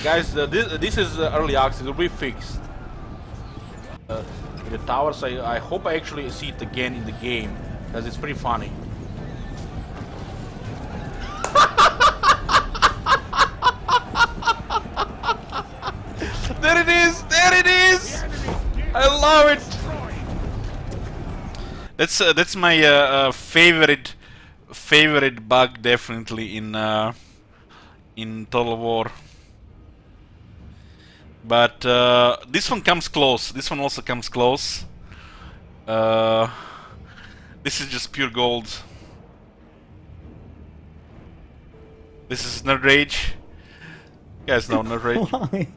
Guys, this is early access, it'll be fixed. The towers, I hope I actually see it again in the game, because it's pretty funny. love it. That's my favorite bug, definitely, in Total War. But this one comes close. This one also comes close. This is just pure gold. This is Nerd Rage. You guys know Nerd Rage. Why?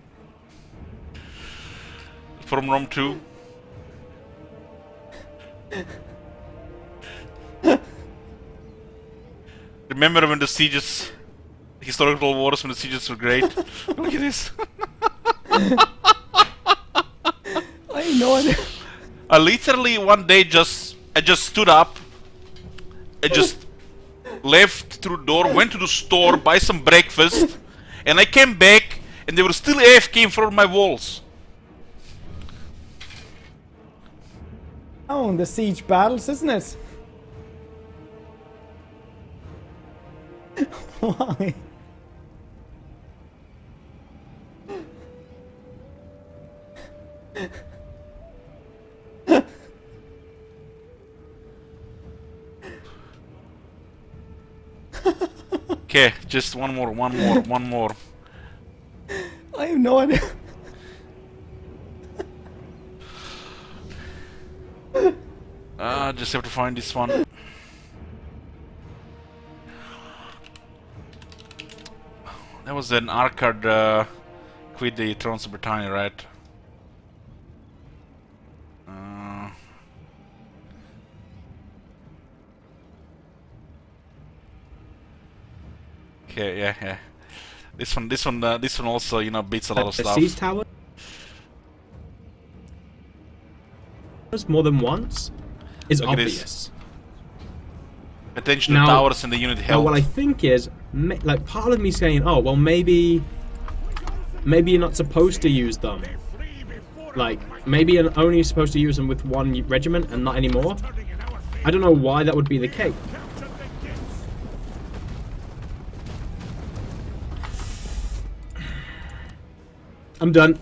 From Rome 2. Remember when the sieges, historical wars, when the sieges were great? Look at this. I have no idea. I literally one day I just stood up. I just left through the door, went to the store, buy some breakfast, and I came back and they were still AFK in front of my walls. Oh, and the siege battles, isn't it? Why? Okay, just one more. I have no idea. Just have to find this one. That was an arcade quit the Thrones of Britannia, right? Okay, yeah. This one also, you know, beats a lot of stuff. Siege tower? More than once is Look at this. obvious. Attention to Now- towers and the unit Now, health. what I think is, like, part of me saying, oh, well, maybe you're not supposed to use them. Like, maybe you're only supposed to use them with one regiment and not anymore. I don't know why that would be the case. I'm done.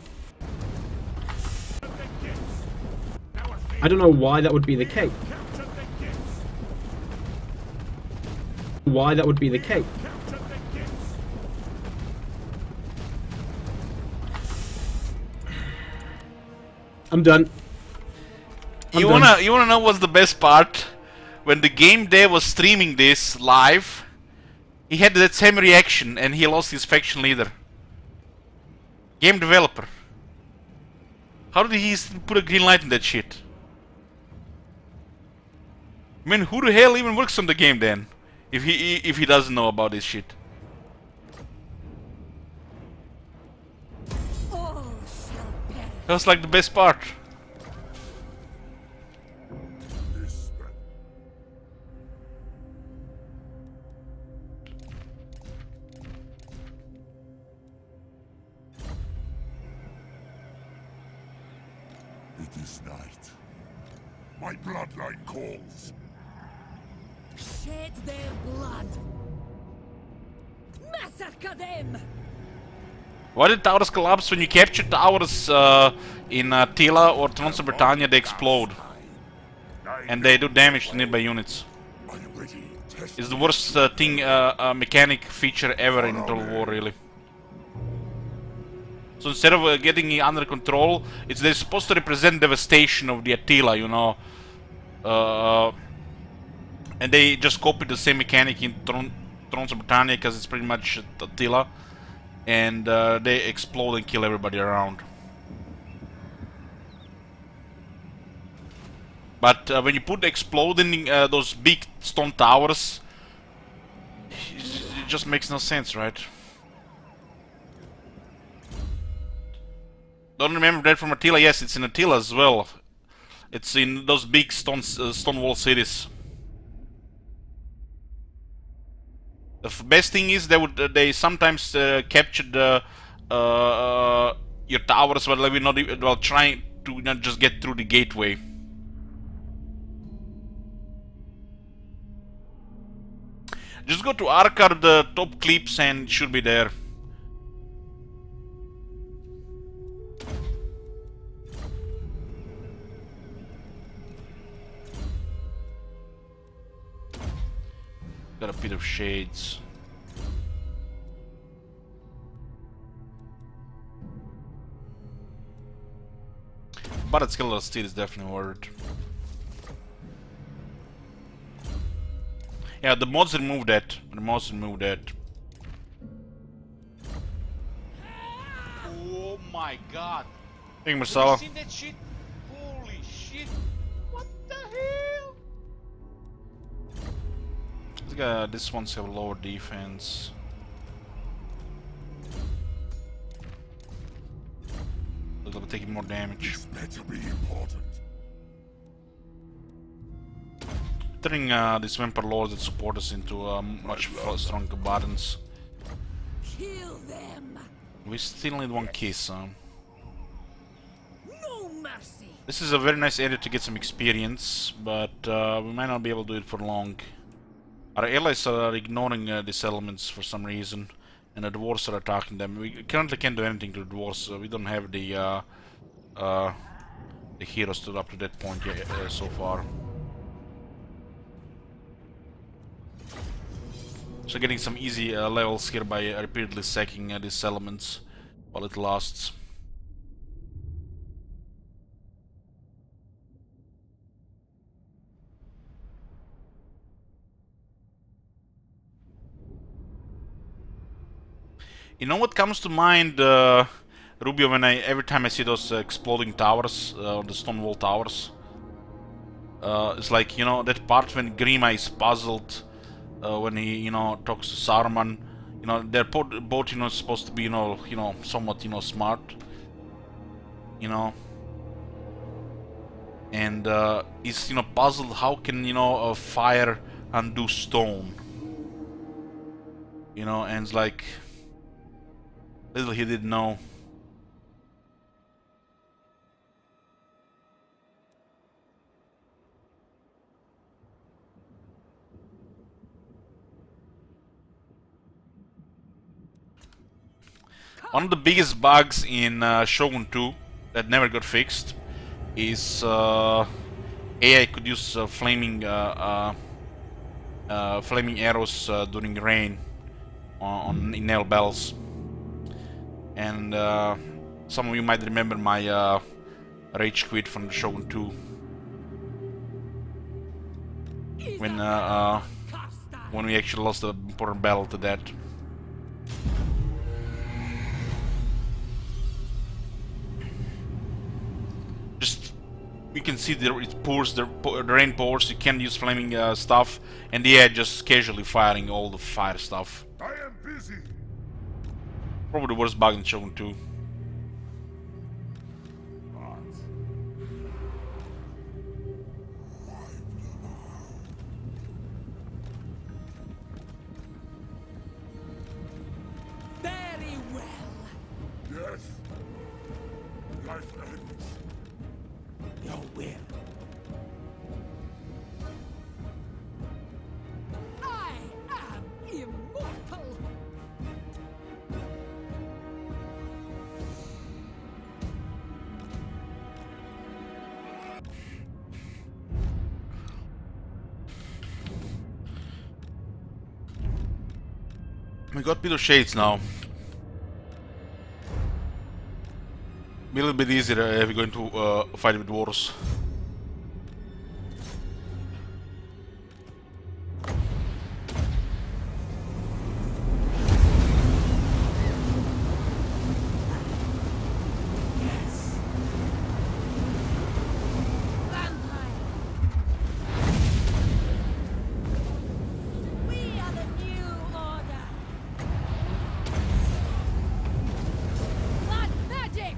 I don't know why that would be the case. Why that would be the case. I'm done. You wanna know what's the best part? When the game dev was streaming this live, he had that same reaction and he lost his faction leader. Game developer. How did he put a green light in that shit? I mean, who the hell even works on the game then? If he doesn't know about this shit. All shall perish. That was like the best part. It is night. My bloodline calls. Shed their blood. Massacre them. Why did towers collapse when you capture towers in Tila or Thrones of Britannia? They explode and they do damage to nearby units. I am ready. Test It's the worst mechanic feature ever in Total War, really. So instead of getting it under control, they're supposed to represent devastation of the Attila, you know. And they just copied the same mechanic in Thrones of Britannia because it's pretty much Attila. And they explode and kill everybody around. But when you put exploding those big stone towers, it just makes no sense, right? Don't remember that from Attila? Yes, it's in Attila as well. It's in those big stone wall cities. The best thing is they sometimes captured your towers while trying to not just get through the gateway. Just go to Arcar, the top clips, and it should be there. Got a bit of shades. But its Skeletal Steel is definitely worth it. Yeah, the mods removed that. The mods removed that. Oh my god. Thank you, Have Marcella. you seen that shit? Holy shit. What the hell? This one's have lower defense. It'll be taking more damage. This better be important. Turning these Vampire Lords that support us into much stronger combatants. Kill them. We still need one kiss, huh? No mercy. This is a very nice area to get some experience, but we might not be able to do it for long. Our allies are ignoring these elements for some reason, and the dwarves are attacking them. We currently can't do anything to the dwarves. We don't have the heroes to up to that point yet, so far. So getting some easy levels here by repeatedly sacking these elements while it lasts. You know what comes to mind, Rubio, when every time I see those exploding towers, the stone wall towers? It's like, you know, that part when Grima is puzzled, when he, you know, talks to Saruman. You know, they're both, you know, supposed to be, you know, somewhat, you know, smart. You know. And he's, you know, puzzled how can, you know, fire undo stone. You know, and it's like, little he didn't know. One of the biggest bugs in Shogun 2 that never got fixed is AI could use flaming arrows during rain in nail bells. And some of you might remember my rage quit from the Shogun 2 when we actually lost an important battle to that. Just you can see it pours, the rain pours. You can use flaming stuff, and the AI just casually firing all the fire stuff. I am busy. Probably the worst bug in Shogun 2. Very well. Yes. Life ends. Your will. I am immortal. We got bit of shades now. Be a little bit easier if we're going to fight with dwarves. Vampire. We are the new order. Blood magic.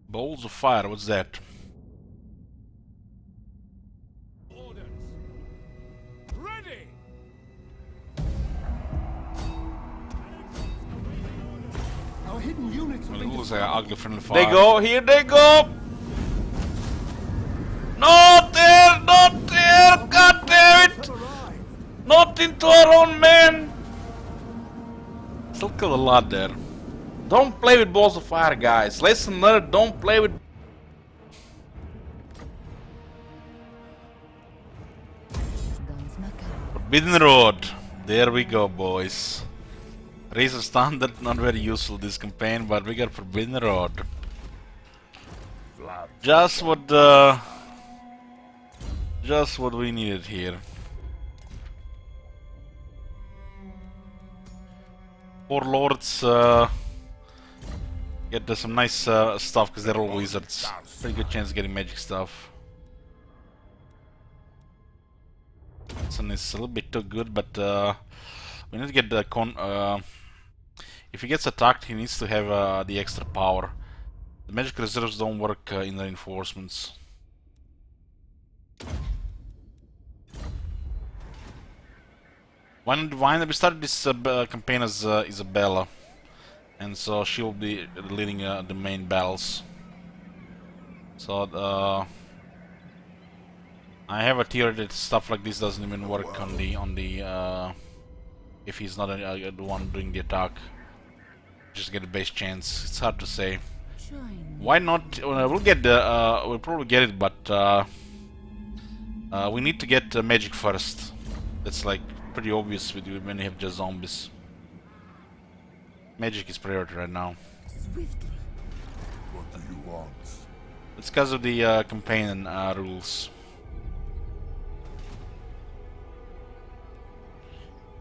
Balls of fire, what's that? Ready! Our hidden units Well, have it been looks like an ugly friendly They fire. go, here they go! Not there! Not there! God damn it! Not into our own man! Still kill a lot there. Don't play with balls of fire, guys. Lesson learned, don't play with... Forbidden Road. There we go, boys. Razor Standard, not very useful this campaign, but we got Forbidden Road. Just what we needed here. Four lords get some nice stuff because they're all wizards. Pretty good chance of getting magic stuff. Watson is a little bit too good, but we need to get the if he gets attacked, he needs to have the extra power. The magic reserves don't work in the reinforcements. Why we started this campaign as Isabella, and so she will be leading the main battles. So I have a theory that stuff like this doesn't even work on the if he's not the one doing the attack. Just get a base chance. It's hard to say. Why not? We'll get the we'll probably get it, but we need to get magic first. That's like pretty obvious with you when you have just zombies. Magic is priority right now. What do you want? It's because of the campaign rules.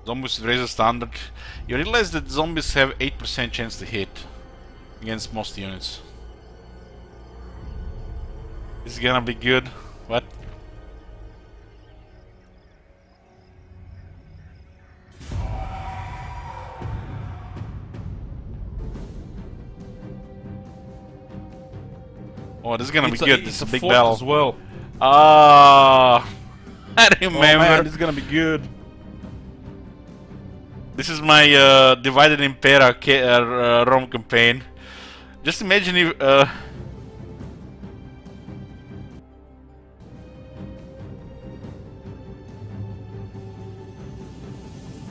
Zombies with Razor Standard. You realize that zombies have 8% chance to hit against most units. This is gonna be good. What? Oh, this is gonna be good. This is a big battle as well. Ah, I remember. Oh man, this is gonna be good. This is my Divided Impera Rome campaign. Just imagine if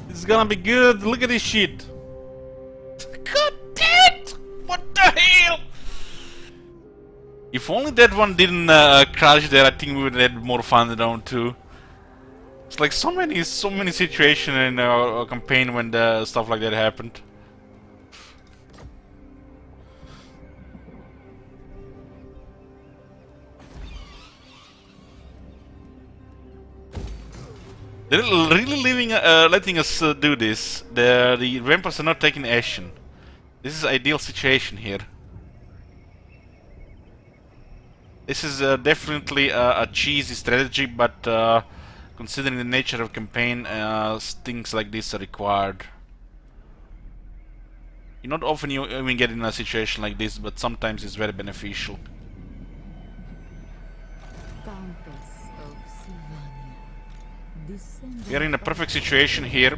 this is gonna be good. Look at this shit. God damn it! What the hell? If only that one didn't crash there, I think we would have had more fun than round 2. It's like so many situations in our campaign when the stuff like that happened. They're really letting us do this. The vampires are not taking action. This is ideal situation here. This is definitely a cheesy strategy, but considering the nature of campaign, things like this are required. Not often you even get in a situation like this, but sometimes it's very beneficial. We are in a perfect situation here.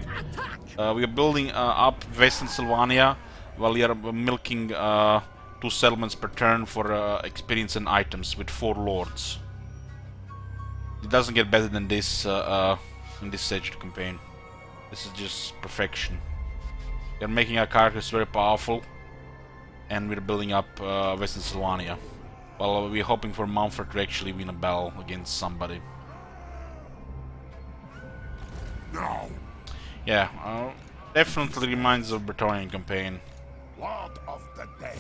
We are building up Western Sylvania while we are milking 2 settlements per turn for experience and items with 4 lords. It doesn't get better than this in this stage of the campaign. This is just perfection. We are making our characters very powerful, and we're building up Western Sylvania. Well, we're hoping for Mumford to actually win a battle against somebody. Now, Yeah, definitely reminds of Bretonnian campaign. Lord of the Dead.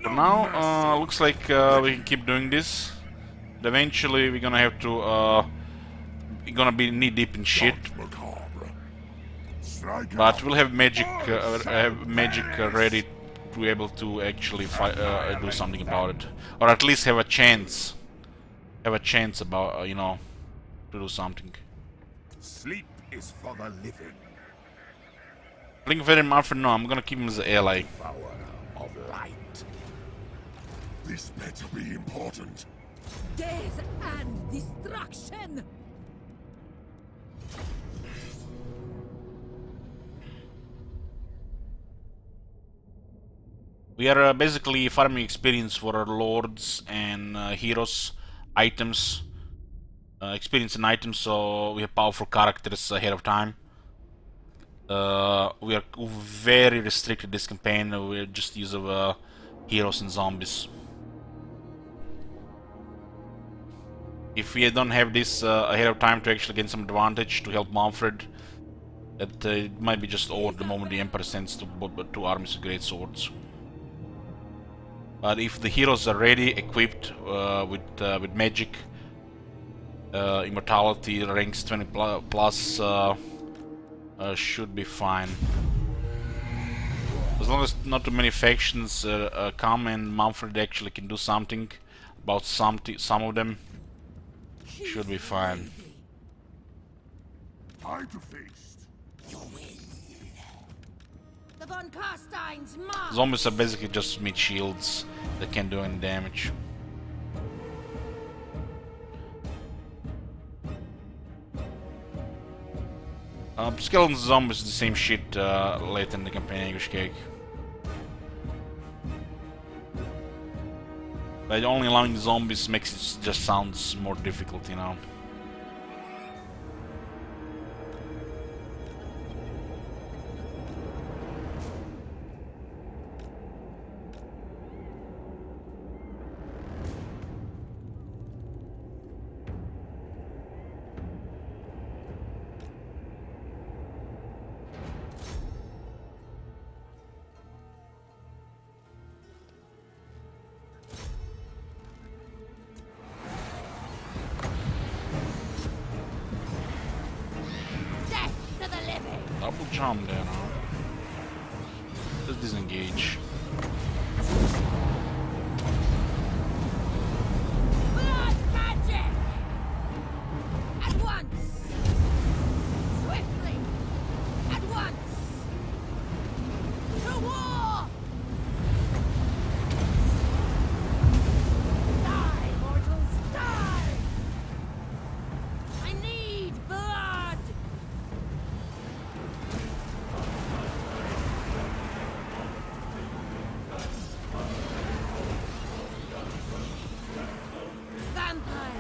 For now, looks like we can keep doing this. But eventually, we're gonna have to. We're gonna be knee deep in shit. Macabre. Strike But out. we'll have magic, ready to be able to actually fight, do something about it, or at least have a chance. Have a chance about, you know, to do something. Sleep is for the living. Blink very Manfred, no, I'm gonna keep him as an ally. Power of light. This better be important. Death and destruction! We are basically farming experience for our lords and heroes, items, experience and items, so we have powerful characters ahead of time. We are very restricted this campaign. We just use of heroes and zombies. If we don't have this ahead of time to actually gain some advantage to help Manfred, it might be just over the moment the Emperor sends two armies of great swords. But if the heroes are ready, equipped with magic, immortality, ranks 20 plus, should be fine. As long as not too many factions come and Manfred actually can do something about some of them, should be fine. I to feast. The von Carstein's mark! Zombies are basically just meat shields that can't do any damage. Skeletons and zombies the same shit late in the campaign, English cake. But only allowing the zombies makes it just sounds more difficult, you know. Double jump there now. Let's disengage. Blood magic! At once! Swiftly! At once! To war! Die, mortals, die! I need blood! Vampire!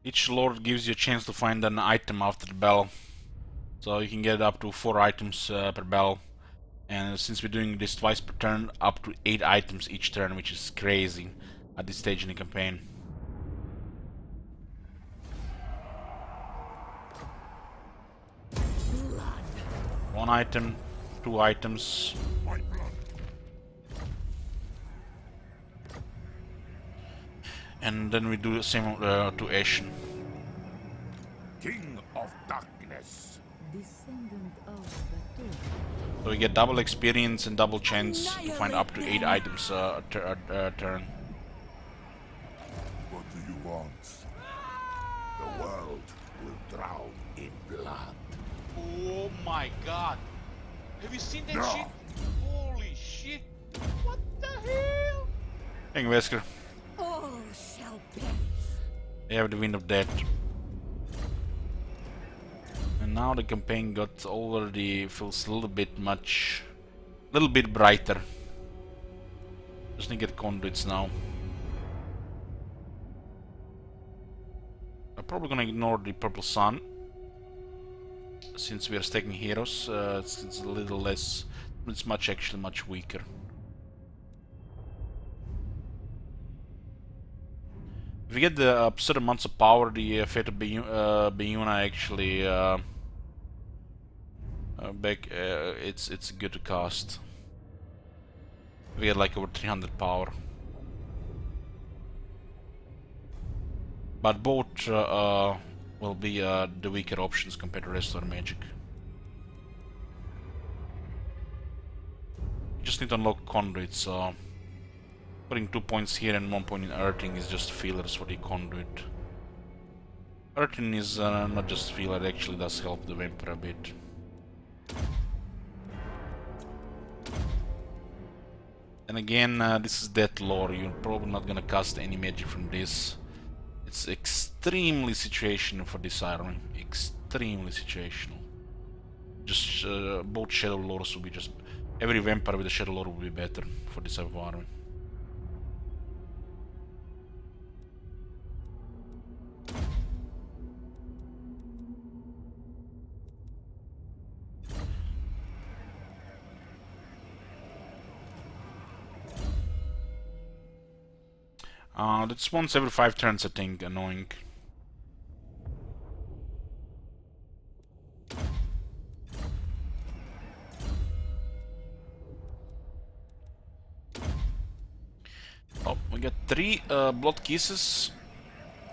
Each lord gives you a chance to find an item after the battle. So you can get up to 4 items per battle. And since we're doing this twice per turn, up to 8 items each turn, which is crazy at this stage in the campaign. One item, 2 items. My blood. And then we do the same to Ashen. King of Darkness. Descendant of the dead. So we get double experience and double chance to find up to 8 items a turn. What do you want? The world will drown in blood. Oh my god. Have you seen that No. shit? Holy shit. What the hell? Thank you, Wesker. All shall perish. They have the Wind of Death. And now the campaign got already feels a little bit brighter. Just need to get conduits now. I'm probably gonna ignore the purple sun since we are stacking heroes. It's a little less. It's actually much weaker. If we get the certain amounts of power, the Fate of Biuna actually it's good to cast. We get like over 300 power, but both will be the weaker options compared to restore magic. just need to unlock conduit, so putting 2 points here and 1 point in earthing is just fillers for the conduit. Earthing is not just filler, it actually does help the vampire a bit. And again, this is death lore, you're probably not gonna cast any magic from this. It's extremely situational for this army, extremely situational. Just both shadow lords will be just... Every vampire with a shadow lord will be better for this type of army. That's once every 5 turns, I think, annoying. Oh, we got 3 blood kisses,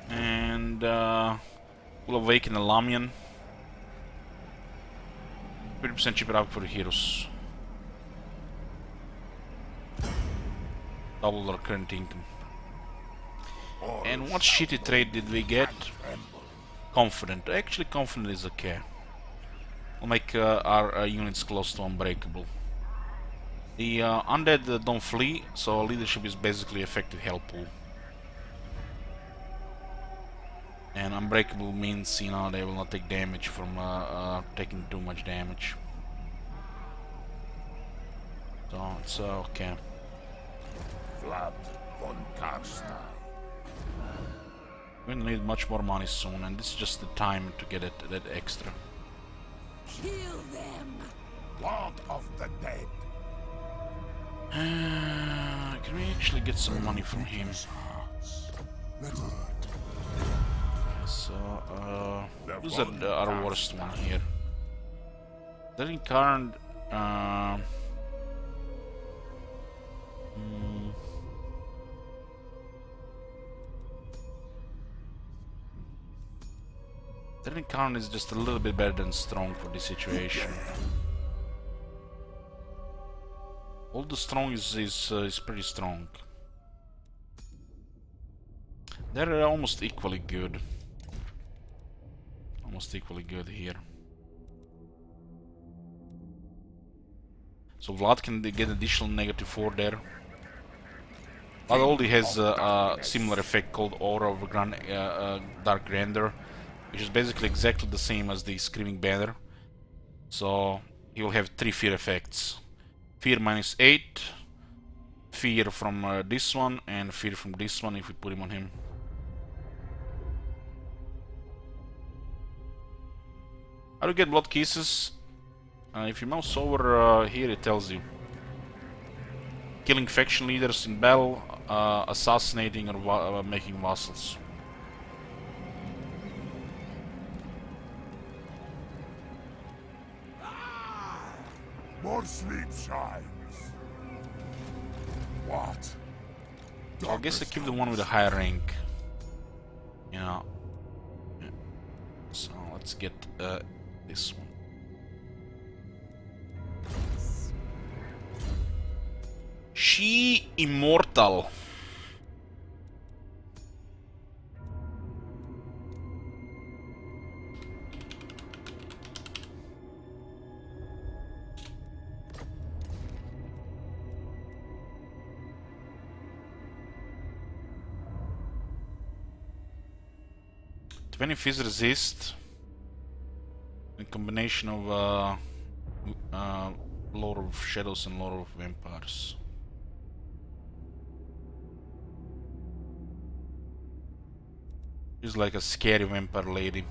and we'll awaken a Lamian. 30% cheaper up for the heroes. Double our current income. And what shitty trait did we get? Confident. Actually, confident is okay. We'll make our units close to unbreakable. The undead don't flee, so leadership is basically effective health pool. And unbreakable means, you know, they will not take damage from taking too much damage. So it's okay. Vlad von Carstein. We'll need much more money soon, and this is just the time to get that extra. Kill them! Lord of the dead. Can we actually get some money from him? So, who's our worst one here? That incarnate. That incarnate is just a little bit better than strong for this situation. All the strong is pretty strong. They're almost equally good. Almost equally good here. So Vlad can get additional -4 there. Vlad already has a similar effect called Aura of Dark Grandeur, which is basically exactly the same as the Screaming Banner. So he will have 3 fear effects. Fear -8, fear from this one, and fear from this one if we put him on him. How do you get blood kisses? If you mouse over here, it tells you. Killing faction leaders in battle, assassinating or making vassals. More sleep shines. What? So I guess I keep the one with a higher rank. You know. So let's get this one. She immortal. When fizz resist, a combination of Lord of Shadows and Lord of Vampires. She's like a scary vampire lady.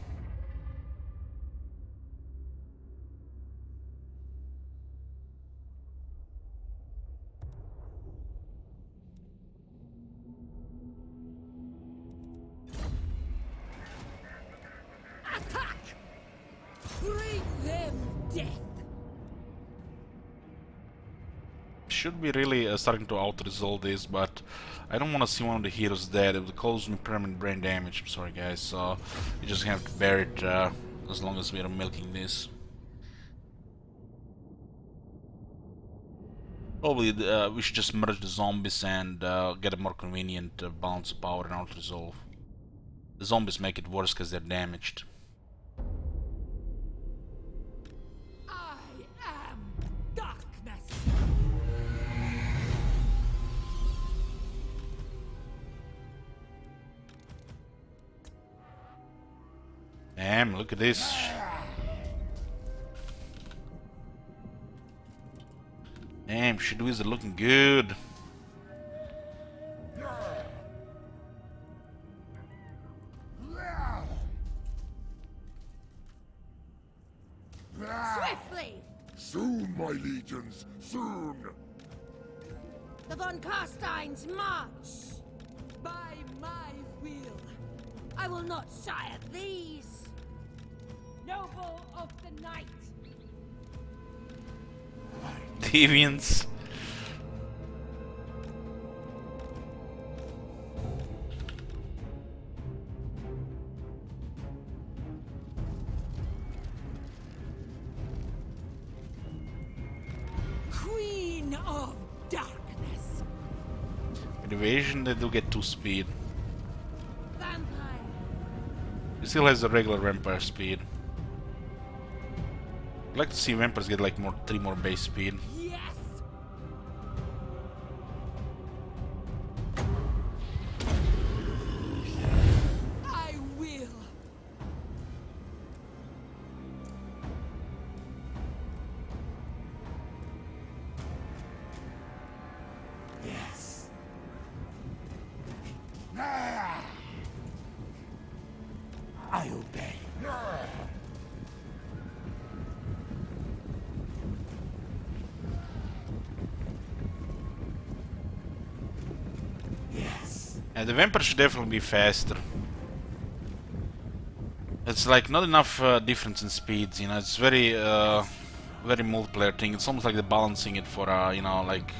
Attack! Bring them death! Should be really starting to out-resolve this, but I don't want to see one of the heroes dead. It would cause me permanent brain damage. I'm sorry guys, so you just have to bear it as long as we are milking this. Probably we should just merge the zombies and get a more convenient balance of power and auto resolve. The zombies make it worse because they're damaged. I am darkness. Damn, look at this. Damn, Shadows are looking good. Swiftly! Soon, my legions, soon! The von Carsteins march! By my will! I will not shy at these! Noble of the night! Deviants. Queen of darkness! With evasion, they do get 2 speed. Vampire! He still has the regular vampire speed. I'd like to see vampires get like 3 more base speed. Yes! I will! Yes. I obey. Yes. And the vampire should definitely be faster. It's like not enough difference in speeds, you know. It's very, very multiplayer thing. It's almost like they're balancing it for, you know, like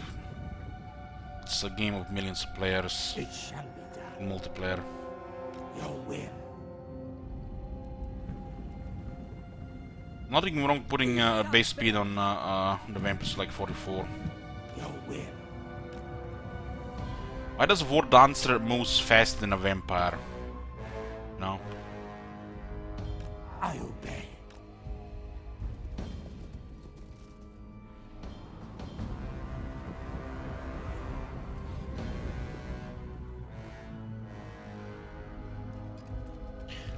it's a game of millions of players It shall be done. in multiplayer. Your will. Nothing wrong putting base speed on the vampires like 44. Your will. Why does War Dancer moves faster than a vampire? No. I obey.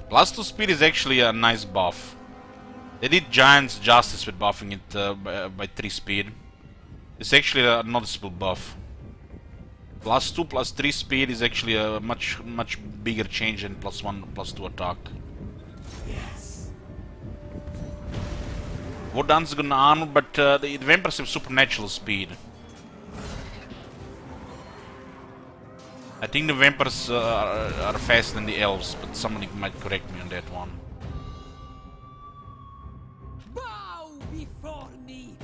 Plus 2 speed is actually a nice buff. They did Giants justice with buffing it by 3 speed. It's actually a noticeable buff. Plus 2 plus 3 speed is actually a much bigger change than plus 1 plus 2 attack. Yes. War Dancer is gonna armor, but the vampires have supernatural speed. I think the vampires are faster than the elves, but somebody might correct me on that one. Bow before me!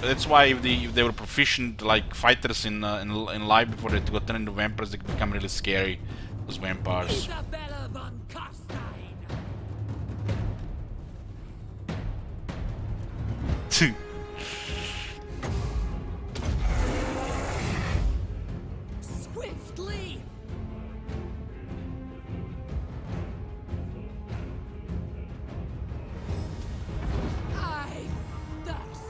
That's why if they were proficient like fighters in live before they got turned into vampires, they could become really scary. Those vampires. Isabella von Carstein! Swiftly! I thirst!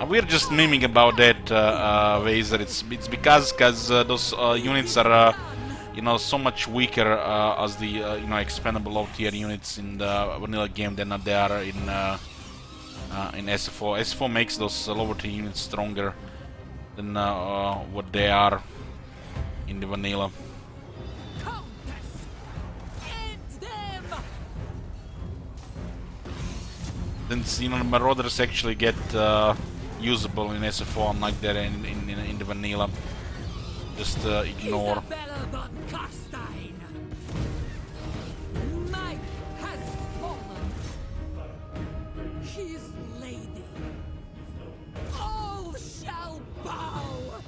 We're just miming about that, Vaser. It's because those units are, you know, so much weaker as the you know, expendable low tier units in the vanilla game than they are in in SFO. SFO makes those lower tier units stronger than what they are in the vanilla. Countess! End them! Since you know the Marauders actually get usable in SFO, unlike that in the vanilla. Just ignore. Isabella von Carstein! Night has fallen. His lady. All shall bow.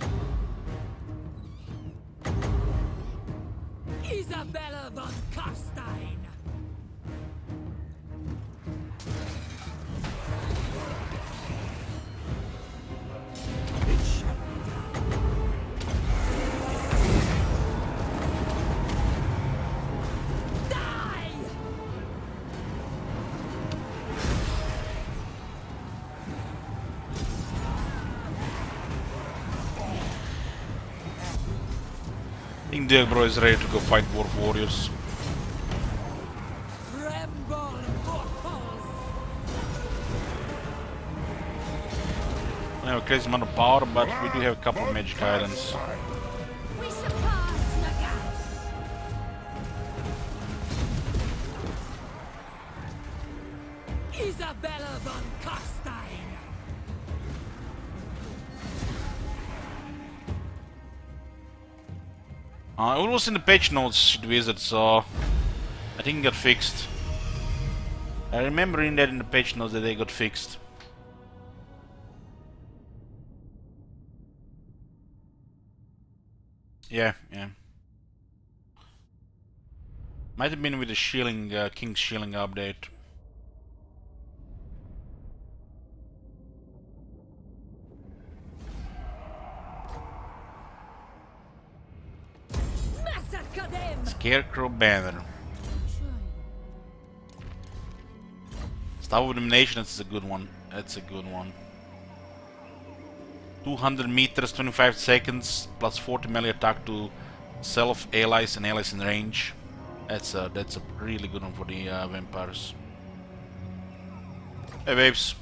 Isabella von Carstein! I think Diego is ready to go fight Dwarf Warriors. Tremble, mortals! I have a crazy amount of power, but we do have a couple of magic items. We surpass Nagash! Isabella von Carstein! It was in the patch notes, the wizard, so I think it got fixed. I remember reading that in the patch notes that they got fixed. Yeah. Might have been with the shielding, King's Shielding update. Massacre them! Scarecrow Banner. Staff of Domination, that's a good one. That's a good one. 200 meters, 25 seconds, plus 40 melee attack to self, allies, and allies in range. That's a really good one for the vampires. Hey, babes.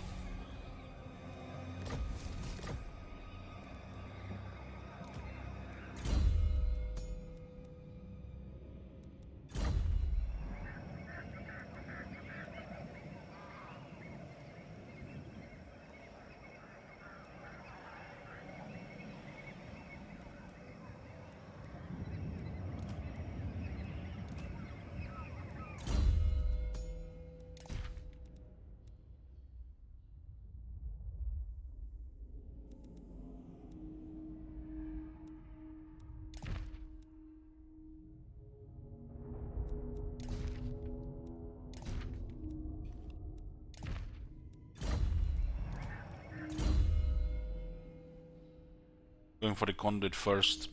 Going for the conduit first.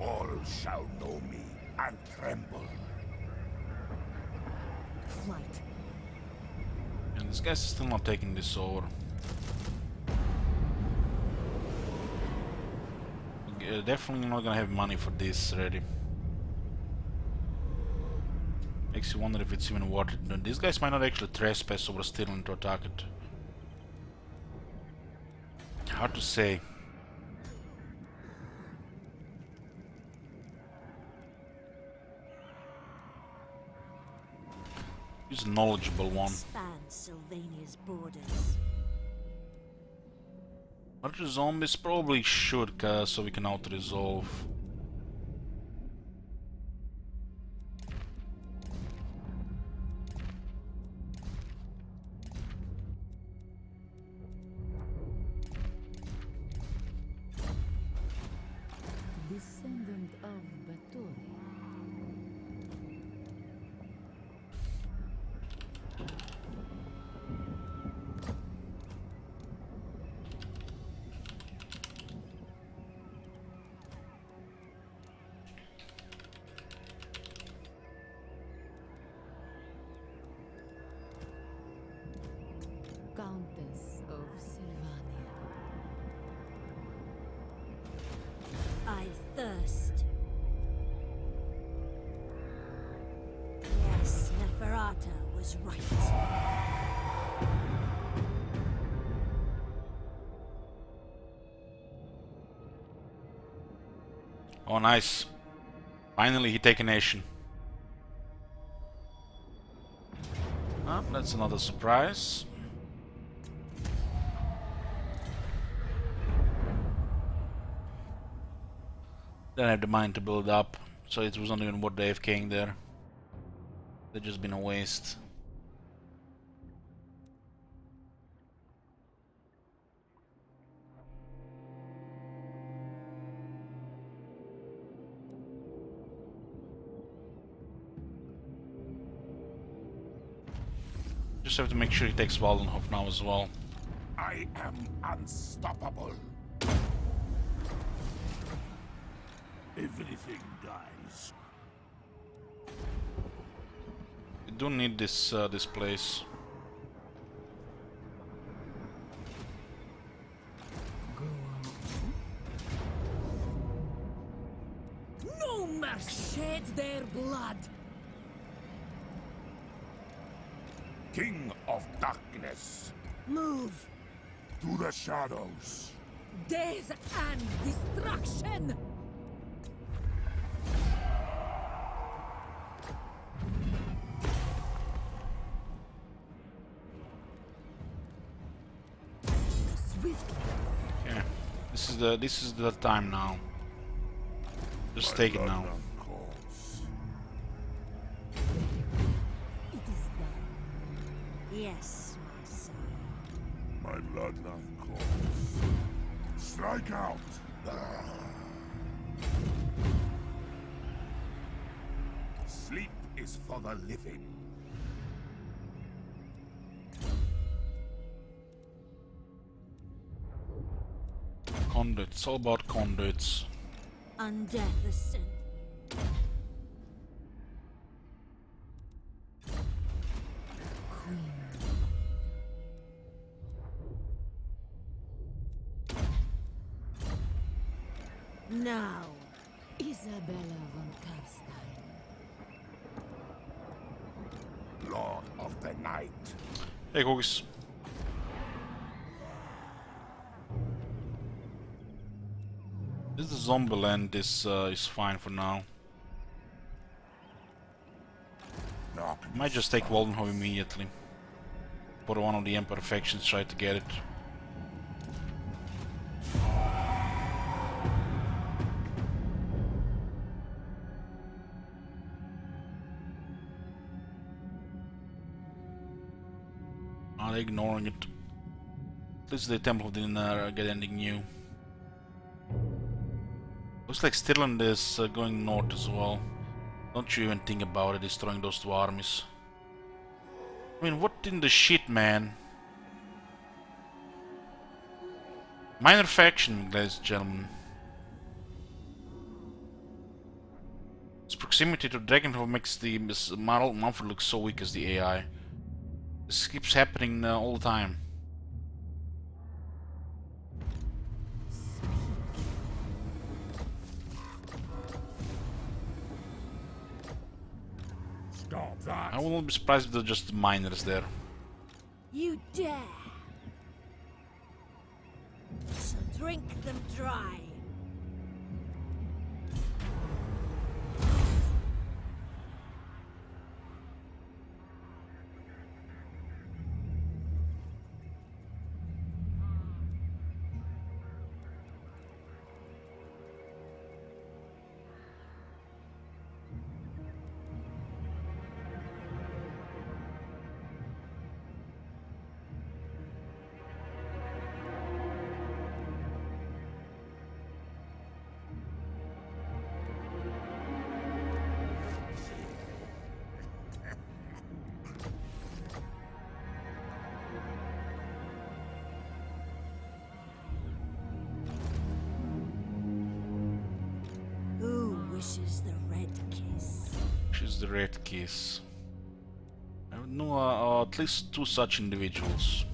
All shall know me and tremble. Flight. And this guy's still not taking this over. Definitely not gonna have money for this ready. Makes you wonder if it's even worth it. These guys might not actually trespass over stealing to attack it. Hard to say. He's a knowledgeable one. Expand Sylvania's borders. Larger zombies probably should, so we can auto-resolve. Descendant of Bathory. Countess of Sylvania. I thirst. Yes, Neferata was right. Oh, nice. Finally, he take a nation. Ah, that's another surprise. Didn't have the mind to build up, so it was not even worth the AFKing there. They've just been a waste. Just have to make sure he takes Waldenhof now as well. I am unstoppable. Everything dies. We do need this this place. No mercy shed their blood. King of Darkness, Move. to the shadows. Death and destruction. Swiftly. Okay, this is the time now. Just take it now. Bloodline calls. It is done. Yes, my son. My bloodline calls. Strike out! Sleep is for the living. Conduits, it's all about conduits. Undeath ascend. Queen. Now, Isabella von Carstein. Lord of the Night. Hey, cookies. This is zombie land is fine for now. Might just take Waldenhof immediately. Put one of the Emperor factions, try to get it. Are they ignoring it? At least the Temple of the get anything new. Looks like Stirland is going north as well. Don't you even think about it, destroying those two armies. I mean, what in the shit, man? Minor faction, ladies and gentlemen. Its proximity to Dragonhof makes the Mumford look so weak as the AI. This keeps happening all the time. Stop that! I wouldn't be surprised if they're just miners there. You dare! So drink them dry. Who wishes the red kiss? She's the Red Kiss. I would know at least two such individuals.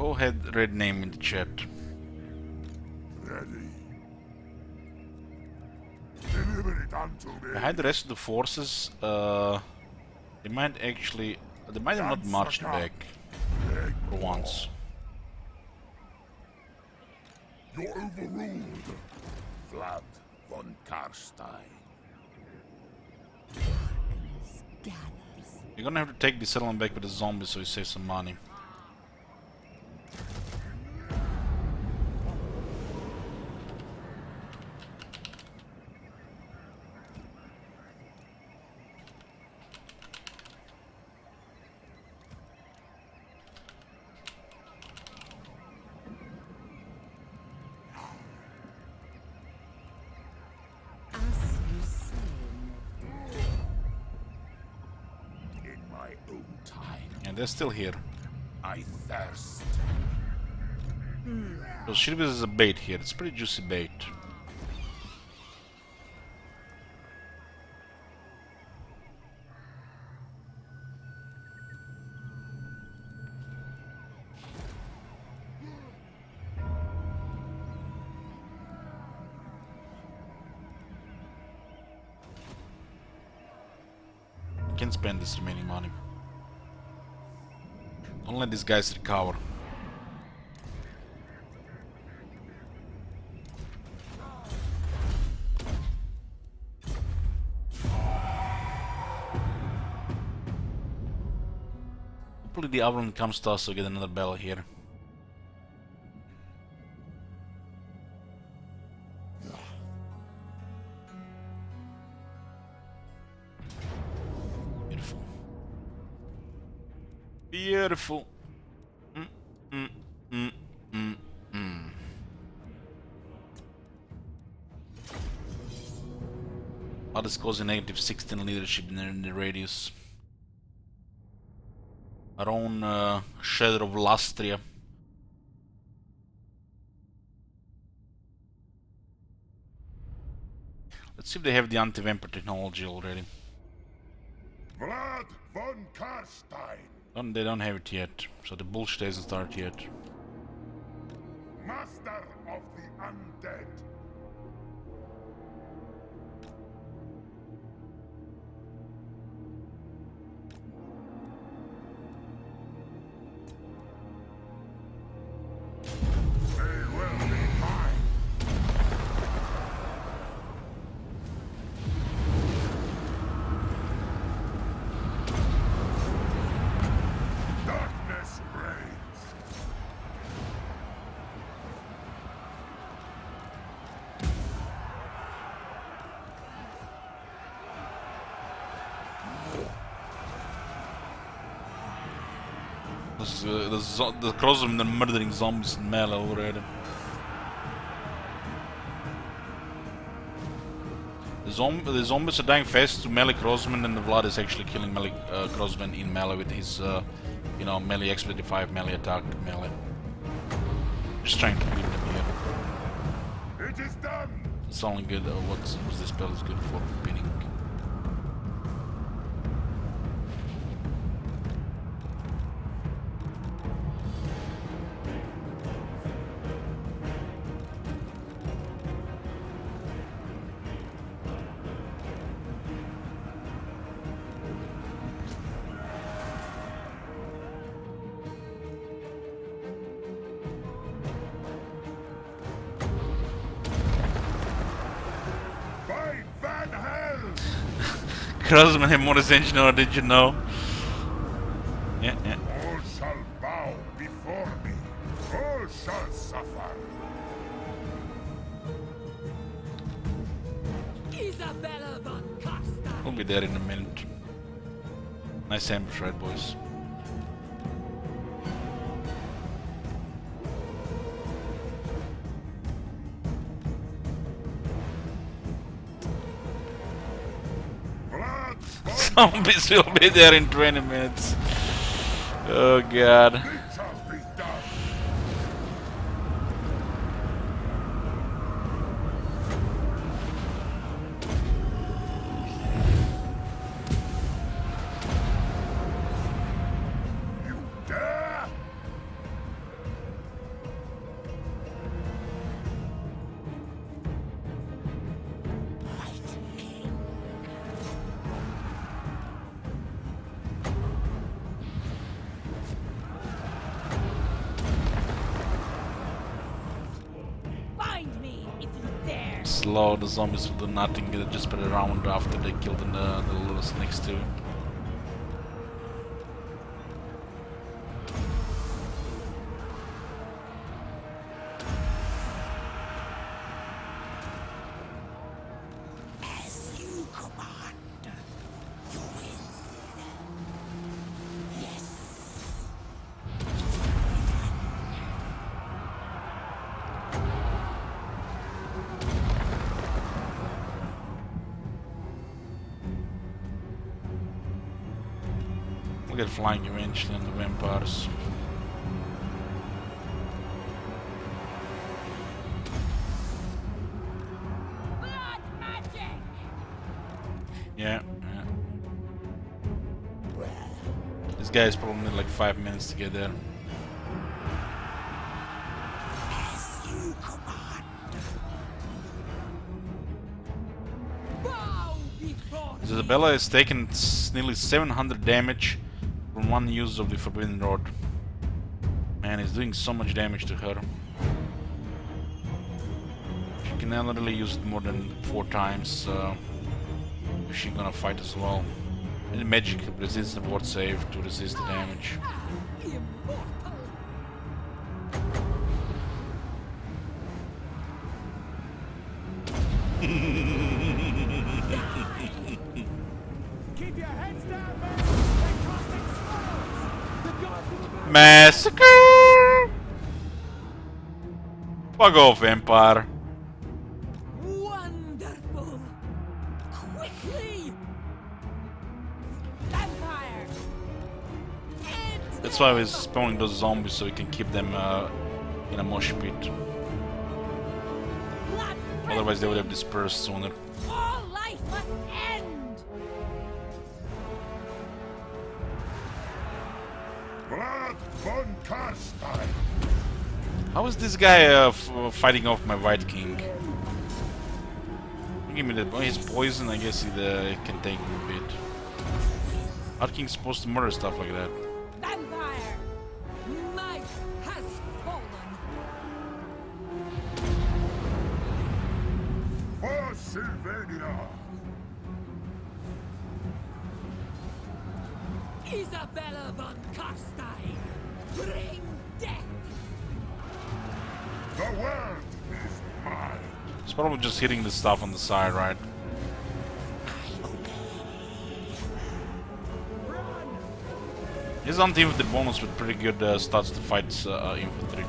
Who had red name in the chat? Ready. Deliver it unto me. Behind the rest of the forces, they might have not marched back for once. You're overruled, Vlad von Carstein. You're gonna have to take the settlement back with the zombies so you save some money. And they're still here. I thirst. So Shiribis is a bait here. It's pretty juicy bait. Can spend this remaining money. Don't let these guys recover. Hopefully the Avron comes to us to get another bell here. Beautiful. Beautiful. Others causing negative 16 leadership in the radius. Our own Shadow of Lastria. Let's see if they have the anti-vampire technology already. Vlad von Carstein, They don't have it yet, so the bullshit hasn't started yet. master of the undead. They will be mine. Darkness reigns. The crossbow are murdering zombies in melee already. The zombies are dying fast to melee crossmen, and the Vlad is actually killing melee crossmen in melee with his, melee X25 melee attack melee. Just trying to beat them here. It is done. It's only good. What's this spell is good for? Pinning. By Van Hell! Crossmen have more ascension, or did you know? Yeah. All shall bow before me. All shall suffer. Isabella von Carstein. We'll be there in a minute. Nice ambush, right, boys? Vlad von Zombies will be there in 20 minutes. Oh god. it shall be done. You dare? slow. The zombies will do nothing. They just spread around after they kill the little snakes too. We'll get flying eventually on the vampires. Blood magic! Yeah. This guy's probably need like 5 minutes to get there. Bow before Isabella has taken nearly 700 damage from one use of the Forbidden Rod. Man, he's doing so much damage to her. She can never really use it more than 4 times if she's gonna fight as well. And magic resists the ward save to resist the damage. immortal. Keep your heads down, man! They're casting spells! The gods will burn. Massacre! Fuck off, Empire. Wonderful! Quickly! Vampire! That's why we're spawning those zombies so we can keep them in a mosh pit. Blood Otherwise they would have dispersed sooner. All life must end! Blood von Carstein! How is this guy fighting off my White King? Give me that. Oh, he's poison. I guess he can take him a bit. White King's supposed to murder stuff like that. Vampire! Might has fallen! For Sylvania! Isabella von Carstein! Bring death! The world is mine! It's probably just hitting the stuff on the side, right? He's on team with the bonus with pretty good stats to fight infantry.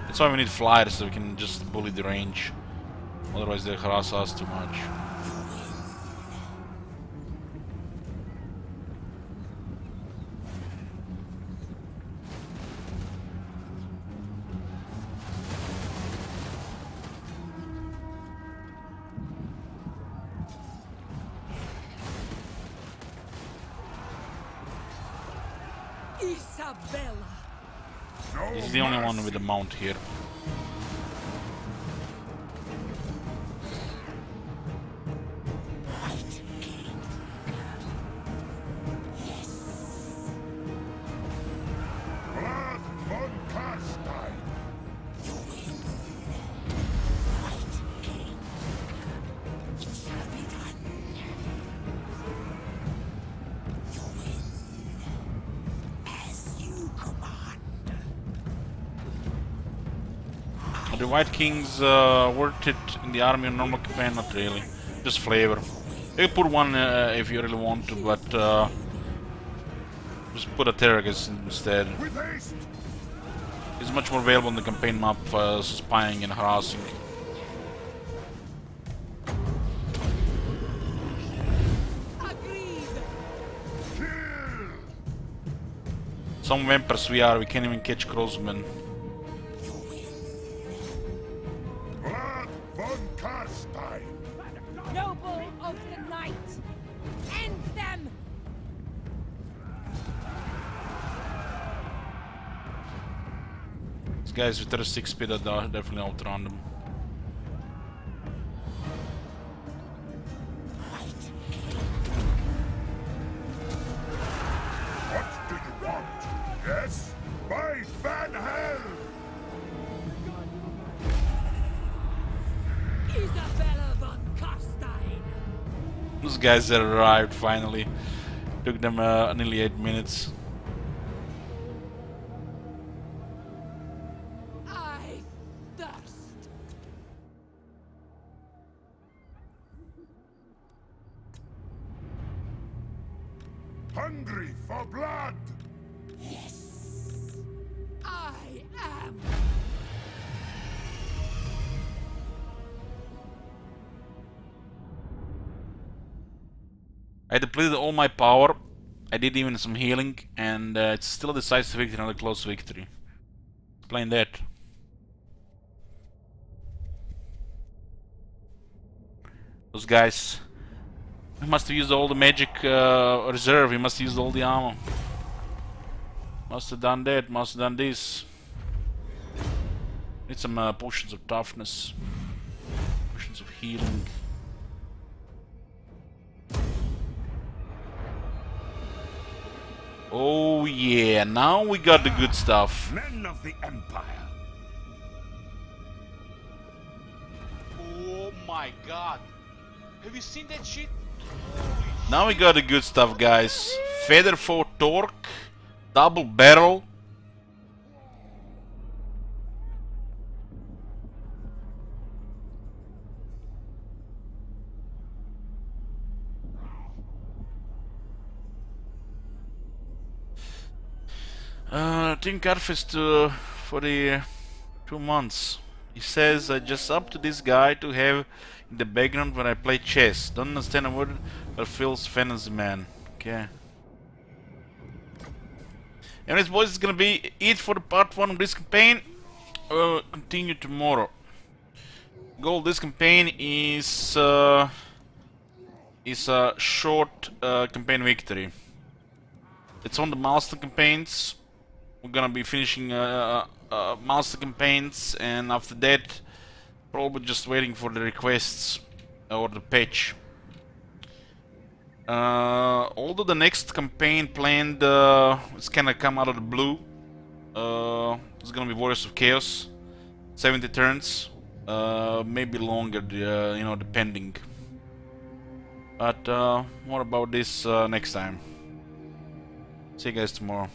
That's why we need flyers so we can just bully the range. Otherwise they harass us too much. Isabella! He's the only one with a mount here. Blood von Carstein! Are the White Kings worth it in the army on normal campaign? Not really. Just flavor. You can put one if you really want to, but just put a Terragus instead. With haste! It's much more available on the campaign map for spying and harassing. Agreed! Kill! Some vampires we can't even catch Crossmen. Blood von Carstein! Noble of the night! End them! These guys with 36 speed are definitely outrun them. Isabella von Carstein. Those guys that arrived finally. Took them nearly 8 minutes. I thirst. Hungry for blood! Yes. I am. I depleted all my power. I did even some healing, and it's still a decisive victory, not a close victory. Explain that. Those guys. He must have used all the magic reserve. He must have used all the armor. Must have done that. Must have done this. Need some potions of toughness. Potions of healing. Oh yeah, now we got the good stuff. Men of the Empire! Oh my god. Have you seen that shit? Now we got the good stuff, guys. Feather 4 torque, double barrel. Team Carfist for the 2 months. He says just up to this guy to have in the background when I play chess. Don't understand a word, but feels fantasy man. Okay. Anyways, boys, it's gonna be it for the part 1 of this campaign. Continue tomorrow. Goal of this campaign is a short campaign victory. It's on the master campaigns. We're gonna be finishing master campaigns, and after that, probably just waiting for the requests or the patch. Although the next campaign planned is gonna come out of the blue. It's gonna be Warriors of Chaos, 70 turns, maybe longer, you know, depending. But more about this next time. See you guys tomorrow.